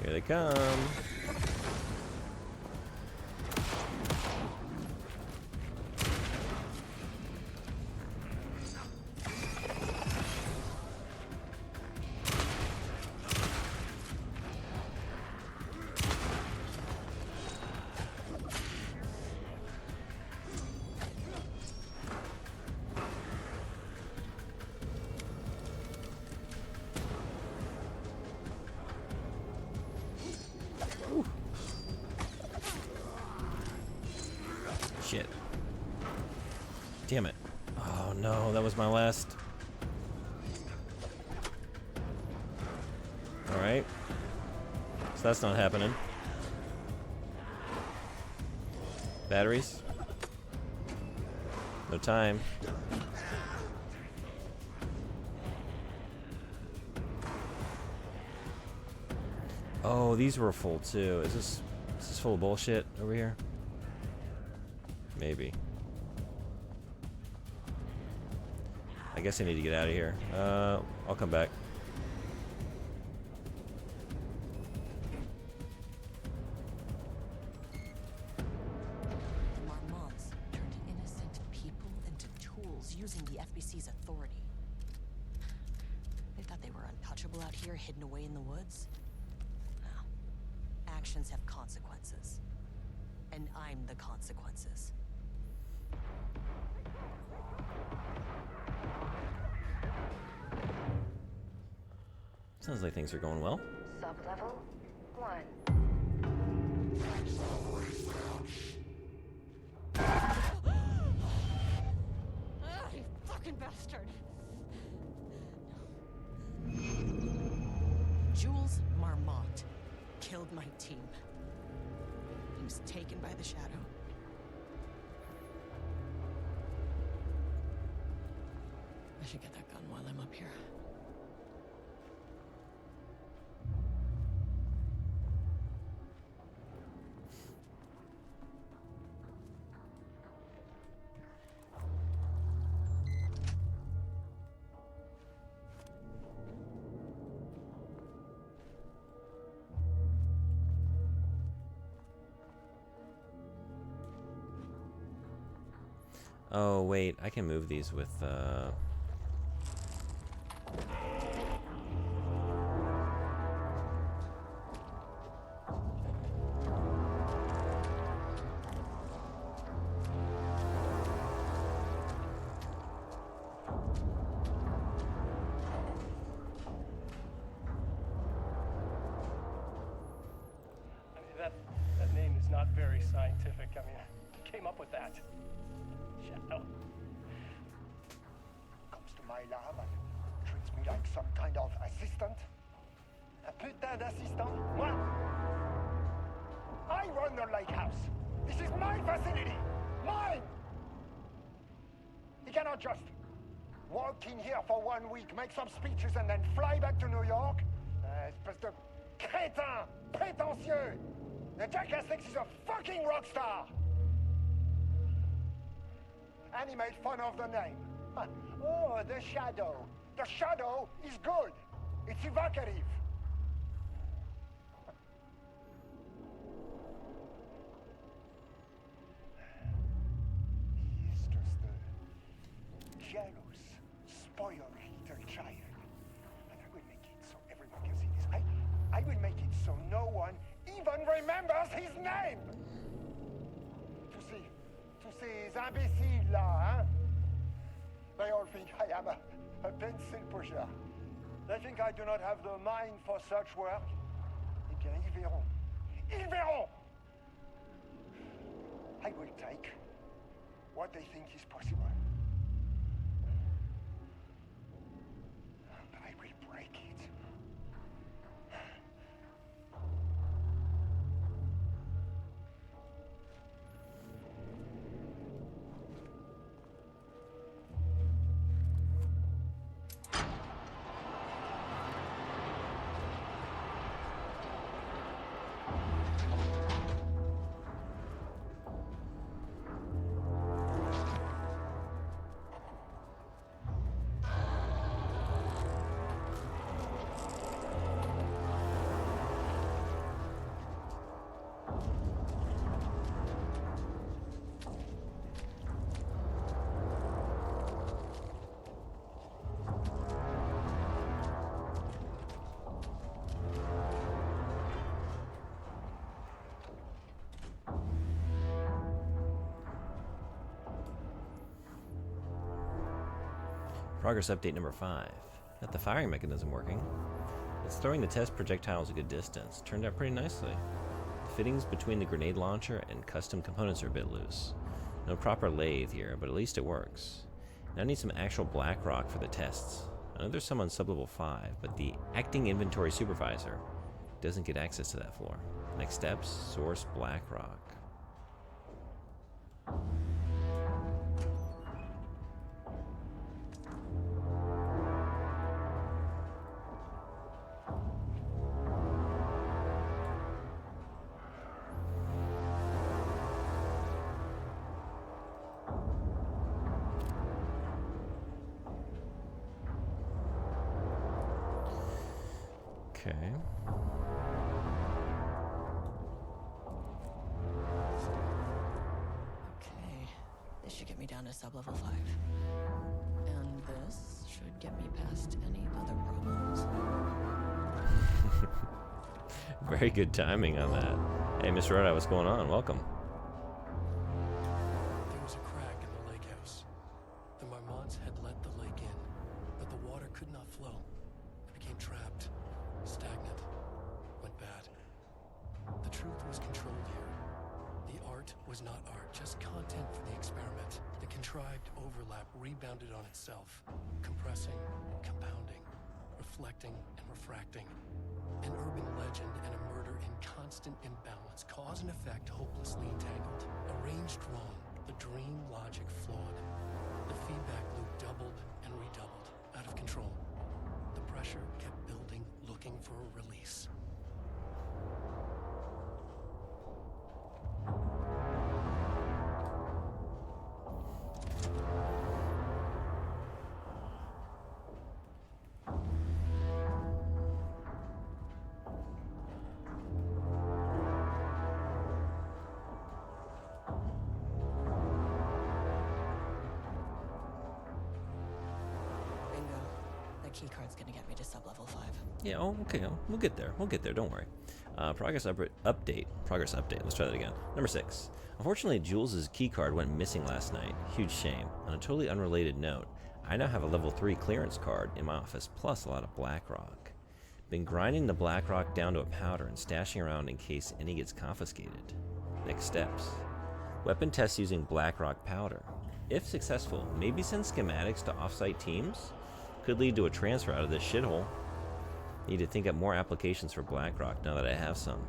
Here they come. Shit. Damn it. Oh no, that was my last. Alright. So that's not happening. Batteries? No time. Oh, these were full too. Is this full of bullshit over here? Maybe. I guess I need to get out of here. I'll come back. The Marmonts turned innocent people into tools using the FBC's authority. They thought they were untouchable out here, hidden away in the woods. No. Actions have consequences. And I'm the consequences. Sounds like things are going well. Sublevel 1. You fucking bastard! Jules Marmont killed my team. He was taken by the Shadow. I should get that gun while I'm up here. Oh, wait. I can move these with, scientific. I mean, who came up with that? Shadow. Comes to my lab and treats me like some kind of assistant. Un putain d'assistant? Moi? I run the lake house. This is my facility. Mine! He cannot just walk in here for 1 week, make some speeches, and then fly back to New York. Espèce de crétin, prétentieux. The jackass thinks he's a fucking rock star. And he made fun of the name. Oh, the Shadow. The Shadow is good. It's evocative. He's just a jealous, spoiled little child. And I will make it so everyone can see this. I will make it so no one even remembers his name. To ces imbéciles là, hein? They all think I am a pencil pusher. They think I do not have the mind for such work. Eh bien, ils verront. Ils verront! I will take what they think is possible. But I will break it. Progress update number 5. Got the firing mechanism working. It's throwing the test projectiles a good distance. Turned out pretty nicely. The fittings between the grenade launcher and custom components are a bit loose. No proper lathe here, but at least it works. Now I need some actual black rock for the tests. I know there's some on sublevel 5, but the acting inventory supervisor doesn't get access to that floor. Next steps, source black rock. Okay. Okay, this should get me down to sublevel 5. And this should get me past any other problems. Very good timing on that. Hey, Mr. Rhoda, what's going on? Welcome. There was a crack in the lake house. The Marmonts had let the lake in, but the water could not flow. It became trapped, stagnant, went bad. The truth was controlled here. The art was not art, just content for the experiment. The contrived overlap rebounded on itself, compressing, compounding, reflecting, and refracting. An urban legend and a murder in constant imbalance, cause and effect hopelessly entangled. Arranged wrong, the dream logic flawed. The feedback loop doubled and redoubled, out of control. The pressure kept building, looking for a release. Bingo. That keycard's gonna get me to sublevel 5. Yeah, oh, okay. We'll get there. We'll get there. Don't worry. Progress update. Progress update. Let's try that again. Number 6. Unfortunately, Jules' keycard went missing last night. Huge shame. On a totally unrelated note, I now have a level 3 clearance card in my office, plus a lot of black rock. Been grinding the black rock down to a powder and stashing around in case any gets confiscated. Next steps. Weapon tests using Blackrock powder. If successful, maybe send schematics to offsite teams? Could lead to a transfer out of this shithole. Need to think up more applications for Blackrock now that I have some.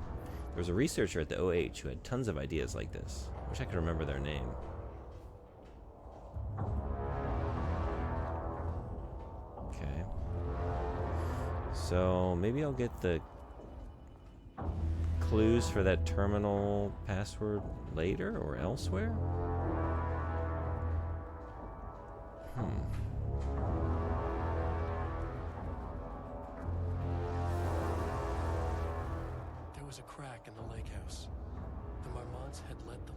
There was a researcher at the OH who had tons of ideas like this. Wish I could remember their name. Okay. So maybe I'll get the clues for that terminal password later or elsewhere? There was a crack in the lake house. The Marmonts had let them.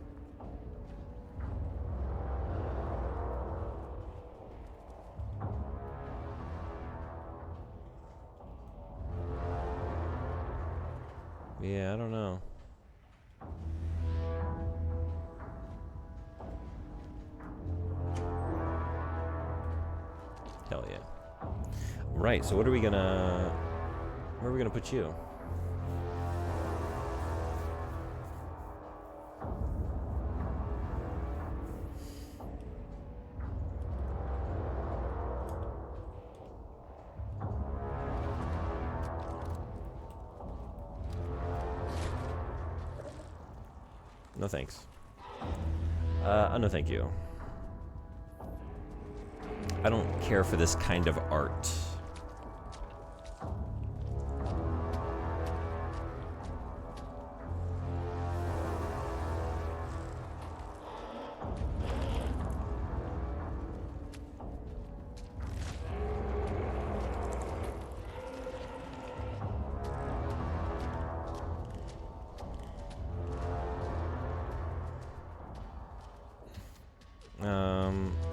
Yeah, I don't know. Hell yeah. Right, so what are we gonna... Where are we gonna put you? No thanks. No thank you. I don't care for this kind of art.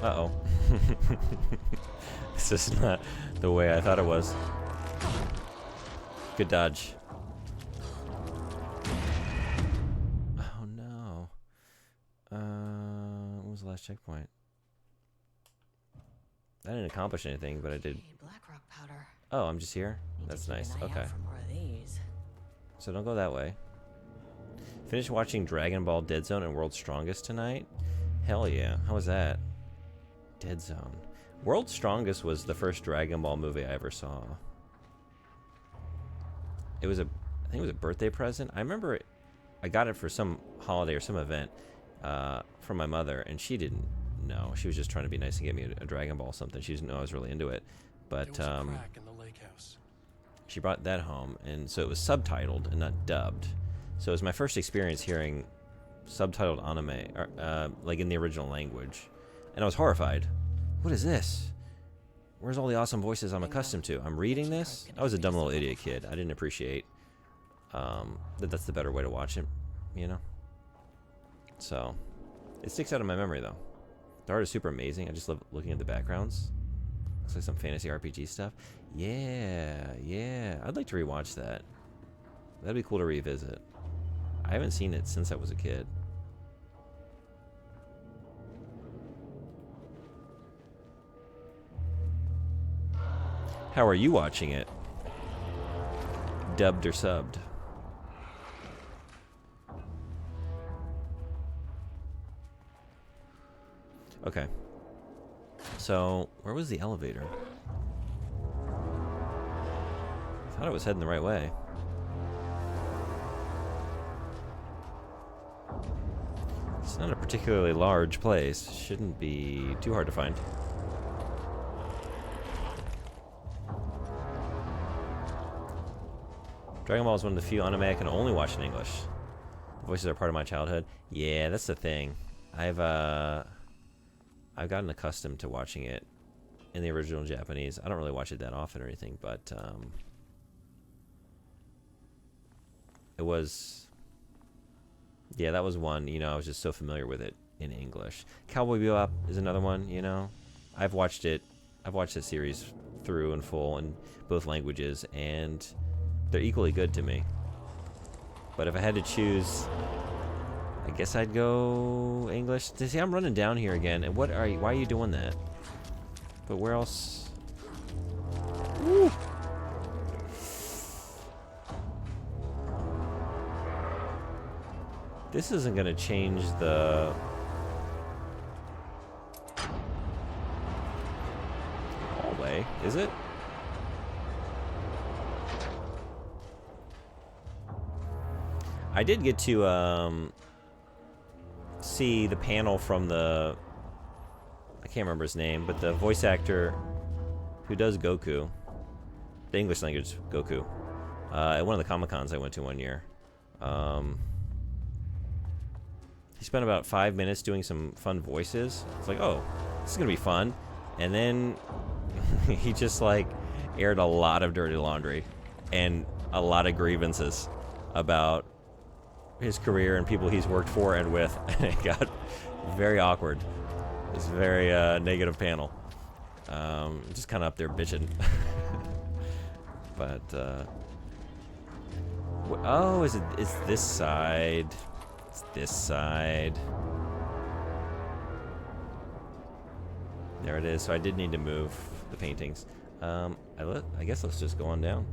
Uh-oh. This is not the way I thought it was. Good dodge. Oh no. What was the last checkpoint? I didn't accomplish anything, but I did. Blackrock powder. Oh, I'm just here? That's nice. Okay. So don't go that way. Finish watching Dragon Ball Dead Zone and World's Strongest tonight? Hell yeah. How was that? Dead Zone. World's Strongest was the first Dragon Ball movie I ever saw. It was I think it was a birthday present. I remember it, I got it for some holiday or some event from my mother, and she didn't know. She was just trying to be nice and get me a Dragon Ball something. She didn't know I was really into it. But There was a crack in the lake house. she brought that home, and so it was subtitled and not dubbed. So it was my first experience hearing subtitled anime, or, like in the original language, and I was horrified. What is this? Where's all the awesome voices I'm accustomed to? I'm reading this? I was a dumb little idiot kid. I didn't appreciate that that's the better way to watch it, you know? So, it sticks out in my memory, though. The art is super amazing. I just love looking at the backgrounds. Looks like some fantasy RPG stuff. Yeah. I'd like to rewatch that. That'd be cool to revisit. I haven't seen it since I was a kid. How are you watching it? Dubbed or subbed? Okay. So, where was the elevator? I thought it was heading the right way. It's not a particularly large place. Shouldn't be too hard to find. Dragon Ball is one of the few anime I can only watch in English. The voices are part of my childhood. Yeah, that's the thing. I've gotten accustomed to watching it in the original Japanese. I don't really watch it that often or anything, but it was... Yeah, that was one, you know, I was just so familiar with it in English. Cowboy Bebop is another one, you know. I've watched the series through and full in both languages, and they're equally good to me. But if I had to choose, I guess I'd go English. See, I'm running down here again, and why are you doing that? But where else? Woo! This isn't gonna change the... hallway, is it? I did get to see the panel from the... I can't remember his name, but the voice actor who does Goku, the English language Goku, at one of the Comic-Cons I went to one year. He spent about 5 minutes doing some fun voices. It's like, oh, this is gonna be fun. And then he just like aired a lot of dirty laundry and a lot of grievances about his career and people he's worked for and with. And it got very awkward. It was a very negative panel. Just kind of up there bitching. But oh, is this side? It's this side. There it is. So I did need to move the paintings. I guess let's just go on down.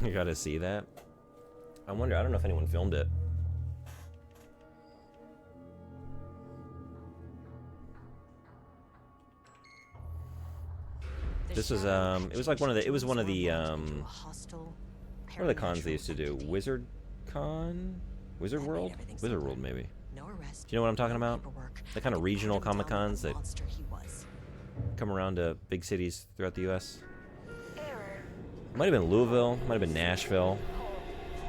You gotta see that. I wonder. I don't know if anyone filmed it. This was it was like one of the what are the cons they used to do? Wizard Con? Wizard World? Wizard World maybe. Do you know what I'm talking about? The kind of regional Comic Cons that come around to big cities throughout the US. Might have been Louisville, might have been Nashville.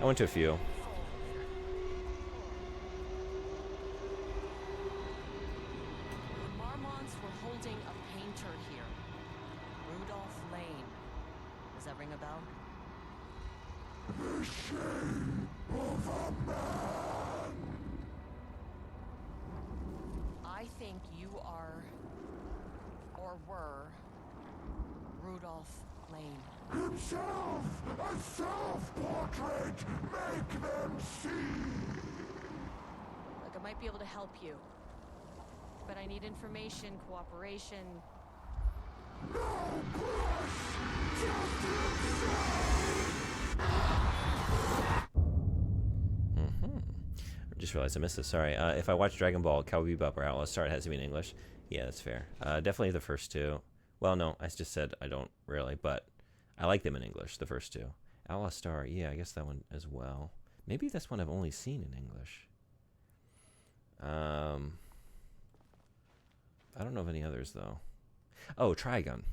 I went to a few. Marmonts were holding a painter here. Rudolph Lane. Does that ring a bell? The shame of a man. I think you are, or were, Rudolph Lane. Himself, a self-portrait. Make them see. Look, I might be able to help you, but I need information, cooperation. No push. Just I just realized I missed this. Sorry. If I watch Dragon Ball, Cowboy Bebop, or Outlaw Star, it has to be in English. Yeah, that's fair. Definitely the first two. Well, no, I just said I don't really, but I like them in English, the first two. Outlaw Star, yeah, I guess that one as well. Maybe that's one I've only seen in English. I don't know of any others, though. Oh, Trigun.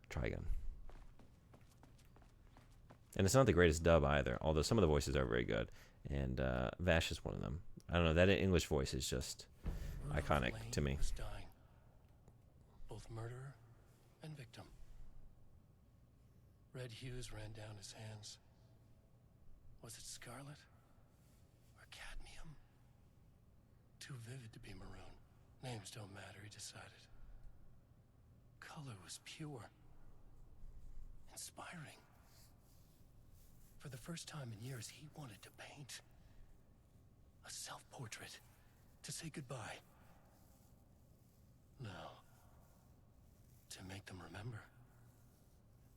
Trigun. And it's not the greatest dub either, although some of the voices are very good. And Vash is one of them. I don't know, that English voice is just iconic to me. Was dying. Both murderer and victim. Red hues ran down his hands. Was it scarlet or cadmium? Too vivid to be maroon. Names don't matter, he decided. Color was pure. Inspiring. For the first time in years, he wanted to paint. A self-portrait. To say goodbye. No. To make them remember.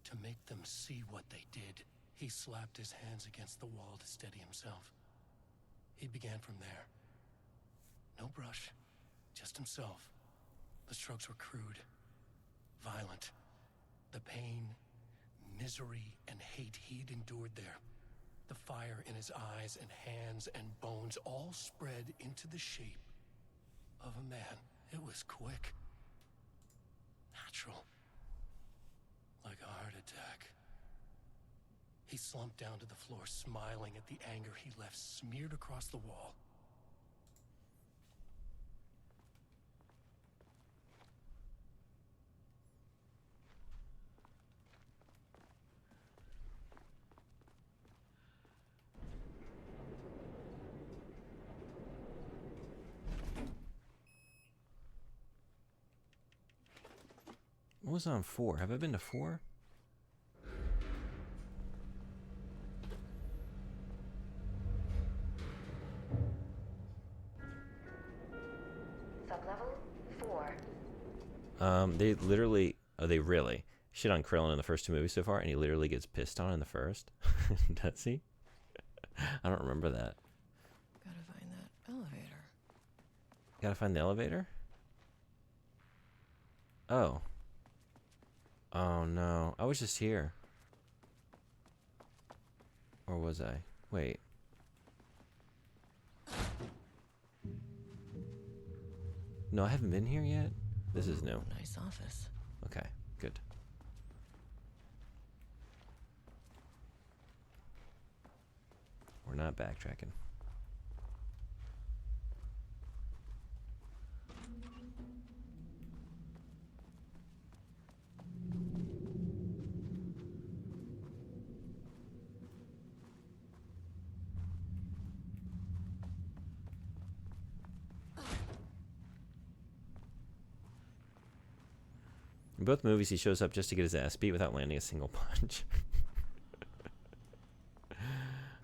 To make them see what they did. He slapped his hands against the wall to steady himself. He began from there. No brush. Just himself. The strokes were crude. Violent. The pain, misery, and hate he'd endured there. The fire in his eyes and hands and bones all spread into the shape of a man. It was quick. Natural. Like a heart attack. He slumped down to the floor, smiling at the anger he left smeared across the wall. What was on 4? Have I been to 4? Sublevel 4. They literally, oh, they really, shit on Krillin in the first 2 movies so far, and he literally gets pissed on in the first. Does he? I don't remember that. Gotta find that elevator. Gotta find the elevator? Oh. Oh no. I was just here. Or was I? Wait. No, I haven't been here yet? This is new. Nice office. Okay, good. We're not backtracking. In both movies, he shows up just to get his ass beat without landing a single punch.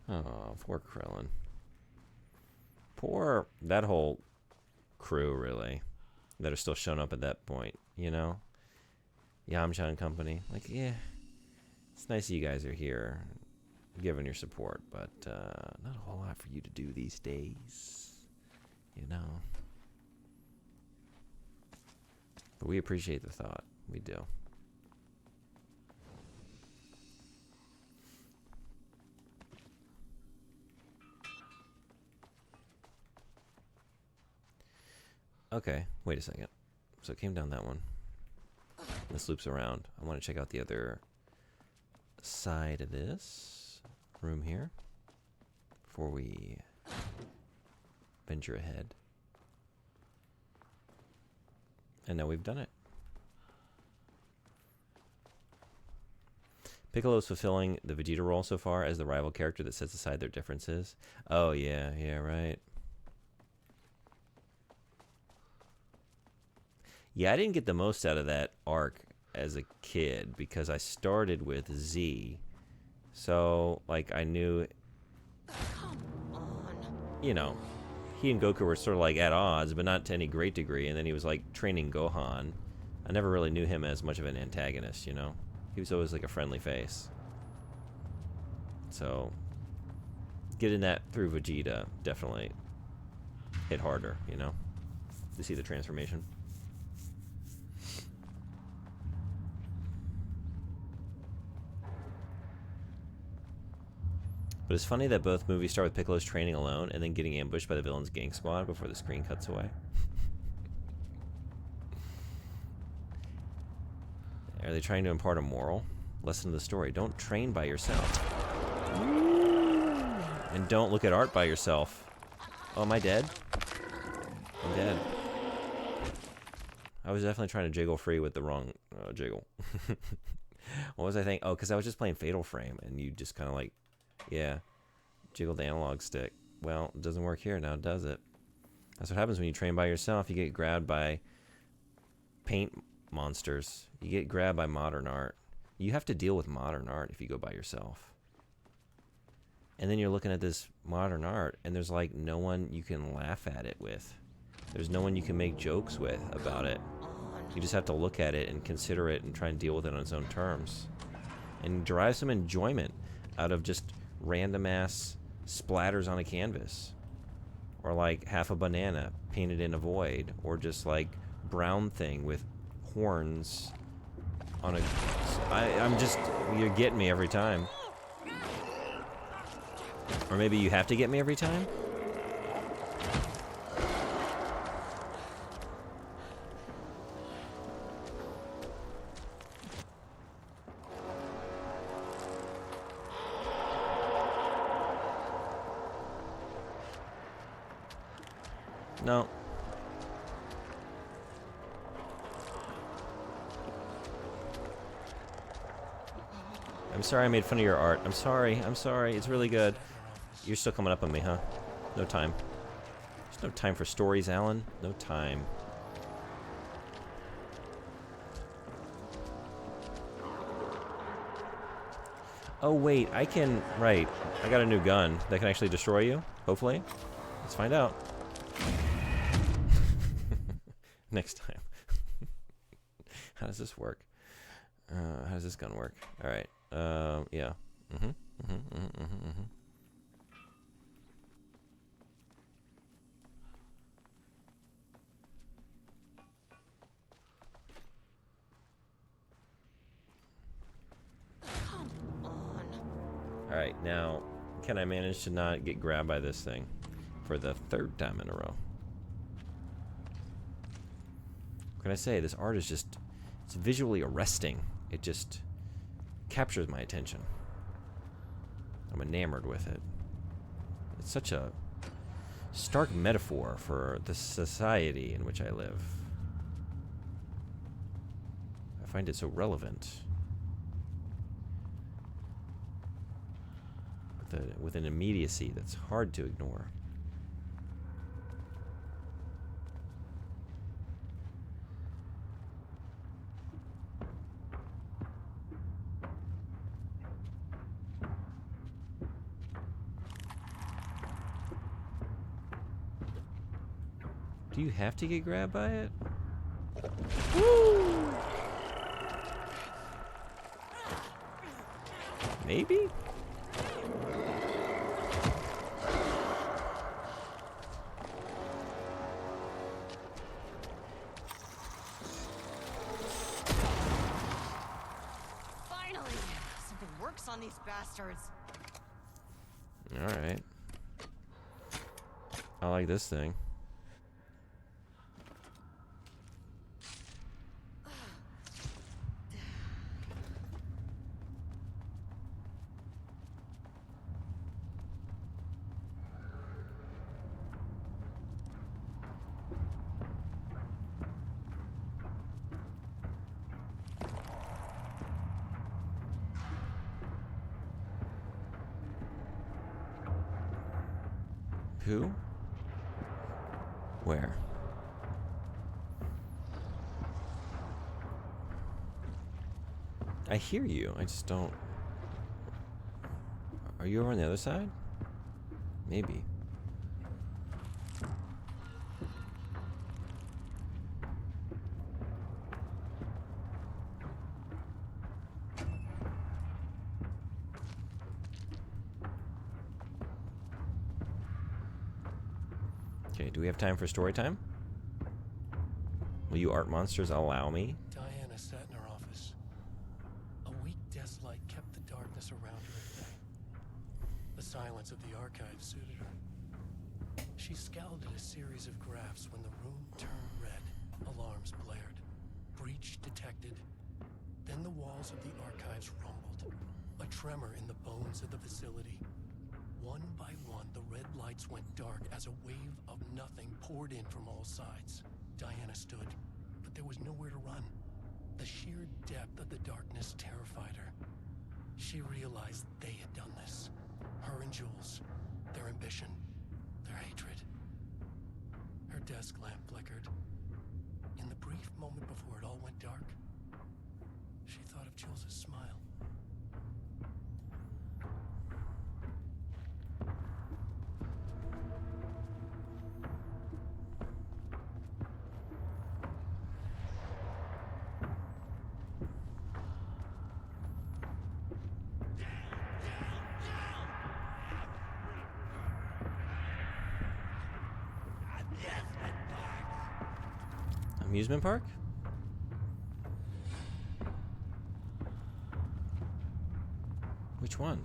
Oh, poor Krillin. Poor that whole crew, really, that are still showing up at that point, you know? Yamcha and company. Like, yeah, it's nice that you guys are here, giving your support, but not a whole lot for you to do these days, you know? But we appreciate the thought. We do. Okay, wait a second. So it came down that one. This loops around. I want to check out the other side of this room here before we venture ahead. And now we've done it. Piccolo's fulfilling the Vegeta role so far as the rival character that sets aside their differences. Oh, yeah, right. Yeah, I didn't get the most out of that arc as a kid because I started with Z. So, like, I knew, you know, he and Goku were sort of like at odds, but not to any great degree. And then he was like training Gohan. I never really knew him as much of an antagonist, you know? He was always like a friendly face. So, getting that through Vegeta definitely hit harder, you know? To see the transformation. But it's funny that both movies start with Piccolo's training alone and then getting ambushed by the villain's gang squad before the screen cuts away. Are they trying to impart a moral lesson to the story? Don't train by yourself. And don't look at art by yourself. Oh, am I dead? I'm dead. I was definitely trying to jiggle free with the wrong jiggle. What was I thinking? Oh, because I was just playing Fatal Frame, and you just kind of like, yeah, jiggle the analog stick. Well, it doesn't work here now, does it? That's what happens when you train by yourself. You get grabbed by paint monsters. You get grabbed by modern art. You have to deal with modern art if you go by yourself. And then you're looking at this modern art, and there's like no one you can laugh at it with. There's no one you can make jokes with about it. You just have to look at it and consider it and try and deal with it on its own terms. And derive some enjoyment out of just random ass splatters on a canvas. Or like half a banana painted in a void. Or just like brown thing with horns on a... I'm just... You're getting me every time. Or maybe you have to get me every time? No. I'm sorry I made fun of your art. I'm sorry. It's really good. You're still coming up on me, huh? No time. There's no time for stories, Alan. No time. Oh, wait. I can... Right. I got a new gun that can actually destroy you, hopefully. Let's find out. Next time. How does this work? How does this gun work? All right. Yeah. All right. Now, can I manage to not get grabbed by this thing for the third time in a row? What can I say? This art is just, it's visually arresting. It just captures my attention. I'm enamored with it. It's such a stark metaphor for the society in which I live. I find it so relevant. With an immediacy that's hard to ignore. Do you have to get grabbed by it? Woo! Maybe? Finally! Something works on these bastards. Alright. I like this thing. Who? Where? I hear you. I just don't. Are you over on the other side? Maybe. Okay, do we have time for story time? Will you art monsters allow me? Diana sat in her office. A weak desk light kept the darkness around her at bay. The silence of the archive suited her. She scowled at a series of graphs when the room turned red. Alarms blared. Breach detected. Then the walls of the archives rumbled. A tremor in the bones of the facility. One by one, the red lights went dark as a wave of nothing poured in from all sides. Diana stood, but there was nowhere to run. The sheer depth of the darkness terrified her. She realized they had done this. Her and Jules, their ambition, their hatred. Her desk lamp flickered. In the brief moment before it all went dark, she thought of Jules' smile. Amusement park? Which one?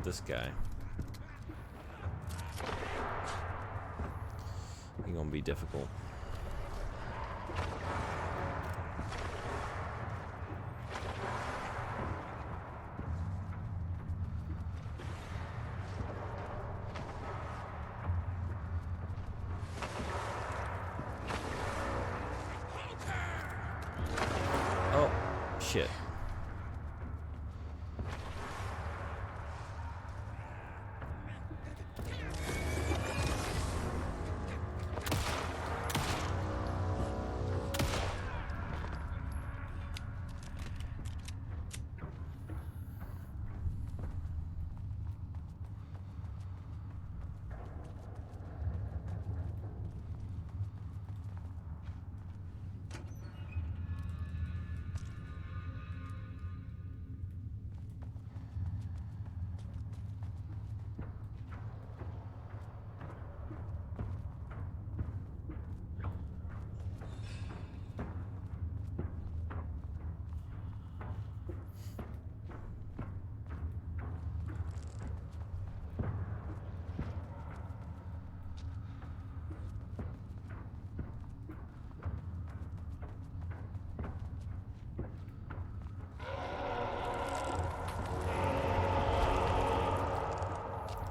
this guy. He's gonna be difficult. Oh, shit.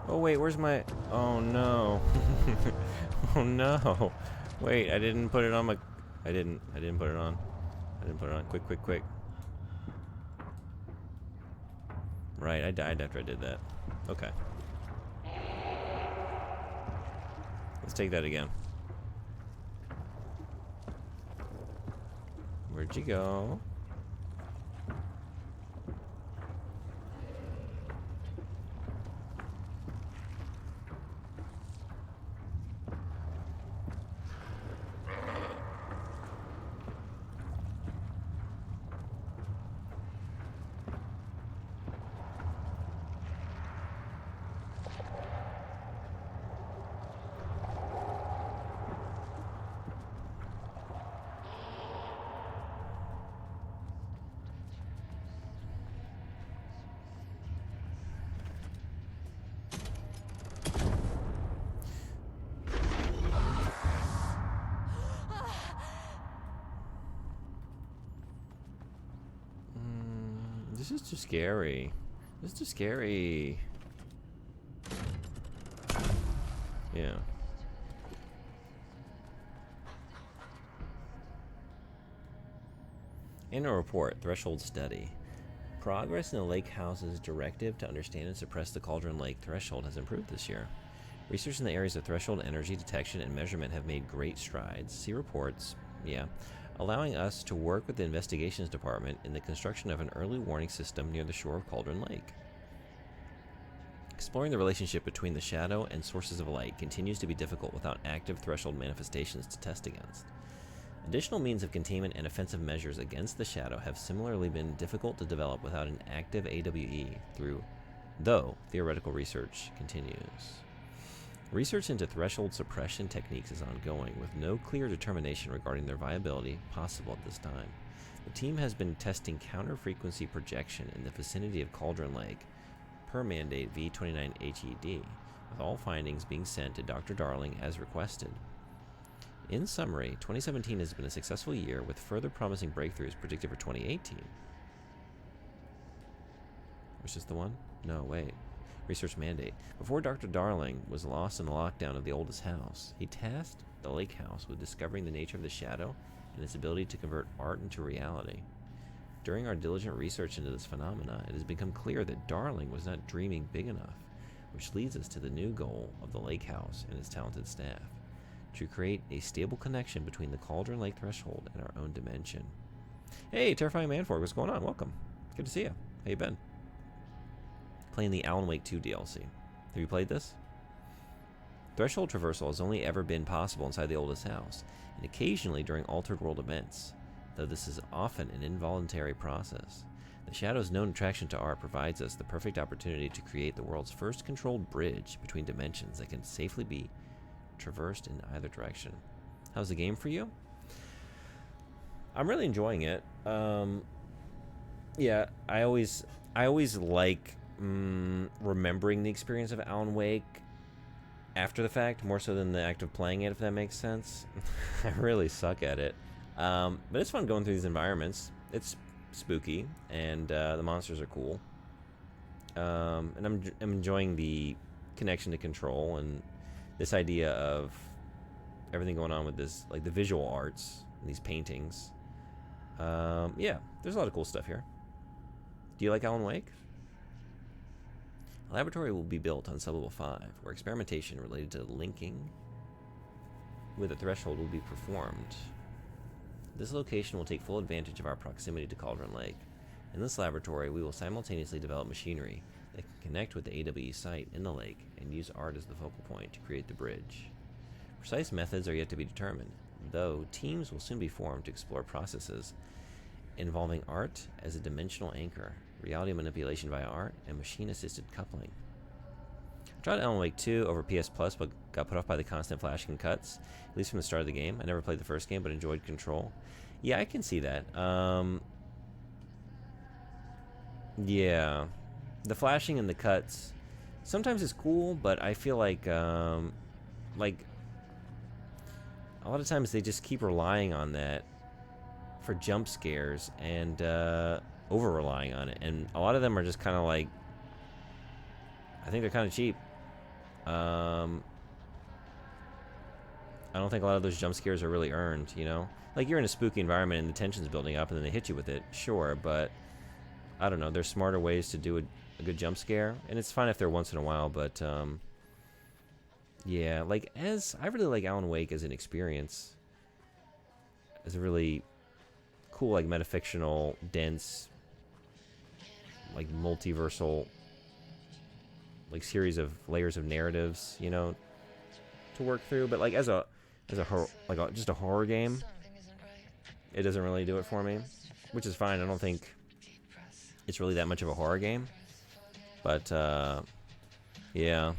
Oh wait, where's my... Oh no. Oh no. Wait, I didn't put it on my... I didn't put it on. I didn't put it on. Quick, quick, quick. Right, I died after I did that. Okay. Let's take that again. Where'd you go? This is too scary. This is too scary. Yeah. In a report, Threshold study. Progress in the Lake House's directive to understand and suppress the Cauldron Lake threshold has improved this year. Research in the areas of threshold energy detection and measurement have made great strides. See reports, allowing us to work with the investigations department in the construction of an early warning system near the shore of Cauldron Lake. Exploring the relationship between the shadow and sources of light continues to be difficult without active threshold manifestations to test against. Additional means of containment and offensive measures against the shadow have similarly been difficult to develop without an active AWE though theoretical research continues. Research into threshold suppression techniques is ongoing, with no clear determination regarding their viability possible at this time. The team has been testing counter-frequency projection in the vicinity of Cauldron Lake, per mandate V29HED, with all findings being sent to Dr. Darling as requested. In summary, 2017 has been a successful year, with further promising breakthroughs predicted for 2018. Was this the one? No, wait. Research mandate. Before Dr. Darling was lost in the lockdown of the oldest house, he tasked the Lake House with discovering the nature of the shadow and its ability to convert art into reality. During our diligent research into this phenomena, it has become clear that Darling was not dreaming big enough, which leads us to the new goal of the Lake House and its talented staff, to create a stable connection between the Cauldron Lake threshold and our own dimension. Hey, Terrifying Manfork, what's going on? Welcome. Good to see you. How you been? Playing the Alan Wake 2 DLC. Have you played this? Threshold traversal has only ever been possible inside the oldest house, and occasionally during altered world events, though this is often an involuntary process. The Shadow's known attraction to art provides us the perfect opportunity to create the world's first controlled bridge between dimensions that can safely be traversed in either direction. How's the game for you? I'm really enjoying it. Yeah, I always like remembering the experience of Alan Wake after the fact, more so than the act of playing it, if that makes sense. I really suck at it. But it's fun going through these environments. It's spooky, and the monsters are cool. And I'm enjoying the connection to Control and this idea of everything going on with this, like the visual arts and these paintings. Yeah, there's a lot of cool stuff here. Do you like Alan Wake? A laboratory will be built on Sublevel 5, where experimentation related to linking with a threshold will be performed. This location will take full advantage of our proximity to Cauldron Lake. In this laboratory, we will simultaneously develop machinery that can connect with the AWE site in the lake and use art as the focal point to create the bridge. Precise methods are yet to be determined, though teams will soon be formed to explore processes involving art as a dimensional anchor, reality manipulation via art, and machine-assisted coupling. I tried Alan Wake 2 over PS Plus, but got put off by the constant flashing cuts, at least from the start of the game. I never played the first game, but enjoyed Control. Yeah, I can see that. Yeah. The flashing and the cuts, sometimes it's cool, but I feel like a lot of times they just keep relying on that for jump scares and over relying on it, and a lot of them are just kind of like, I think they're kind of cheap. I don't think a lot of those jump scares are really earned, you know? Like, you're in a spooky environment and the tension's building up and then they hit you with it, sure, but I don't know, there's smarter ways to do a good jump scare, and it's fine if they're once in a while, but yeah, like, I really like Alan Wake as an experience, as a really cool, like, metafictional, dense, like, multiversal, like, series of layers of narratives, you know, to work through. But like, as a just a horror game, it doesn't really do it for me, which is fine. I don't think it's really that much of a horror game, but yeah,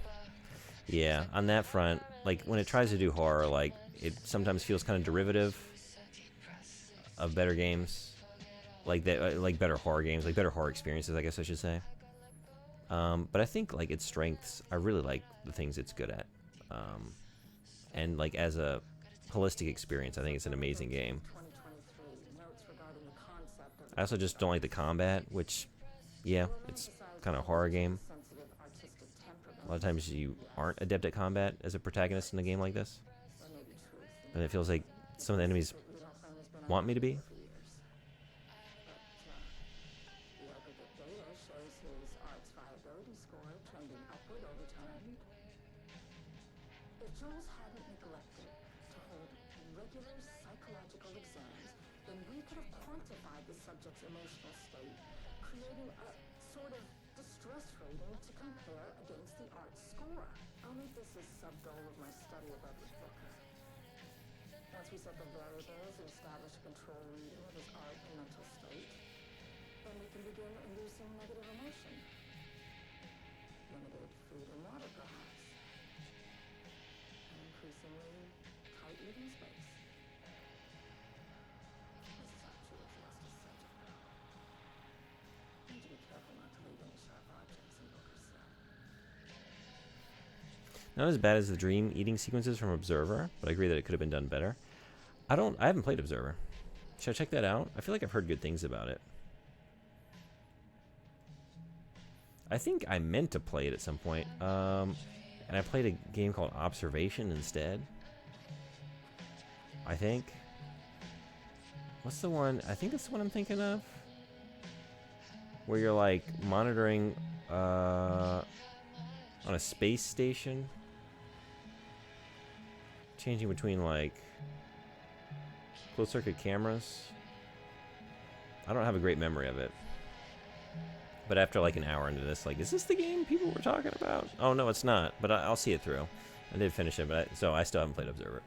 on that front, like, when it tries to do horror, like, it sometimes feels kind of derivative of better games, like that, like better horror games, like better horror experiences, I guess I should say. But I think, like, its strengths, I really like the things it's good at, and like, as a holistic experience, I think it's an amazing game. I also just don't like the combat, which, yeah, it's kind of a horror game. A lot of times you aren't adept at combat as a protagonist in a game like this, and it feels like some of the enemies want me to be. Jules hadn't neglected to hold regular psychological exams, then we could have quantified the subject's emotional state, creating a sort of distress rating to compare against the art score. I'll make this a sub-goal of my study of Edward Booker. Once we set the variables and establish a control reading of his art and mental state, then we can begin inducing negative emotion. Limited food and water, perhaps. Increasingly tight living space. This is actually a justice subject now. Need to be careful not to leave any sharp objects in Booker's cell. Not as bad as the dream eating sequences from Observer, but I agree that it could have been done better. I haven't played Observer. Should I check that out? I feel like I've heard good things about it. I think I meant to play it at some point. And I played a game called Observation instead. I think. What's the one? I think that's the one I'm thinking of. Where you're, like, monitoring on a space station. Changing between, like, closed circuit cameras. I don't have a great memory of it. But after, like, an hour into this, like, is this the game people were talking about? Oh, no, it's not. But I'll see it through. I did finish it, but so I still haven't played Observer.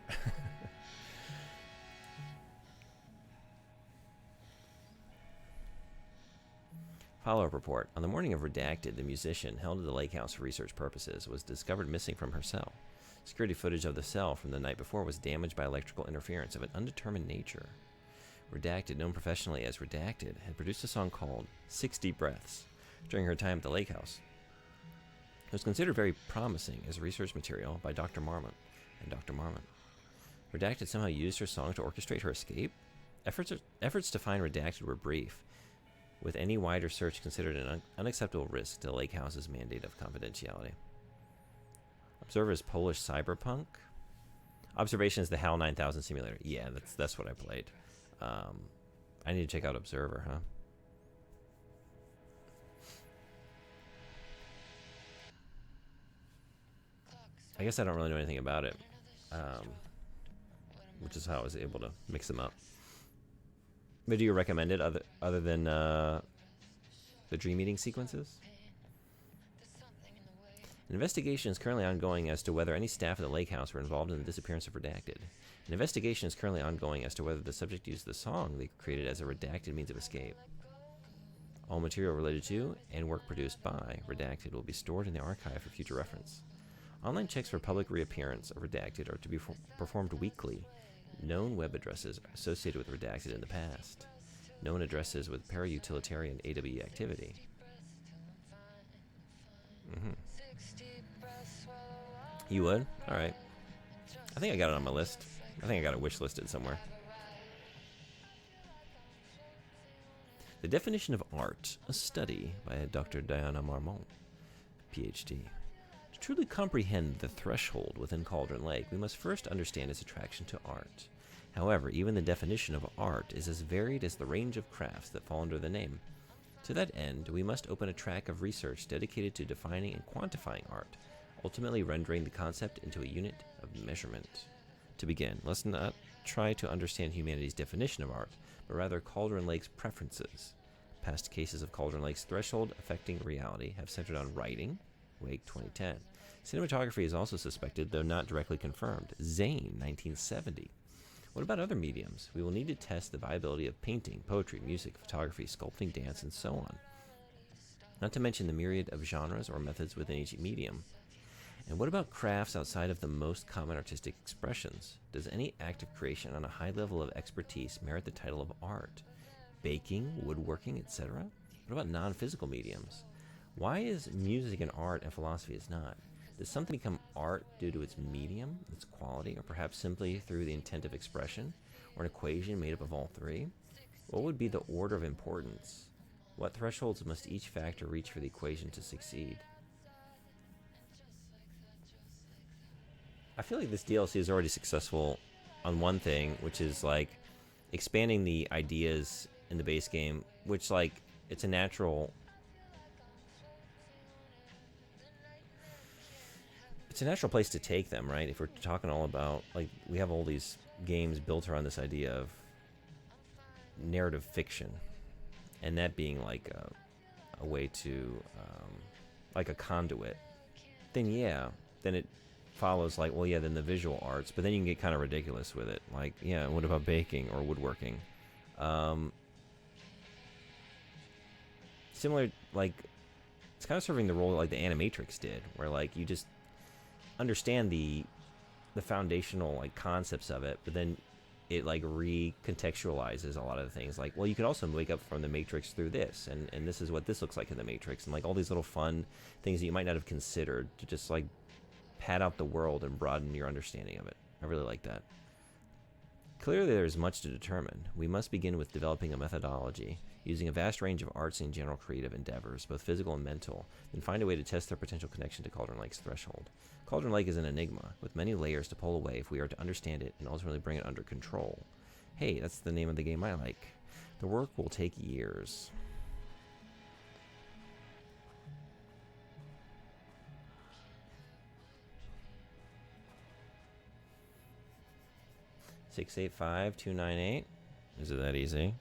Follow-up report. On the morning of Redacted, the musician, held at the lake house for research purposes, was discovered missing from her cell. Security footage of the cell from the night before was damaged by electrical interference of an undetermined nature. Redacted, known professionally as Redacted, had produced a song called 60 Breaths. during her time at the lake house. It was considered very promising as research material by Dr. Marmot and Dr. Marmot. Redacted somehow used her song to orchestrate her escape? Efforts to find Redacted were brief, with any wider search considered an unacceptable risk to the lake house's mandate of confidentiality. Observer is Polish cyberpunk. Observation is the HAL 9000 simulator. Yeah, that's what I played. I need to check out Observer, huh? I guess I don't really know anything about it, which is how I was able to mix them up. But do you recommend it other than the dream eating sequences? An investigation is currently ongoing as to whether any staff at the lake house were involved in the disappearance of Redacted. An investigation is currently ongoing as to whether the subject used the song they created as a redacted means of escape. All material related to and work produced by Redacted will be stored in the archive for future reference. Online checks for public reappearance of Redacted are to be performed weekly. Known web addresses associated with Redacted in the past. Known addresses with para-utilitarian AWE activity. You would? Alright. I think I got it on my list. I think I got it wish listed somewhere. The definition of art, a study by Dr. Diana Marmont, PhD. To truly comprehend the threshold within Cauldron Lake, we must first understand its attraction to art. However, even the definition of art is as varied as the range of crafts that fall under the name. To that end, we must open a track of research dedicated to defining and quantifying art, ultimately rendering the concept into a unit of measurement. To begin, let's not try to understand humanity's definition of art, but rather Cauldron Lake's preferences. Past cases of Cauldron Lake's threshold affecting reality have centered on writing, Wake 2010. Cinematography is also suspected, though not directly confirmed, Zane 1970. What about other mediums? We will need to test the viability of painting, poetry, music, photography, sculpting, dance, and so on. Not to mention the myriad of genres or methods within each medium. And what about crafts outside of the most common artistic expressions? Does any act of creation on a high level of expertise merit the title of art? Baking, woodworking, etc.? What about non-physical mediums? Why is music and art and philosophy is not? Does something become art due to its medium, its quality, or perhaps simply through the intent of expression, or an equation made up of all three? What would be the order of importance? What thresholds must each factor reach for the equation to succeed? I feel like this DLC is already successful on one thing, which is like expanding the ideas in the base game, which like it's a natural place to take them, right? If we're talking all about, like, we have all these games built around this idea of narrative fiction, and that being like a way to like a conduit, then it follows like, well, yeah, then the visual arts, but then you can get kind of ridiculous with it. Like, yeah, what about baking or woodworking? Similar, like, it's kind of serving the role like the Animatrix did, where like you just understand the foundational like concepts of it, but then it like recontextualizes a lot of the things. Like, well, you could also wake up from the Matrix through this, and this is what this looks like in the Matrix, and like all these little fun things that you might not have considered to just like pad out the world and broaden your understanding of it. I really like that. Clearly, there is much to determine. We must begin with developing a methodology, using a vast range of arts and general creative endeavors, both physical and mental, then find a way to test their potential connection to Cauldron Lake's threshold. Cauldron Lake is an enigma, with many layers to pull away if we are to understand it and ultimately bring it under control. Hey, that's the name of the game I like. The work will take years. $685-298. Is it that easy?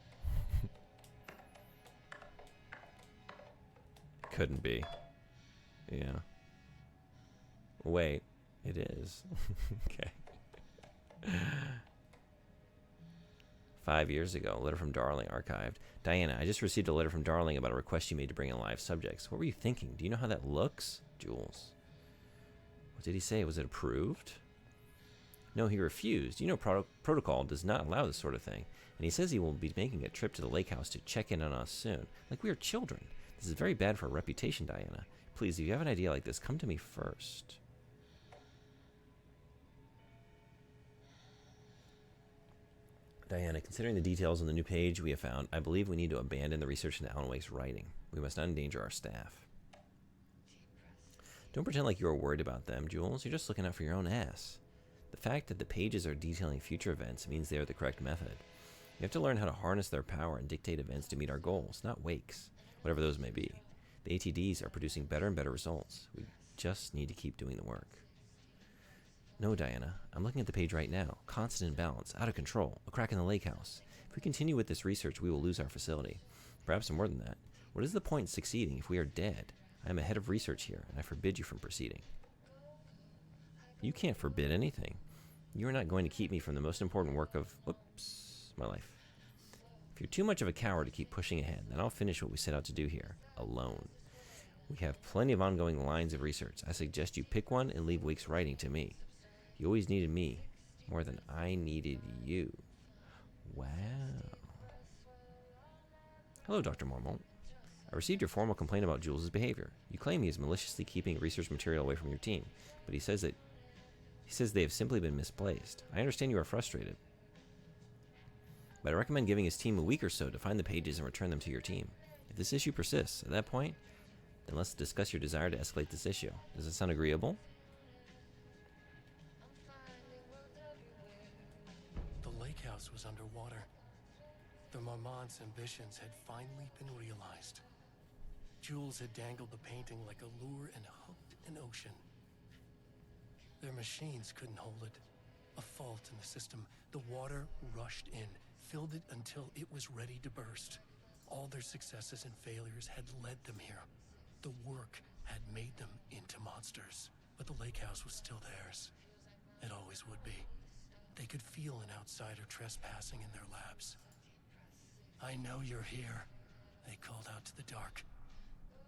Couldn't be. Yeah. Wait, it is. Okay. 5 years ago, a letter from Darling archived. Diana, I just received a letter from Darling about a request you made to bring in live subjects. What were you thinking? Do you know how that looks? Jules. What did he say? Was it approved? No, he refused. You know, protocol does not allow this sort of thing. And he says he will be making a trip to the lake house to check in on us soon. Like we are children. This is very bad for our reputation, Diana. Please, if you have an idea like this, come to me first. Diana, considering the details on the new page we have found, I believe we need to abandon the research into Alan Wake's writing. We must not endanger our staff. Don't pretend like you're worried about them, Jules. You're just looking out for your own ass. The fact that the pages are detailing future events means they are the correct method. We have to learn how to harness their power and dictate events to meet our goals, not Wake's, whatever those may be. The ATDs are producing better and better results. We just need to keep doing the work. No, Diana. I'm looking at the page right now. Constant imbalance, out of control, a crack in the lake house. If we continue with this research, we will lose our facility. Perhaps more than that. What is the point in succeeding if we are dead? I am a head of research here, and I forbid you from proceeding. You can't forbid anything. You are not going to keep me from the most important work of, my life. If you're too much of a coward to keep pushing ahead, then I'll finish what we set out to do here, alone. We have plenty of ongoing lines of research. I suggest you pick one and leave Wake's writing to me. You always needed me more than I needed you. Wow. Hello, Dr. Mormont. I received your formal complaint about Jules' behavior. You claim he is maliciously keeping research material away from your team, but he says they have simply been misplaced. I understand you are frustrated, but I recommend giving his team a week or so to find the pages and return them to your team. If this issue persists, at that point, then let's discuss your desire to escalate this issue. Does it sound agreeable? The lake house was underwater. The Marmont's ambitions had finally been realized. Jules had dangled the painting like a lure and hooked an ocean. Their machines couldn't hold it. A fault in the system. The water rushed in, filled it until it was ready to burst. All their successes and failures had led them here. The work had made them into monsters. But the lake house was still theirs. It always would be. They could feel an outsider trespassing in their labs. I know you're here, they called out to the dark.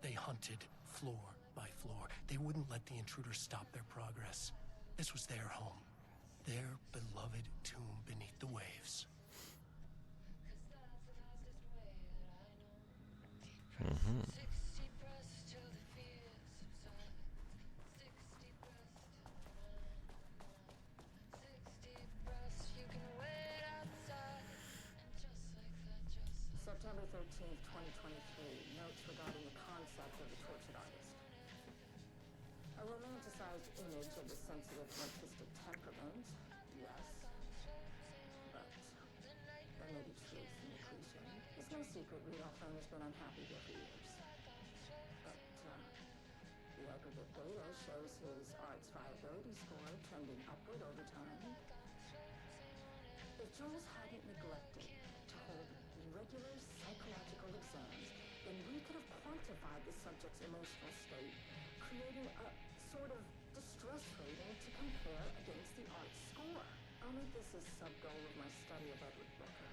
They hunted floor by floor. They wouldn't let the intruders stop their progress. This was their home, their beloved tomb beneath the waves. September 13th, 2023. Notes regarding the concept of the tortured artist. A romanticized image of the sensitive, artistic temperament, yes. But there may be truth in the cliche. It's no secret Rudolph Fern has been unhappy here for years. But the aggregate data shows his art's viability score trending upward over time. If Jules hadn't neglected to hold regular psychological exams, then we could have quantified the subject's emotional state, creating a sort of distress rating to compare against the art score. I'll make this a sub-goal of my study of Edward Booker.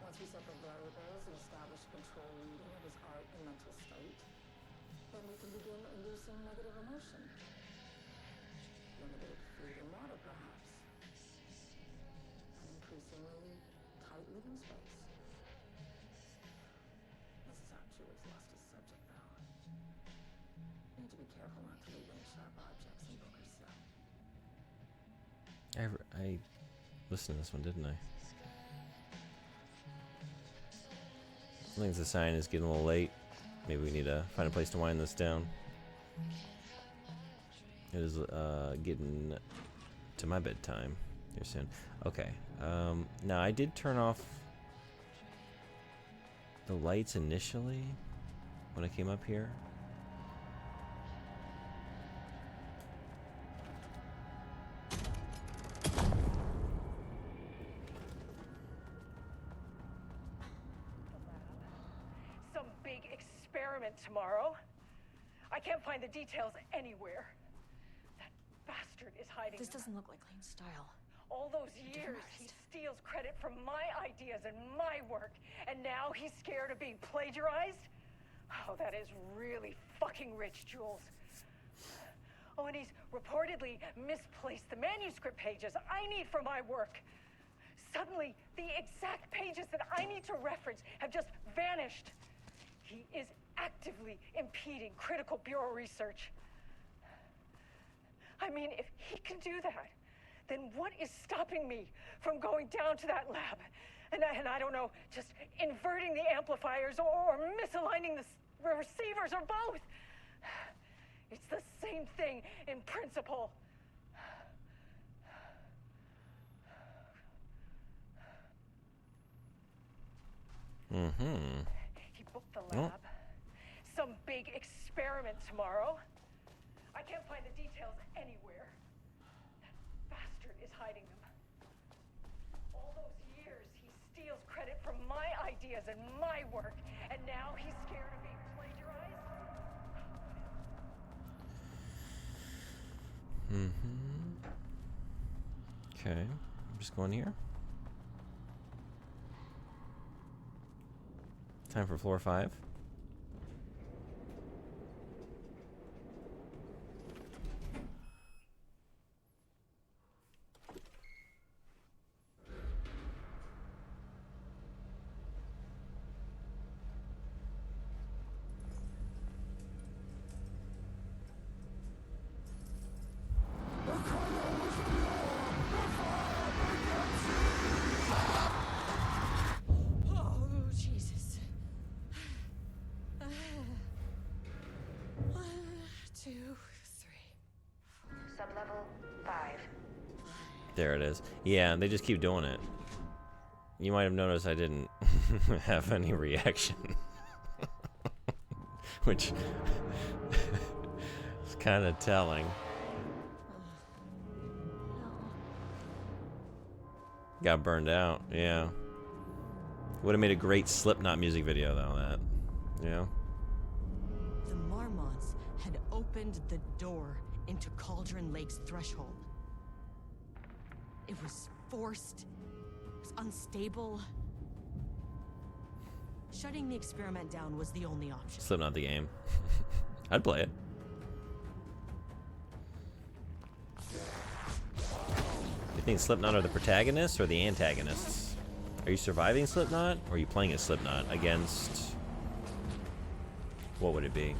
Once we set the variables and establish control reading of his art and mental state, then we can begin inducing negative emotion. Limited food and water, perhaps. An increasingly tight living space. This is how Jules lost his subject, though. Need to be careful not to leave any sharp objects in Booker's cell. I listened to this one, didn't I? I think the sign is getting a little late. Maybe we need to find a place to wind this down. It is getting to my bedtime here soon. Okay. Now, I did turn off the lights initially when I came up here. Some big experiment tomorrow. I can't find the details anywhere. That bastard is hiding. This doesn't look like Lane's style. All those years, he steals credit for my ideas and my work, and now he's scared of being plagiarized? Oh, that is really fucking rich, Jules. Oh, and he's reportedly misplaced the manuscript pages I need for my work. Suddenly, the exact pages that I need to reference have just vanished. He is actively impeding critical Bureau research. I mean, if he can do that, then what is stopping me from going down to that lab? And I don't know, just inverting the amplifiers or misaligning the receivers or both. It's the same thing in principle. Mm-hmm. He booked the lab. Some big experiment tomorrow. I can't find the details anywhere. That bastard is hiding them. All those years, he steals credit from my ideas and my work, and now he's scared of being plagiarized? Mm-hmm. Okay, I'm just going here. Time for floor 5. Oh, Jesus. 1, 2, 3. Sublevel 5. There it is. Yeah, they just keep doing it. You might have noticed I didn't have any reaction. Which is kind of telling. Got burned out, yeah. Would have made a great Slipknot music video, though, that. Yeah. The Marmots had opened the door into Cauldron Lake's threshold. It was forced. It was unstable. Shutting the experiment down was the only option. Slipknot the game. I'd play it. You think Slipknot are the protagonists or the antagonists? Are you surviving Slipknot, or are you playing as Slipknot against... What would it be?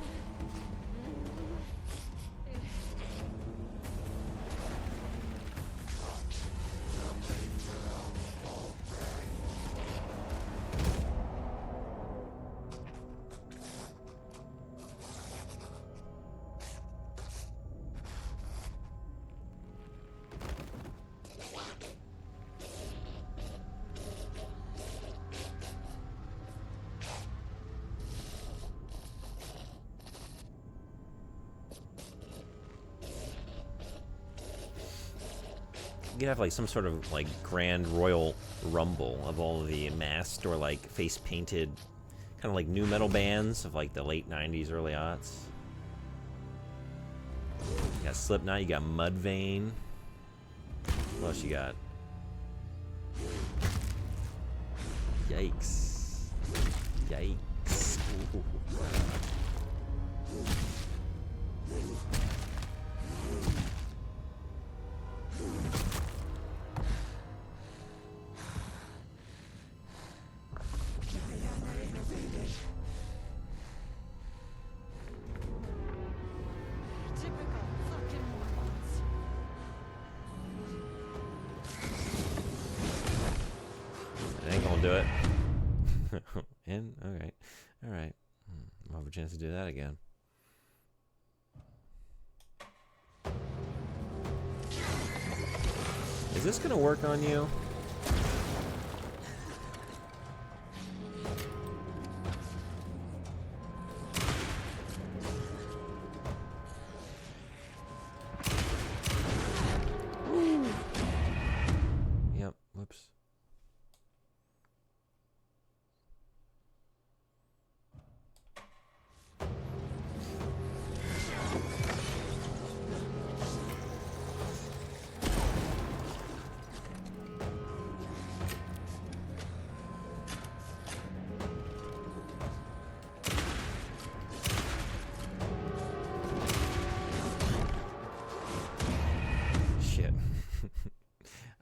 You could have like some sort of like grand royal rumble of all of the masked or like face painted kind of like new metal bands of like the late 90s, early aughts. You got Slipknot, you got Mudvayne. What else you got? Yikes. Yikes. Ooh. Do it. And all right. I'll have a chance to do that again. Is this gonna work on you? Yep. Whoops.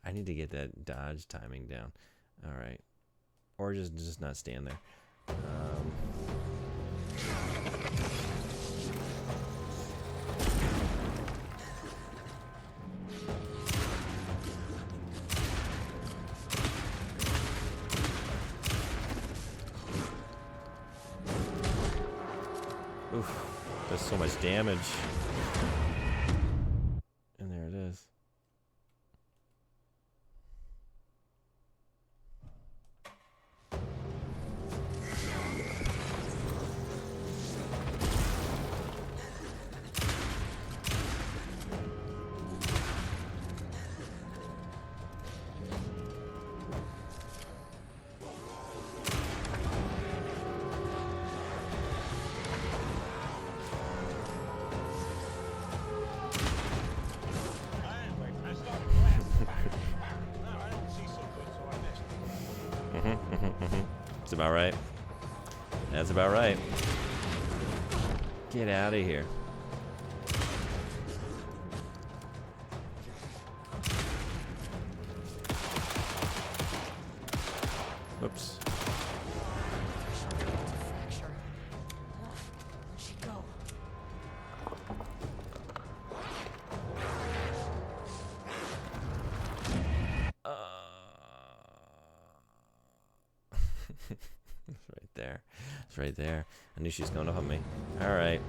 I need to get that dodge timing down. All right, or just not stand there. Does so much damage. And there it is. That's about right. That's about right. Get out of here. Oops. Fracture. Where'd she go? It's right there. It's right there. I knew she was going to help me. All right.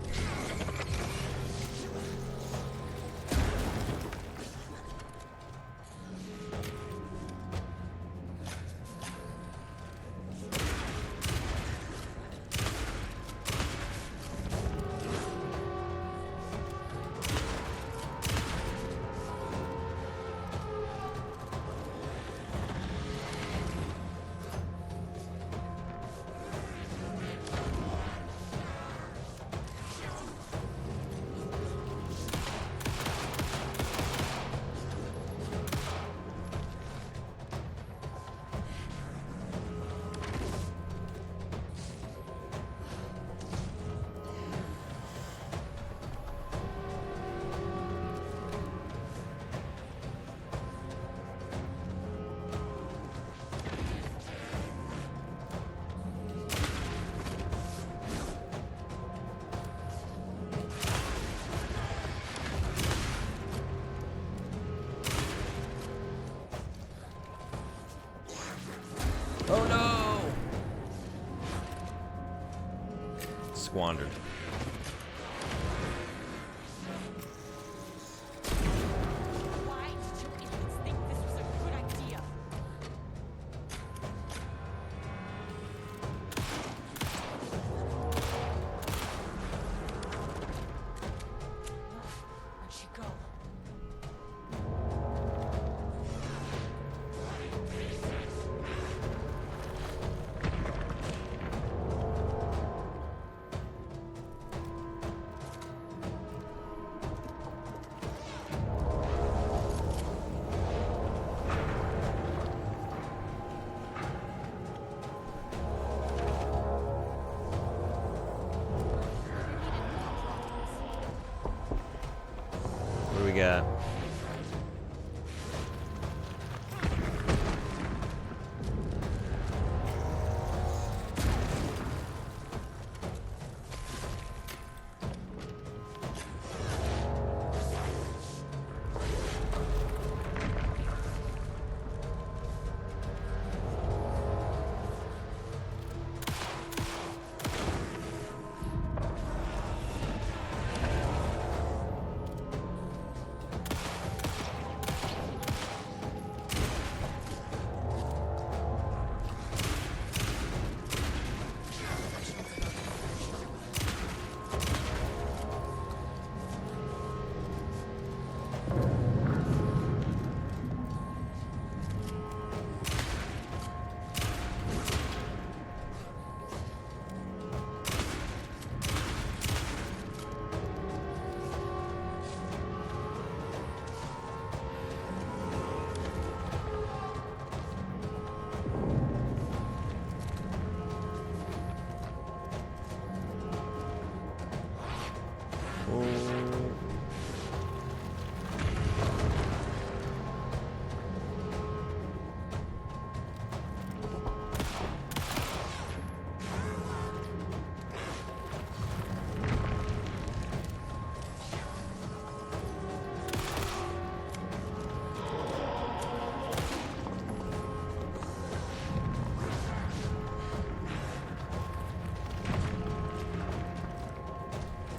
Oh no! Squandered. Why did you idiots think this was a good idea? Where'd she go? What do we got?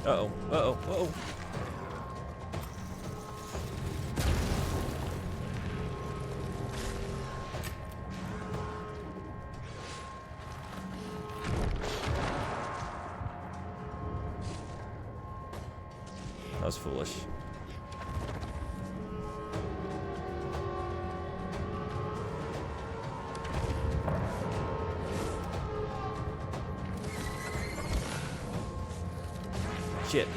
Uh-oh. Uh-oh. Uh-oh. That was foolish. Shit.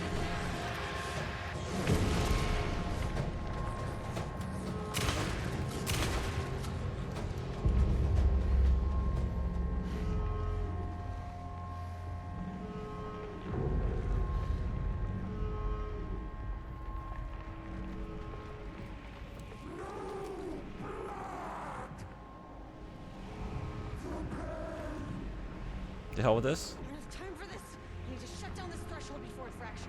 The hell with this? I don't have time for this. I need to shut down this threshold before it fractures.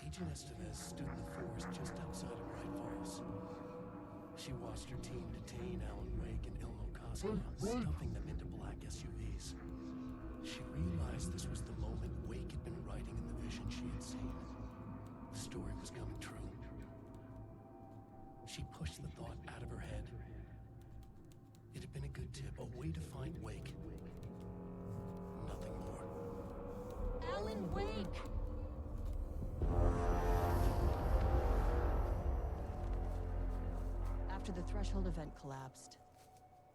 Agent Estevez stood in the forest just outside of Bright Falls. She watched her team detain Alan Wake and Ilmo Koska, stuffing them into black SUVs. She realized this was the moment Wake had been writing in the vision she had seen. The story was coming true. She pushed the thought out of her head. It had been a good tip, a way to find Wake. Nothing more. Alan Wake! After the Threshold event collapsed,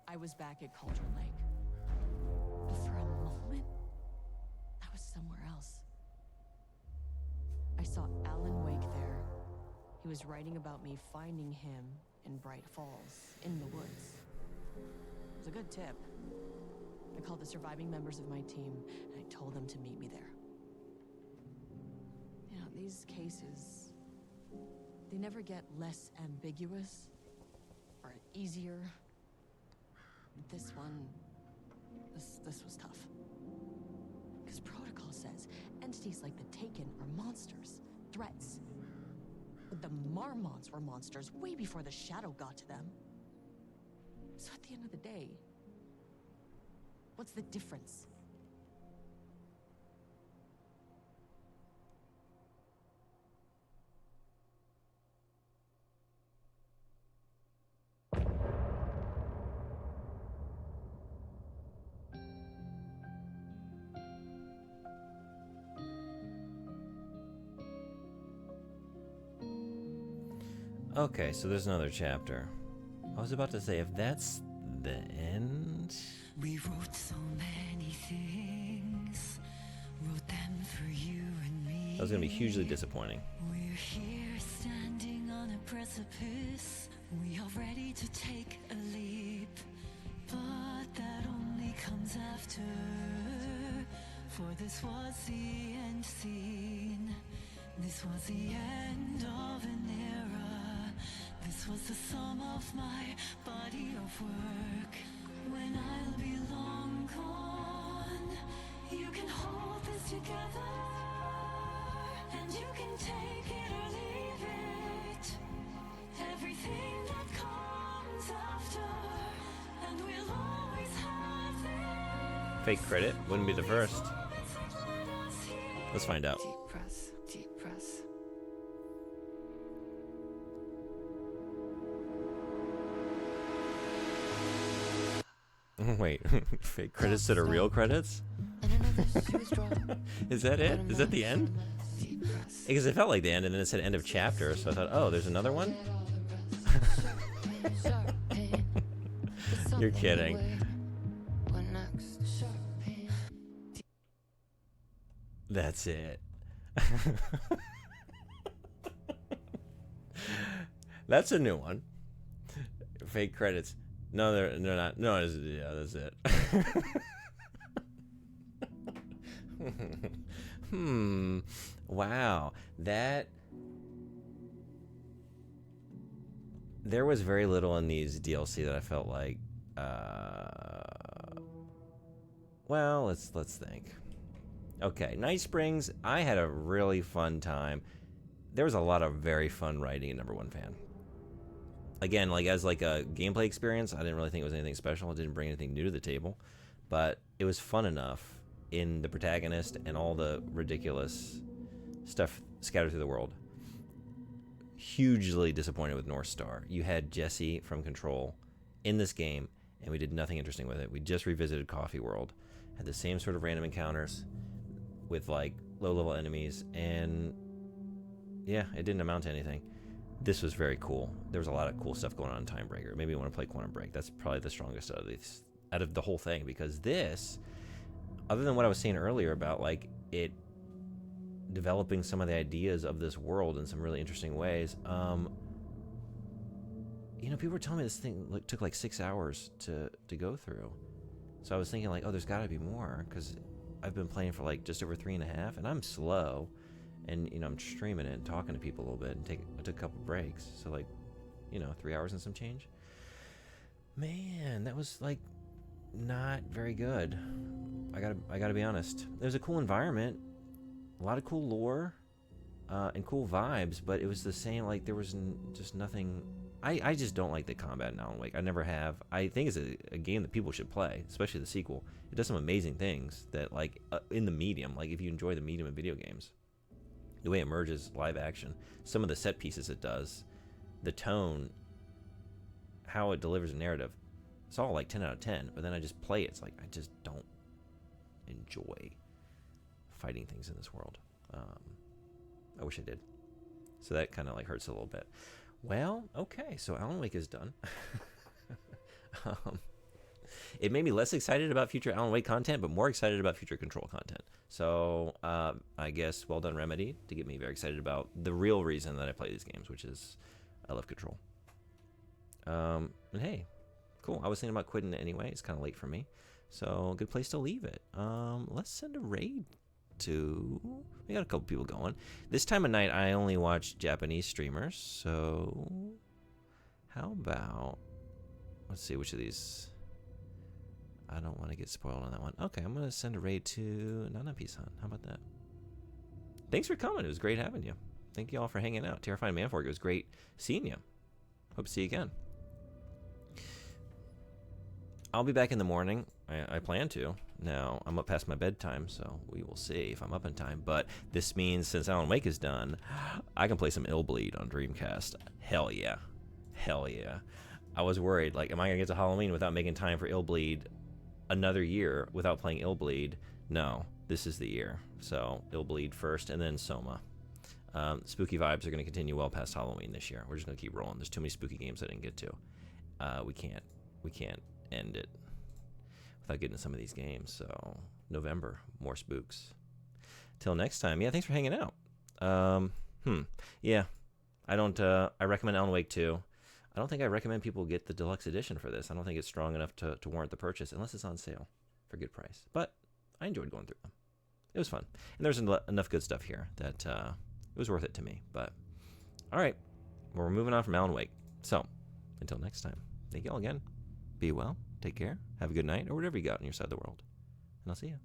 I was back at Cauldron Lake. But for a moment, I was somewhere else. I saw Alan Wake there. He was writing about me finding him in Bright Falls, in the woods. It was a good tip. I called the surviving members of my team, and I told them to meet me there. You know, these cases, they never get less ambiguous or easier. This one, this was tough. Because protocol says entities like the Taken are monsters, threats. But the Marmonts were monsters way before the Shadow got to them. So at the end of the day, what's the difference? Okay, so there's another chapter. I was about to say, if that's the end... We wrote so many things, wrote them for you and me. That was going to be hugely disappointing. We're here standing on a precipice. We are ready to take a leap, but that only comes after. For this was the end scene. This was the end of an era. This was the sum of my body of work. When I'll be long gone, you can hold this together, and you can take it or leave it. Everything that comes after, and we'll always have it. Fake credit wouldn't be the first. Let's find out. Deep press, deep press. Wait, fake credits that are real credits? Is that it? Is that the end? Because it felt like the end, and then it said end of chapter, so I thought, oh, there's another one? You're kidding. That's it. That's a new one. Fake credits. No, they're not. No, yeah, that's it. Wow. That... There was very little in these DLC that I felt like, well, let's think. Okay, Night Springs, I had a really fun time. There was a lot of very fun writing in #1 Fan. Again, like as like a gameplay experience, I didn't really think it was anything special. It didn't bring anything new to the table, but it was fun enough in the protagonist and all the ridiculous stuff scattered through the world. Hugely disappointed with North Star. You had Jesse from Control in this game, and we did nothing interesting with it. We just revisited Coffee World, had the same sort of random encounters with like low-level enemies, and yeah, it didn't amount to anything. This was very cool. There was a lot of cool stuff going on in Timebreaker. Maybe you want to play Quantum Break. That's probably the strongest out of the whole thing, because this, other than what I was saying earlier about like it developing some of the ideas of this world in some really interesting ways, you know, people were telling me this thing took like 6 hours to go through. So I was thinking like, oh, there's got to be more, because I've been playing for like just over 3.5, and I'm slow, and you know, I'm streaming it and talking to people a little bit, and I took a couple breaks, so like, you know, 3 hours and some change. Man, that was like not very good. I gotta be honest. There's a cool environment, a lot of cool lore, and cool vibes, but it was the same. Like there was just nothing. I just don't like the combat in Alan Wake. I never have. I think it's a game that people should play, especially the sequel. It does some amazing things that, like, in the medium, like if you enjoy the medium of video games, the way it merges live action, some of the set pieces it does, the tone, how it delivers a narrative, it's all like 10 out of 10. But then I just play it. It's like I just don't enjoy fighting things in this world. I wish I did. So that kind of like hurts a little bit. Well, okay, so Alan Wake is done. It made me less excited about future Alan Wake content, but more excited about future Control content. So I guess well done, Remedy, to get me very excited about the real reason that I play these games, which is I love Control. And hey, cool. I was thinking about quitting it anyway. It's kind of late for me. So good place to leave it. Let's send a raid to... We got a couple people going. This time of night, I only watch Japanese streamers. So how about... Let's see which of these... I don't want to get spoiled on that one. Okay, I'm going to send a raid to Nana-P-san. How about that? Thanks for coming. It was great having you. Thank you all for hanging out. Terrifying Manfork, it was great seeing you. Hope to see you again. I'll be back in the morning. I plan to. Now, I'm up past my bedtime, so we will see if I'm up in time. But this means since Alan Wake is done, I can play some Illbleed on Dreamcast. Hell yeah. Hell yeah. I was worried, like, am I going to get to Halloween without making time for Illbleed another year without playing Illbleed? No, this is the year. So, Illbleed first, and then Soma. Spooky vibes are going to continue well past Halloween this year. We're just going to keep rolling. There's too many spooky games I didn't get to. We can't end it without getting to some of these games. So November, more spooks. Till next time. Yeah, thanks for hanging out. Yeah, I recommend Alan Wake 2. I don't think I recommend people get the deluxe edition for this. I don't think it's strong enough to warrant the purchase unless it's on sale for a good price. But I enjoyed going through them. It was fun. And there's enough good stuff here that it was worth it to me. But all right, well, we're moving on from Alan Wake. So until next time, thank you all again. Be well, take care, have a good night, or whatever you got on your side of the world. And I'll see you.